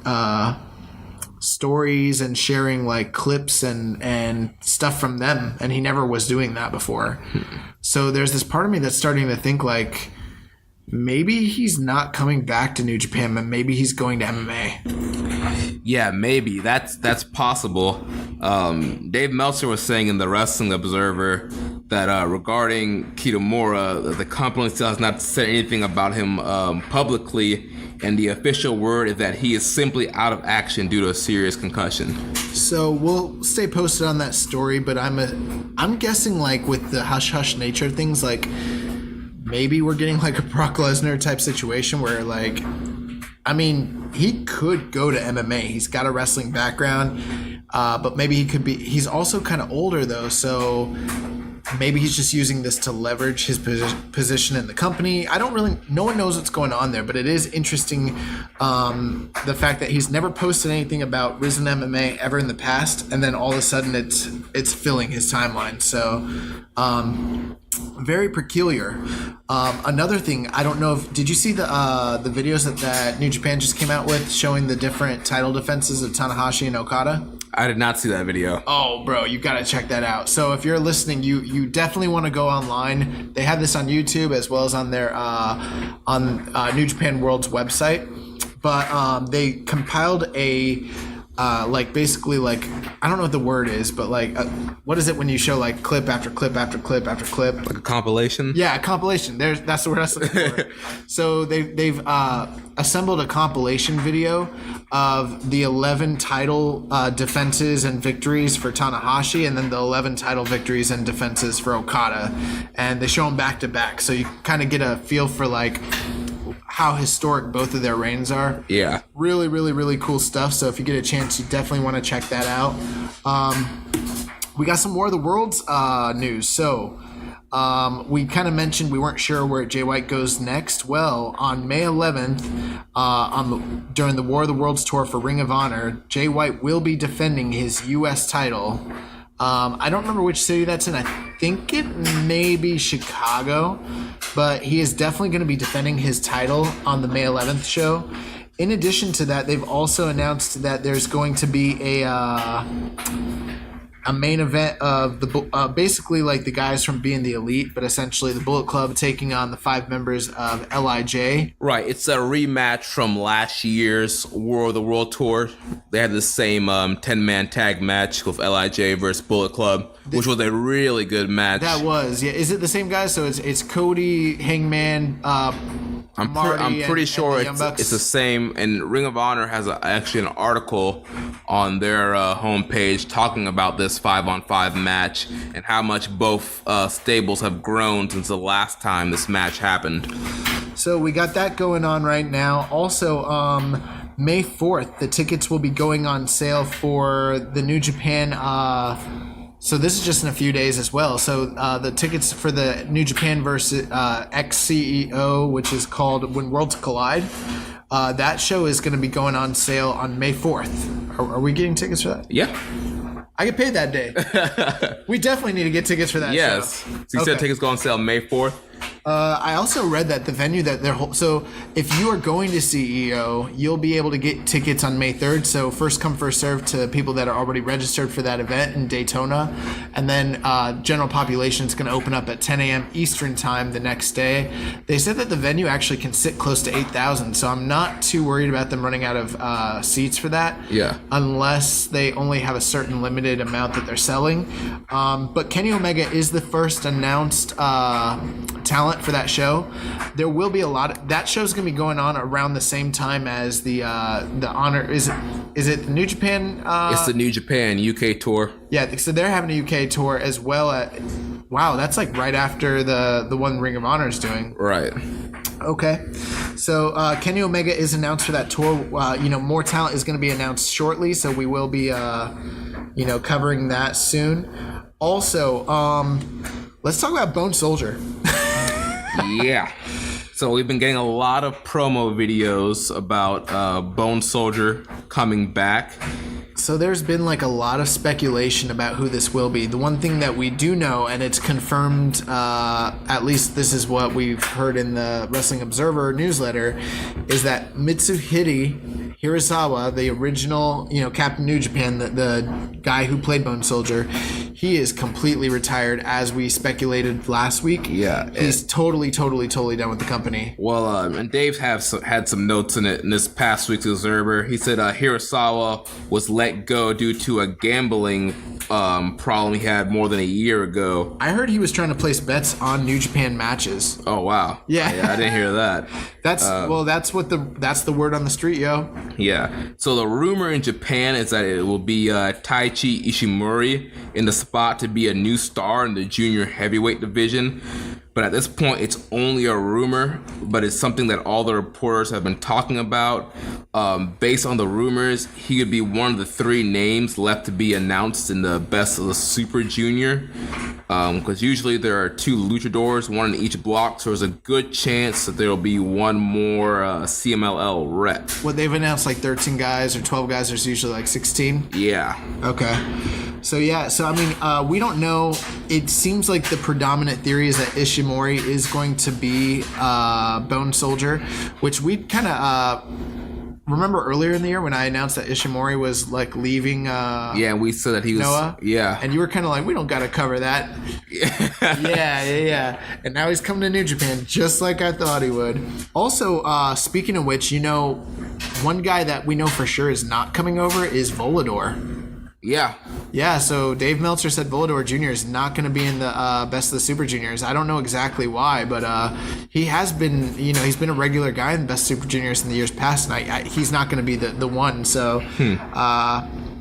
stories and sharing like clips and stuff from them, and he never was doing that before. So there's this part of me that's starting to think like maybe he's not coming back to New Japan, but maybe he's going to MMA. Yeah, maybe that's possible. Dave Meltzer was saying in the Wrestling Observer that regarding Kitamura, the company still has not said anything about him publicly, and the official word is that he is simply out of action due to a serious concussion. So we'll stay posted on that story, but I'm guessing like with the hush hush nature of things, like maybe we're getting like a Brock Lesnar type situation where like, I mean, he could go to MMA. He's got a wrestling background, but maybe he's also kind of older though, so maybe he's just using this to leverage his position in the company. No one knows what's going on there, but it is interesting, the fact that he's never posted anything about Risen MMA ever in the past, and then all of a sudden it's filling his timeline. So, very peculiar. Another thing, I don't know did you see the videos that New Japan just came out with showing the different title defenses of Tanahashi and Okada? I did not see that video. Oh, bro, you got to check that out. So if you're listening, you definitely want to go online. They have this on YouTube as well as on their New Japan World's website. But they compiled a basically I don't know what the word is, but what is it when you show like clip after clip after clip after clip? Like a compilation? Yeah, a compilation. That's the word I was looking for. So they've assembled a compilation video of the 11 title defenses and victories for Tanahashi, and then the 11 title victories and defenses for Okada, and they show them back to back, so you kind of get a feel for like how historic both of their reigns are. Yeah. Really, really, really cool stuff. So if you get a chance, you definitely want to check that out. We got some War of the Worlds news. So we kind of mentioned we weren't sure where Jay White goes next. Well, on May 11th, during the War of the Worlds tour for Ring of Honor, Jay White will be defending his U.S. title. I don't remember which city that's in. I think it may be Chicago, but he is definitely going to be defending his title on the May 11th show. In addition to that, they've also announced that there's going to be a main event of the basically like the guys from Being the Elite, but essentially the Bullet Club taking on the 5 members of LIJ. Right, it's a rematch from last year's War of the World Tour. They had the same 10-man tag match with LIJ versus Bullet Club, which was a really good match. That was, yeah. Is it the same guys? So it's Cody, Hangman, I'm pretty sure it's the same, and Ring of Honor has actually an article on their homepage talking about this 5-on-5 match and how much both stables have grown since the last time this match happened. So we got that going on right now. Also, May 4th, the tickets will be going on sale for the New Japan. So this is just in a few days as well. So the tickets for the New Japan versus ex-CEO, which is called When Worlds Collide, that show is going to be going on sale on May 4th. Are we getting tickets for that? Yeah. I get paid that day. We definitely need to get tickets for that show. Yes. So you said tickets go on sale May 4th? I also read that the venue that they're so if you are going to CEO, you'll be able to get tickets on May 3rd. So first come, first serve to people that are already registered for that event in Daytona. And then general population is going to open up at 10 a.m. Eastern time the next day. They said that the venue actually can sit close to 8,000. So I'm not too worried about them running out of seats for that. Yeah. Unless they only have a certain limited amount that they're selling. But Kenny Omega is the first announced talent for that show. There will be a lot of that show's going to be going on around the same time as the honor is it the New Japan it's the New Japan UK tour. Yeah, so they're having a UK tour as well. Wow, that's like right after the one Ring of Honor is doing. Right. Okay, so Kenny Omega is announced for that tour. More talent is going to be announced shortly, so we will be covering that soon. Also, let's talk about Bone Soldier. Yeah. So we've been getting a lot of promo videos about Bone Soldier coming back. So there's been like a lot of speculation about who this will be. The one thing that we do know, and it's confirmed, at least this is what we've heard in the Wrestling Observer newsletter, is that Mitsuhide Hirasawa, the original, Captain New Japan, the guy who played Bone Soldier, he is completely retired, as we speculated last week. Yeah. He's totally done with the company. Well, and Dave had some notes in it in this past week's Observer. He said Hirasawa was let go due to a gambling problem he had more than a year ago. I heard he was trying to place bets on New Japan matches. Oh, wow. Yeah. I didn't hear that. That's the word on the street, yo. Yeah. So the rumor in Japan is that it will be Taichi Ishimori in the spot to be a new star in the junior heavyweight division. But at this point, it's only a rumor, but it's something that all the reporters have been talking about. Based on the rumors, he could be one of the 3 names left to be announced in the Best of the Super Junior. Because usually there are 2 luchadors, one in each block, so there's a good chance that there'll be one more CMLL rep. What, they've announced like 13 guys or 12 guys, there's usually like 16? Yeah. Okay. So I mean, we don't know. It seems like the predominant theory is that Ishimori is going to be Bone Soldier, which we kind of remember earlier in the year when I announced that Ishimori was like leaving. Yeah, and we said that he was Noah. Yeah, and you were kind of like, we don't got to cover that. Yeah. And now he's coming to New Japan, just like I thought he would. Also, speaking of which, one guy that we know for sure is not coming over is Volador. Yeah, so Dave Meltzer said Volador Jr. is not going to be in the Best of the Super Juniors. I don't know exactly why, but he has been, he's been a regular guy in the Best Super Juniors in the years past, and he's not going to be the one. So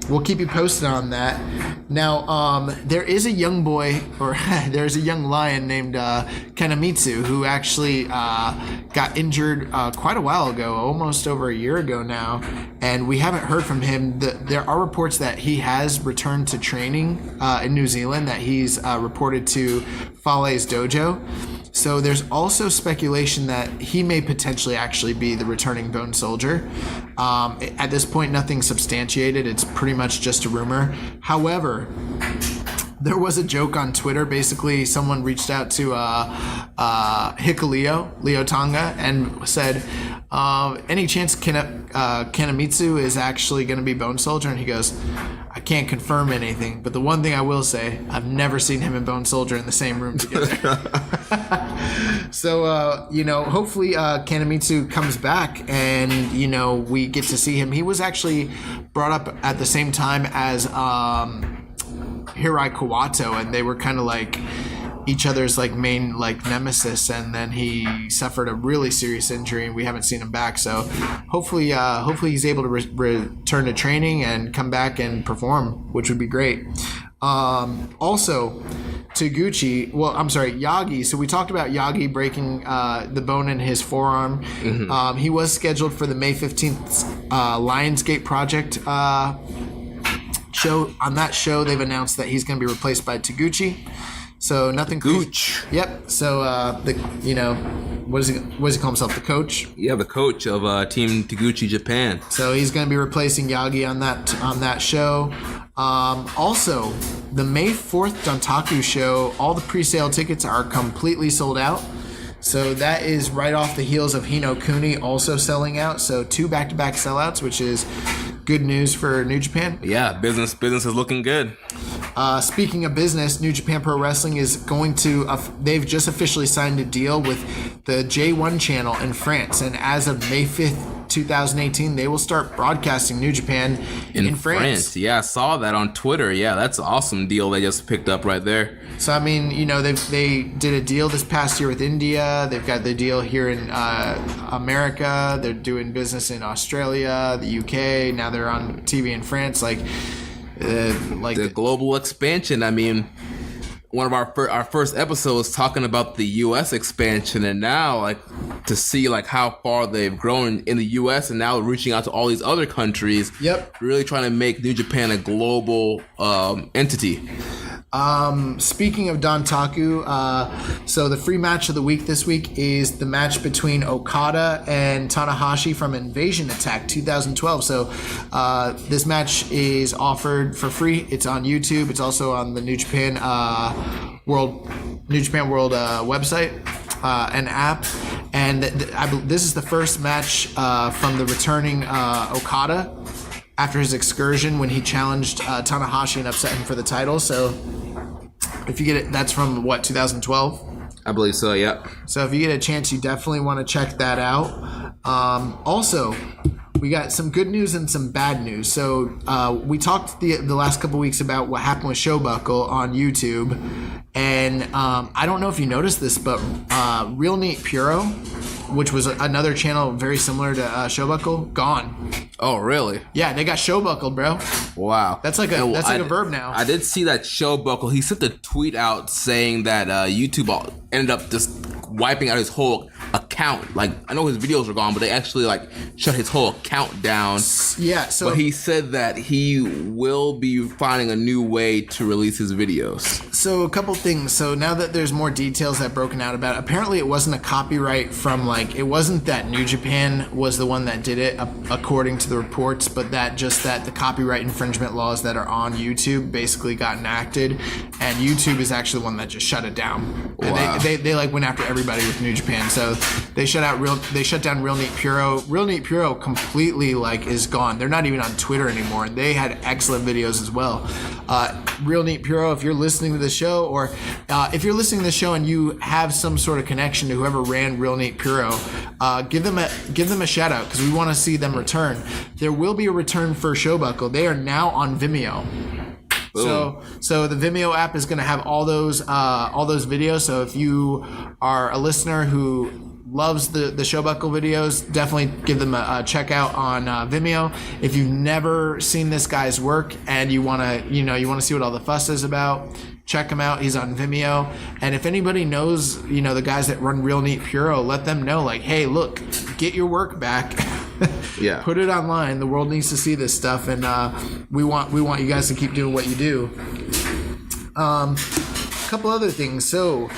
we'll keep you posted on that. Now, there is a young boy, or there's a young lion named Kanemitsu, who actually got injured quite a while ago, almost over a year ago now, and we haven't heard from him. There are reports that he has returned to training in New Zealand, that he's reported to Fale's dojo. So there's also speculation that he may potentially actually be the returning Bone Soldier. At this point, nothing substantiated. It's pretty much just a rumor. However, there was a joke on Twitter. Basically, someone reached out to Leo Tonga, and said, any chance Kanemitsu is actually going to be Bone Soldier? And he goes, I can't confirm anything, but the one thing I will say, I've never seen him and Bone Soldier in the same room together. So, hopefully Kanemitsu comes back and, we get to see him. He was actually brought up at the same time as Hirai Kawato, and they were kind of like each other's like main like nemesis, and then he suffered a really serious injury and we haven't seen him back. So hopefully he's able to return to training and come back and perform, which would be great. Also, Yagi. So we talked about Yagi breaking the bone in his forearm. Mm-hmm. He was scheduled for the May 15th Lionsgate Project show. On that show, they've announced that he's going to be replaced by Taguchi. So nothing. Gooch. Yep. So what does he call himself? The coach. Yeah, the coach of Team Taguchi Japan. So he's going to be replacing Yagi on that show. Also, the May 4th Dontaku show, all the pre-sale tickets are completely sold out. So that is right off the heels of Hi No Kuni also selling out. So 2 back-to-back sellouts, which is good news for New Japan. Yeah, business is looking good. Speaking of business, New Japan Pro Wrestling is going to, they've just officially signed a deal with the J1 channel in France. And as of May 5th, 2018, they will start broadcasting New Japan in France. Yeah, I saw that on Twitter. Yeah, that's an awesome deal they just picked up right there. So, I mean, they did a deal this past year with India. They've got the deal here in America. They're doing business in Australia, the UK. Now they're on TV in France. Like the global expansion. I mean, one of our first episodes talking about the U.S. expansion, and now to see how far they've grown in the U.S. and now reaching out to all these other countries. Yep. Really trying to make New Japan a global entity. Speaking of Dontaku, so the free match of the week this week is the match between Okada and Tanahashi from Invasion Attack 2012. So this match is offered for free. It's on YouTube. It's also on the New Japan World website and app. And this is the first match from the returning Okada after his excursion when he challenged Tanahashi and upset him for the title. So if you get it, that's from 2012? I believe so, yeah. So if you get a chance, you definitely want to check that out. Also, we got some good news and some bad news. So we talked the last couple weeks about what happened with Showbuckle on YouTube. And I don't know if you noticed this, but Real Neat Puro which was another channel very similar to Showbuckle, gone. Oh, really? Yeah, they got Showbuckled, bro. Wow. That's like a verb now. I did see that Showbuckle. He sent a tweet out saying that YouTube ended up just wiping out his whole account. Like, I know his videos are gone, but they actually like shut his whole account down. Yeah, so but he said that he will be finding a new way to release his videos. So a couple things. So now that there's more details that broken out about it, apparently it wasn't a copyright from it wasn't that New Japan was the one that did it according to the reports, but that the copyright infringement laws that are on YouTube basically got enacted, and YouTube is actually the one that just shut it down. And wow. they like went after everybody with New Japan. So they shut down Real Neat Puro. Real Neat Puro completely is gone. They're not even on Twitter anymore. They had excellent videos as well. Real Neat Puro, if you're listening to the show, or if you're listening to the show and you have some sort of connection to whoever ran Real Neat Puro, give them a shout out, because we want to see them return. There will be a return for Showbuckle. They are now on Vimeo. So the Vimeo app is going to have all those videos. So if you are a listener who loves the Showbuckle videos, definitely give them a check out on Vimeo. If you've never seen this guy's work and you want to see what all the fuss is about, check him out. He's on Vimeo. And if anybody knows the guys that run Real Neat Puro, let them know, hey, look, get your work back. Yeah. Put it online. The world needs to see this stuff, and we want you guys to keep doing what you do. A couple other things. So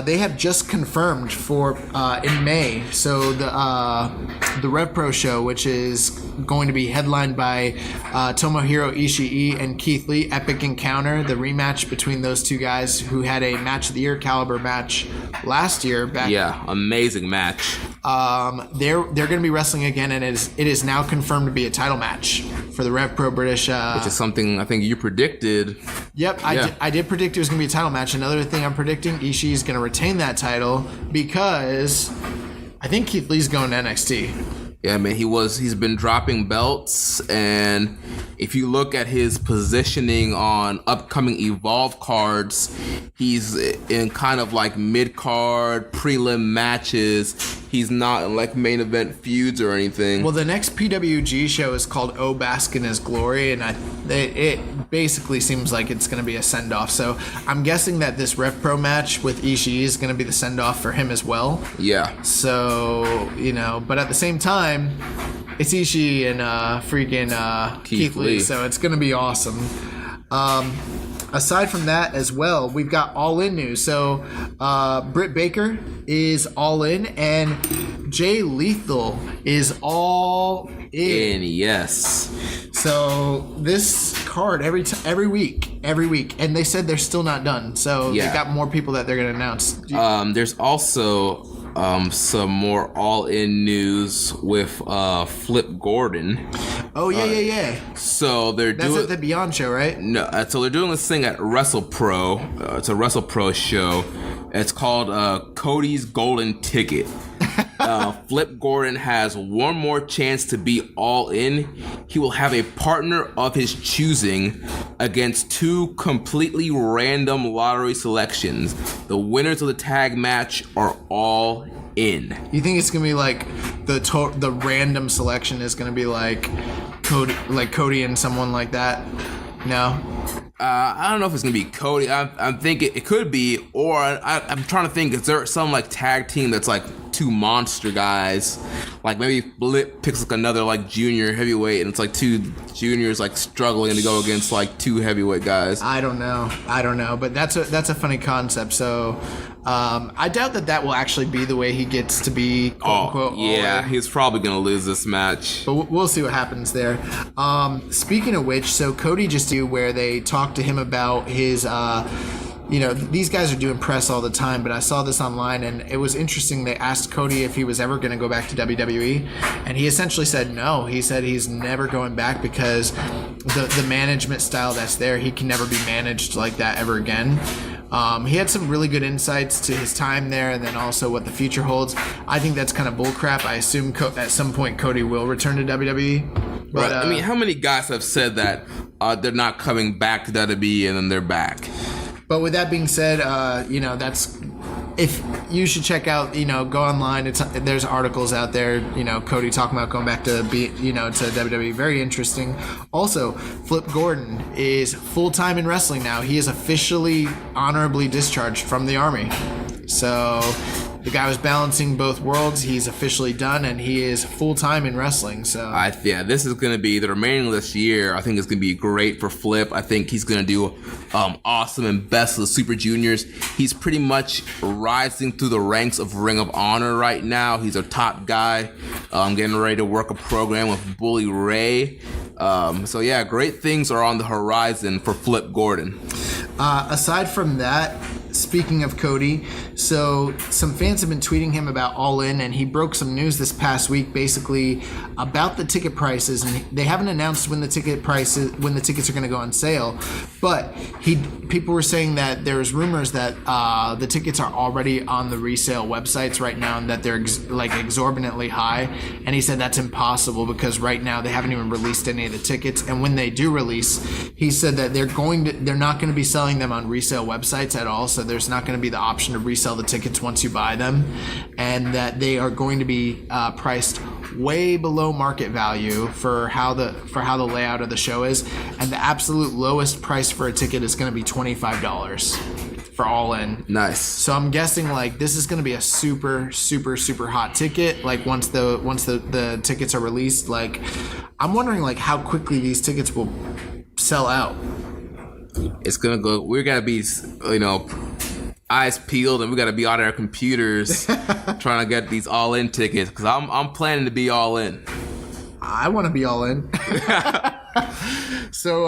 they have just confirmed for in May. So the Rev Pro show, which is going to be headlined by Tomohiro Ishii and Keith Lee, Epic Encounter, the rematch between those two guys who had a Match of the Year caliber match last year. Amazing match. They're going to be wrestling again, and it is now confirmed to be a title match for the Rev Pro British. Which is something I think you predicted. Yep, I did predict it was going to be a title match. Another thing I'm predicting, Ishii's going to retain that title because I think Keith Lee's going to NXT. Yeah, man, he's been dropping belts, and if you look at his positioning on upcoming Evolve cards, he's in kind of mid-card, prelim matches. He's not in main event feuds or anything. Well, the next PWG show is called Oh Bask in His Glory, and it basically seems like it's going to be a send-off. So I'm guessing that this Rev Pro match with Ishii is going to be the send-off for him as well. Yeah. So, but at the same time, it's Ishii and freaking Keith Lee, so it's going to be awesome. Aside from that as well, we've got All In news. So Britt Baker is All In, and Jay Lethal is All In. Yes. So this card every week, and they said they're still not done. So they got more people that they're going to announce. There's also some more All-In news with Flip Gordon. Oh yeah. So that's at the Beyond show, right? No, so they're doing this thing at WrestlePro. It's a WrestlePro show. It's called Cody's Golden Ticket. Flip Gordon has one more chance to be All In. He will have a partner of his choosing against two completely random lottery selections. The winners of the tag match are All In. You think it's gonna be the random selection is gonna be Cody and someone like that? No. I don't know if it's gonna be Cody. I'm thinking it could be, or I'm trying to think. Is there some tag team that's two monster guys? Maybe Flip picks another junior heavyweight, and it's two juniors struggling to go against two heavyweight guys. I don't know, but that's a funny concept. So I doubt that will actually be the way he gets to be quote unquote. Yeah, he's probably gonna lose this match, but we'll see what happens there. Speaking of which, so Cody just where they talked to him about his these guys are doing press all the time, but I saw this online and it was interesting. They asked Cody if he was ever going to go back to WWE, and he essentially said no. He said he's never going back because the management style that's there, he can never be managed like that ever again. He had some really good insights to his time there, and then also what the future holds. I think that's kind of bullcrap. I assume at some point Cody will return to WWE. But I mean, how many guys have said that they're not coming back to WWE and then they're back? But with that being said, that's if you should check out, go online. There's articles out there. Cody talking about going back to to WWE. Very interesting. Also, Flip Gordon is full time in wrestling now. He is officially honorably discharged from the Army. So the guy was balancing both worlds. He's officially done, and he is full-time in wrestling. So this is going to be the remaining of this year. I think it's going to be great for Flip. I think he's going to do awesome and best of the Super Juniors. He's pretty much rising through the ranks of Ring of Honor right now. He's a top guy. Getting ready to work a program with Bully Ray. Great things are on the horizon for Flip Gordon. Aside from that, speaking of Cody, so some fans have been tweeting him about All In, and he broke some news this past week basically about the ticket prices, and they haven't announced when the tickets are going to go on sale, but people were saying that there's rumors that the tickets are already on the resale websites right now and that they're exorbitantly high, and he said that's impossible because right now they haven't even released any of the tickets, and when they do release, he said that they're not going to be selling them on resale websites at all, so there's not going to be the option to resell the tickets once you buy them, and that they are going to be priced way below market value for how the layout of the show is, and the absolute lowest price for a ticket is going to be $25 for All In. Nice. So I'm guessing this is going to be a super super super hot ticket. Once the tickets are released, I'm wondering how quickly these tickets will sell out. It's gonna go. We're gonna be, eyes peeled, and we gotta be on our computers trying to get these All In tickets because I'm planning to be All In. I want to be All In. So,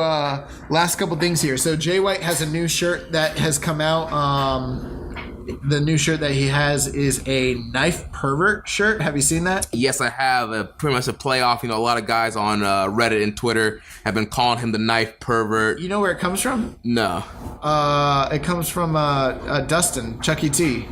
last couple things here. So Jay White has a new shirt that has come out. The new shirt that he has is a Knife Pervert shirt. Have you seen that? Yes, I have. Pretty much a playoff. A lot of guys on Reddit and Twitter have been calling him the Knife Pervert. You know where it comes from? No. It comes from Dustin, Chucky T.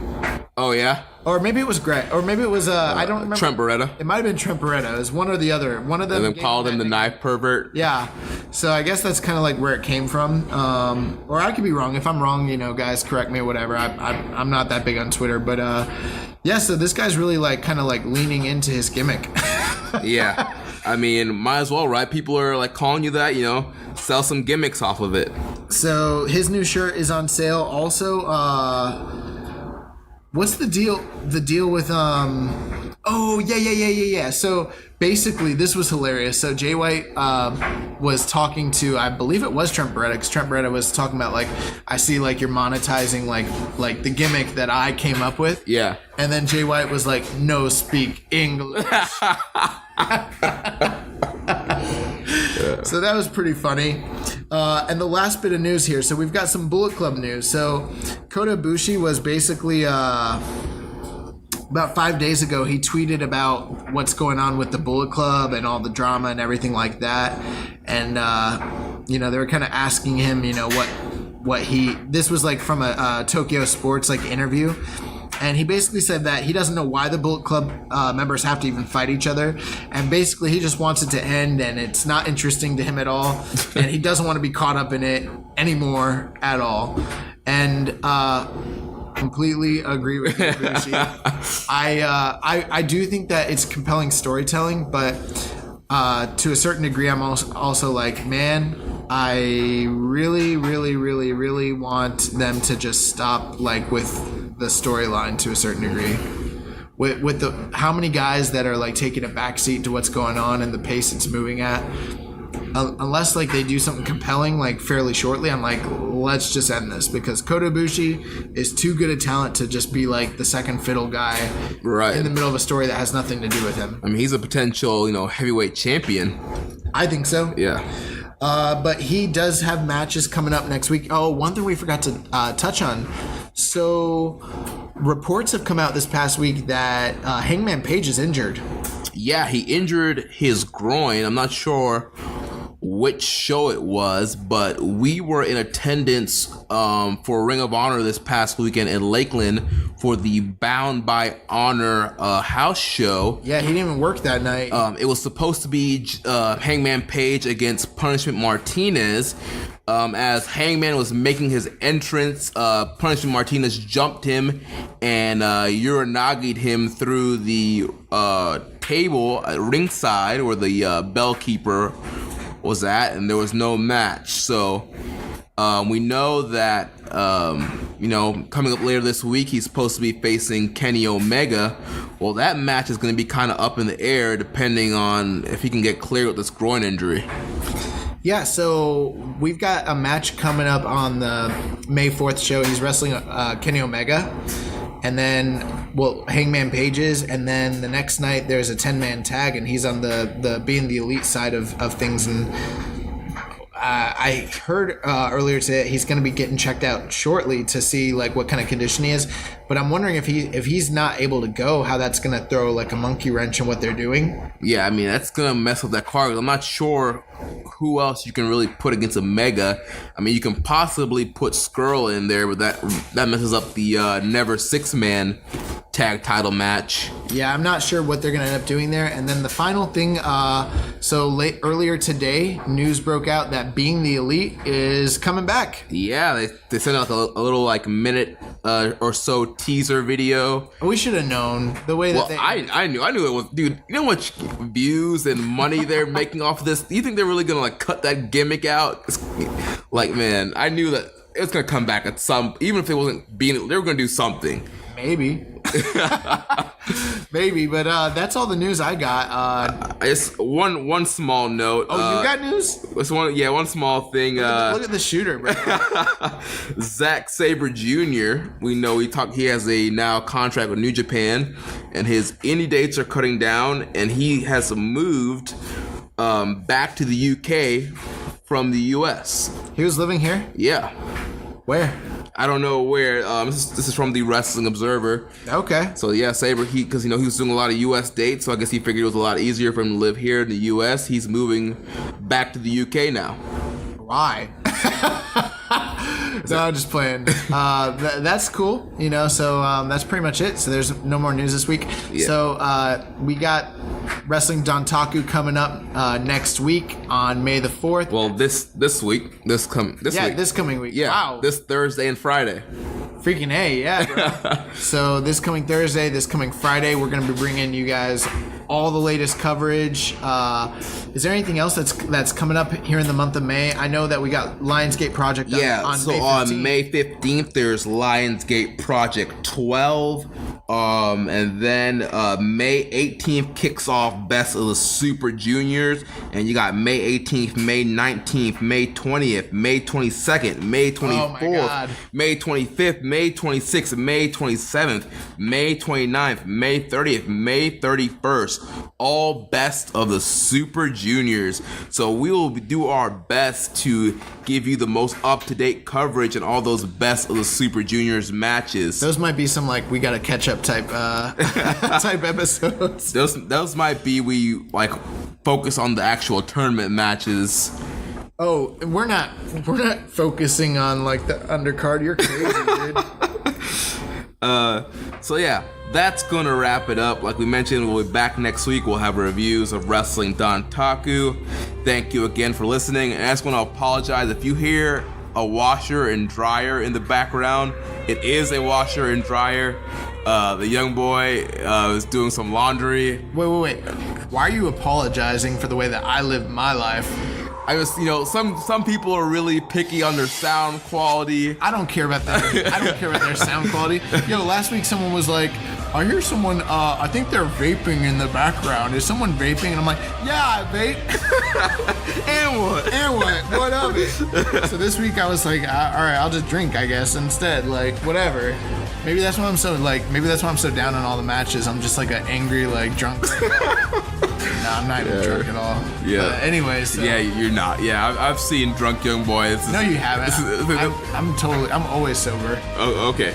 Oh, yeah? Or maybe it was Greg. Or maybe it was, I don't remember. Trent Beretta. It might have been Trent Beretta. It was one or the other. One of them. And then called him the Knife Pervert. Yeah. So I guess that's kind of where it came from. Or I could be wrong. If I'm wrong, guys, correct me or whatever. I'm not that big on Twitter. But, so this guy's really, leaning into his gimmick. Yeah. I mean, might as well, right? People are, calling you that, sell some gimmicks off of it. So his new shirt is on sale. Also, what's the deal? The deal with Oh yeah. So basically, this was hilarious. So Jay White was talking to, I believe it was Trent Beretta, because Trent Beretta was talking about I see you're monetizing like the gimmick that I came up with. Yeah. And then Jay White was like, "No, speak English." So that was pretty funny. And the last bit of news here. So we've got some Bullet Club news. So Kota Ibushi was basically about 5 days ago, he tweeted about what's going on with the Bullet Club and all the drama and everything like that. And they were kind of asking him, what this was from a Tokyo Sports interview. And he basically said that he doesn't know why the Bullet Club members have to even fight each other. And basically he just wants it to end, and it's not interesting to him at all. And he doesn't want to be caught up in it anymore at all. And completely agree with you, Ibushi. I do think that it's compelling storytelling, but to a certain degree, I'm also man, I really, really, really, really want them to just stop with the storyline to a certain degree. With the how many guys that are taking a backseat to what's going on and the pace it's moving at. Unless they do something compelling fairly shortly, I'm let's just end this, because Kota Ibushi is too good a talent to just be the second fiddle guy right in the middle of a story that has nothing to do with him. I mean, he's a potential heavyweight champion. I think so. Yeah. But he does have matches coming up next week. Oh, one thing we forgot to touch on. So reports have come out this past week that Hangman Page is injured. Yeah, he injured his groin. I'm not sure which show it was, but we were in attendance for Ring of Honor this past weekend in Lakeland for the Bound by Honor house show. Yeah, he didn't even work that night. It was supposed to be Hangman Page against Punishment Martinez. As Hangman was making his entrance, Punishment Martinez jumped him and Uranagi'd him through the table at ringside where the bell keeper was at, and there was no match. So we know that, coming up later this week, he's supposed to be facing Kenny Omega. Well, that match is going to be kind of up in the air depending on if he can get cleared with this groin injury. Yeah, so we've got a match coming up on the May 4th show. He's wrestling Kenny Omega, and then, Hangman Pages, and then the next night there's a 10-man tag, and he's on the being the elite side of things. And I heard earlier today he's going to be getting checked out shortly to see like what kind of condition he is. But I'm wondering if he's not able to go, how that's going to throw like a monkey wrench in what they're doing. Yeah, I mean, that's going to mess up that card. I'm not sure who else you can really put against Omega. I mean, you can possibly put Skrull in there, but that messes up the Never 6-man tag title match. Yeah, I'm not sure what they're going to end up doing there. And then the final thing, earlier today, news broke out that Being the Elite is coming back. Yeah, they sent out a little like minute or so teaser video. We should have known the way that I knew it was, dude. You know how much views and money they're making off of this? Do you think they're really gonna like cut that gimmick out? Like, man, I knew that it was gonna come back at some, even if it wasn't Being, they were gonna do something. Maybe. Maybe, but that's all the news I got. It's one small note. Oh, you got news? It's one small thing. Look at the shooter, bro. Zack Sabre Jr. We know he has a now contract with New Japan, and his indie dates are cutting down, and he has moved back to the UK from the US. He was living here? Yeah. Where? I don't know where. This is from the Wrestling Observer. Okay. So yeah, Sabre, because he was doing a lot of U.S. dates, so I guess he figured it was a lot easier for him to live here in the U.S. He's moving back to the U.K. now. Why? No, I'm just playing. That's cool, so that's pretty much it. So there's no more news this week. Yeah. So we got Wrestling Dontaku coming up next week on May the 4th. Well, this week. This coming week. Yeah, wow. This Thursday and Friday. Freaking A, yeah, bro. So this coming Thursday, this coming Friday, we're going to be bringing you guys all the latest coverage. Is there anything else that's coming up here in the month of May? I know that we got Lionsgate Project on May 15th. On May 15th, there's Lionsgate Project 12. And then May 18th kicks off Best of the Super Juniors. And you got May 18th, May 19th, May 20th, May 22nd, May 24th, May 25th, May 26th, May 27th, May 29th, May 30th, May 31st. All Best of the Super Juniors. So we will do our best to give you the most up-to-date coverage and all those Best of the Super Juniors matches. Those might be some like we gotta catch up type type episodes. Those might be we like focus on the actual tournament matches. Oh, we're not focusing on like the undercard. You're crazy, dude. So yeah, that's gonna wrap it up. Like we mentioned, we'll be back next week. We'll have reviews of Wrestling Dontaku. Thank you again for listening. And I just want to apologize if you hear a washer and dryer in the background. It is a washer and dryer. The young boy is doing some laundry. Wait. Why are you apologizing for the way that I live my life? I just, some people are really picky on their sound quality. I don't care about that. I don't care about their sound quality. Last week someone was like, I hear someone, I think they're vaping in the background. Is someone vaping? And I'm like, yeah, I vape. And what? What of it? So this week I was like, all right, I'll just drink, I guess, instead. Like, whatever. Maybe that's why I'm so down on all the matches. I'm just like an angry, like, drunk. No, I'm not even drunk at all. Yeah. But anyways. So. Yeah, you're not. Yeah, I've seen drunk young boys. No, you haven't. I'm always sober. Oh, okay.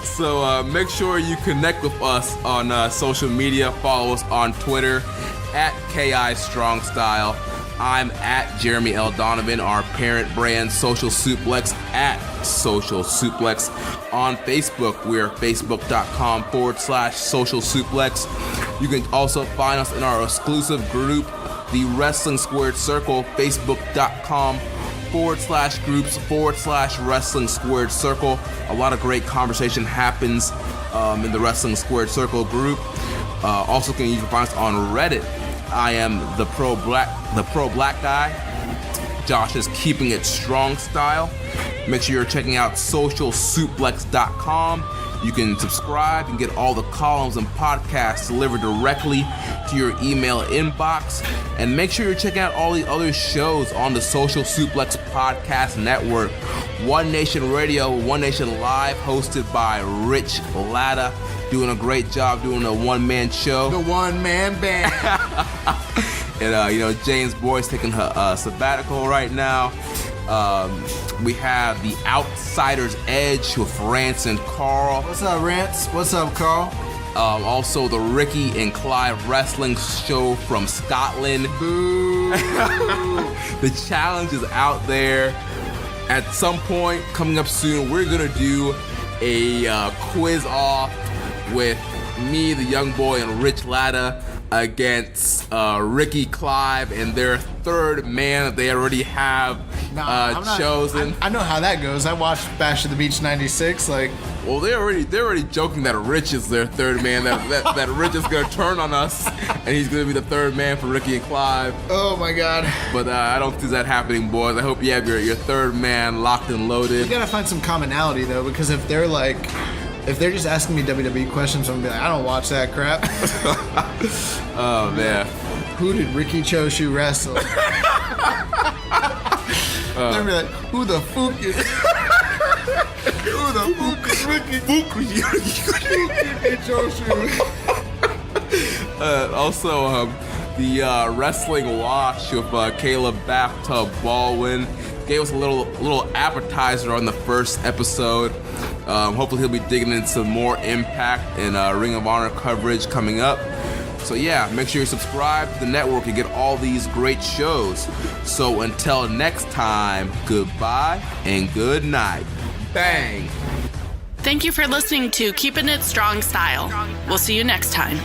So make sure you connect with us on social media. Follow us on Twitter at KI Strong Style. I'm at Jeremy L. Donovan. Our parent brand, Social Suplex, at Social Suplex. On Facebook, we're facebook.com/Social Suplex. You can also find us in our exclusive group, the Wrestling Squared Circle, facebook.com facebook.com/groups/Wrestling Squared Circle. A lot of great conversation happens in the Wrestling Squared Circle group. Also, you can find us on Reddit. I am the pro black guy. Josh is Keeping It Strong Style. Make sure you're checking out socialsuplex.com. You can subscribe and get all the columns and podcasts delivered directly to your email inbox. And make sure you're checking out all the other shows on the Social Suplex Podcast Network. One Nation Radio, One Nation Live, hosted by Rich Latta, doing a great job doing a one-man show. The one-man band. And, Jane's Boy's taking her sabbatical right now. We have The Outsider's Edge with Rance and Carl. What's up, Rance? What's up, Carl? Also, the Ricky and Clive Wrestling Show from Scotland. Boo! The challenge is out there. At some point coming up soon, we're going to do a quiz off with me, the young boy, and Rich Latta against Ricky Clive and their third man that they already have chosen. I know how that goes. I watched Bash of the Beach '96. Well, they're already joking that Rich is their third man. That Rich is gonna turn on us, and he's gonna be the third man for Ricky and Clive. Oh my God! But I don't see that happening, boys. I hope you have your third man locked and loaded. We gotta find some commonality though, because if they're just asking me WWE questions, I'm gonna be like, I don't watch that crap. Oh man. Who did Ricky Choshu wrestle? They're gonna be like, who the fuck is Who the fuck is Ricky Choshu? Also, the Wrestling Wash with Caleb Bathtub Baldwin gave us a little appetizer on the first episode. Hopefully he'll be digging into more Impact and Ring of Honor coverage coming up. So yeah, make sure you subscribe to the network and get all these great shows. So until next time, goodbye and good night. Bang! Thank you for listening to Keepin' It Strong Style. We'll see you next time.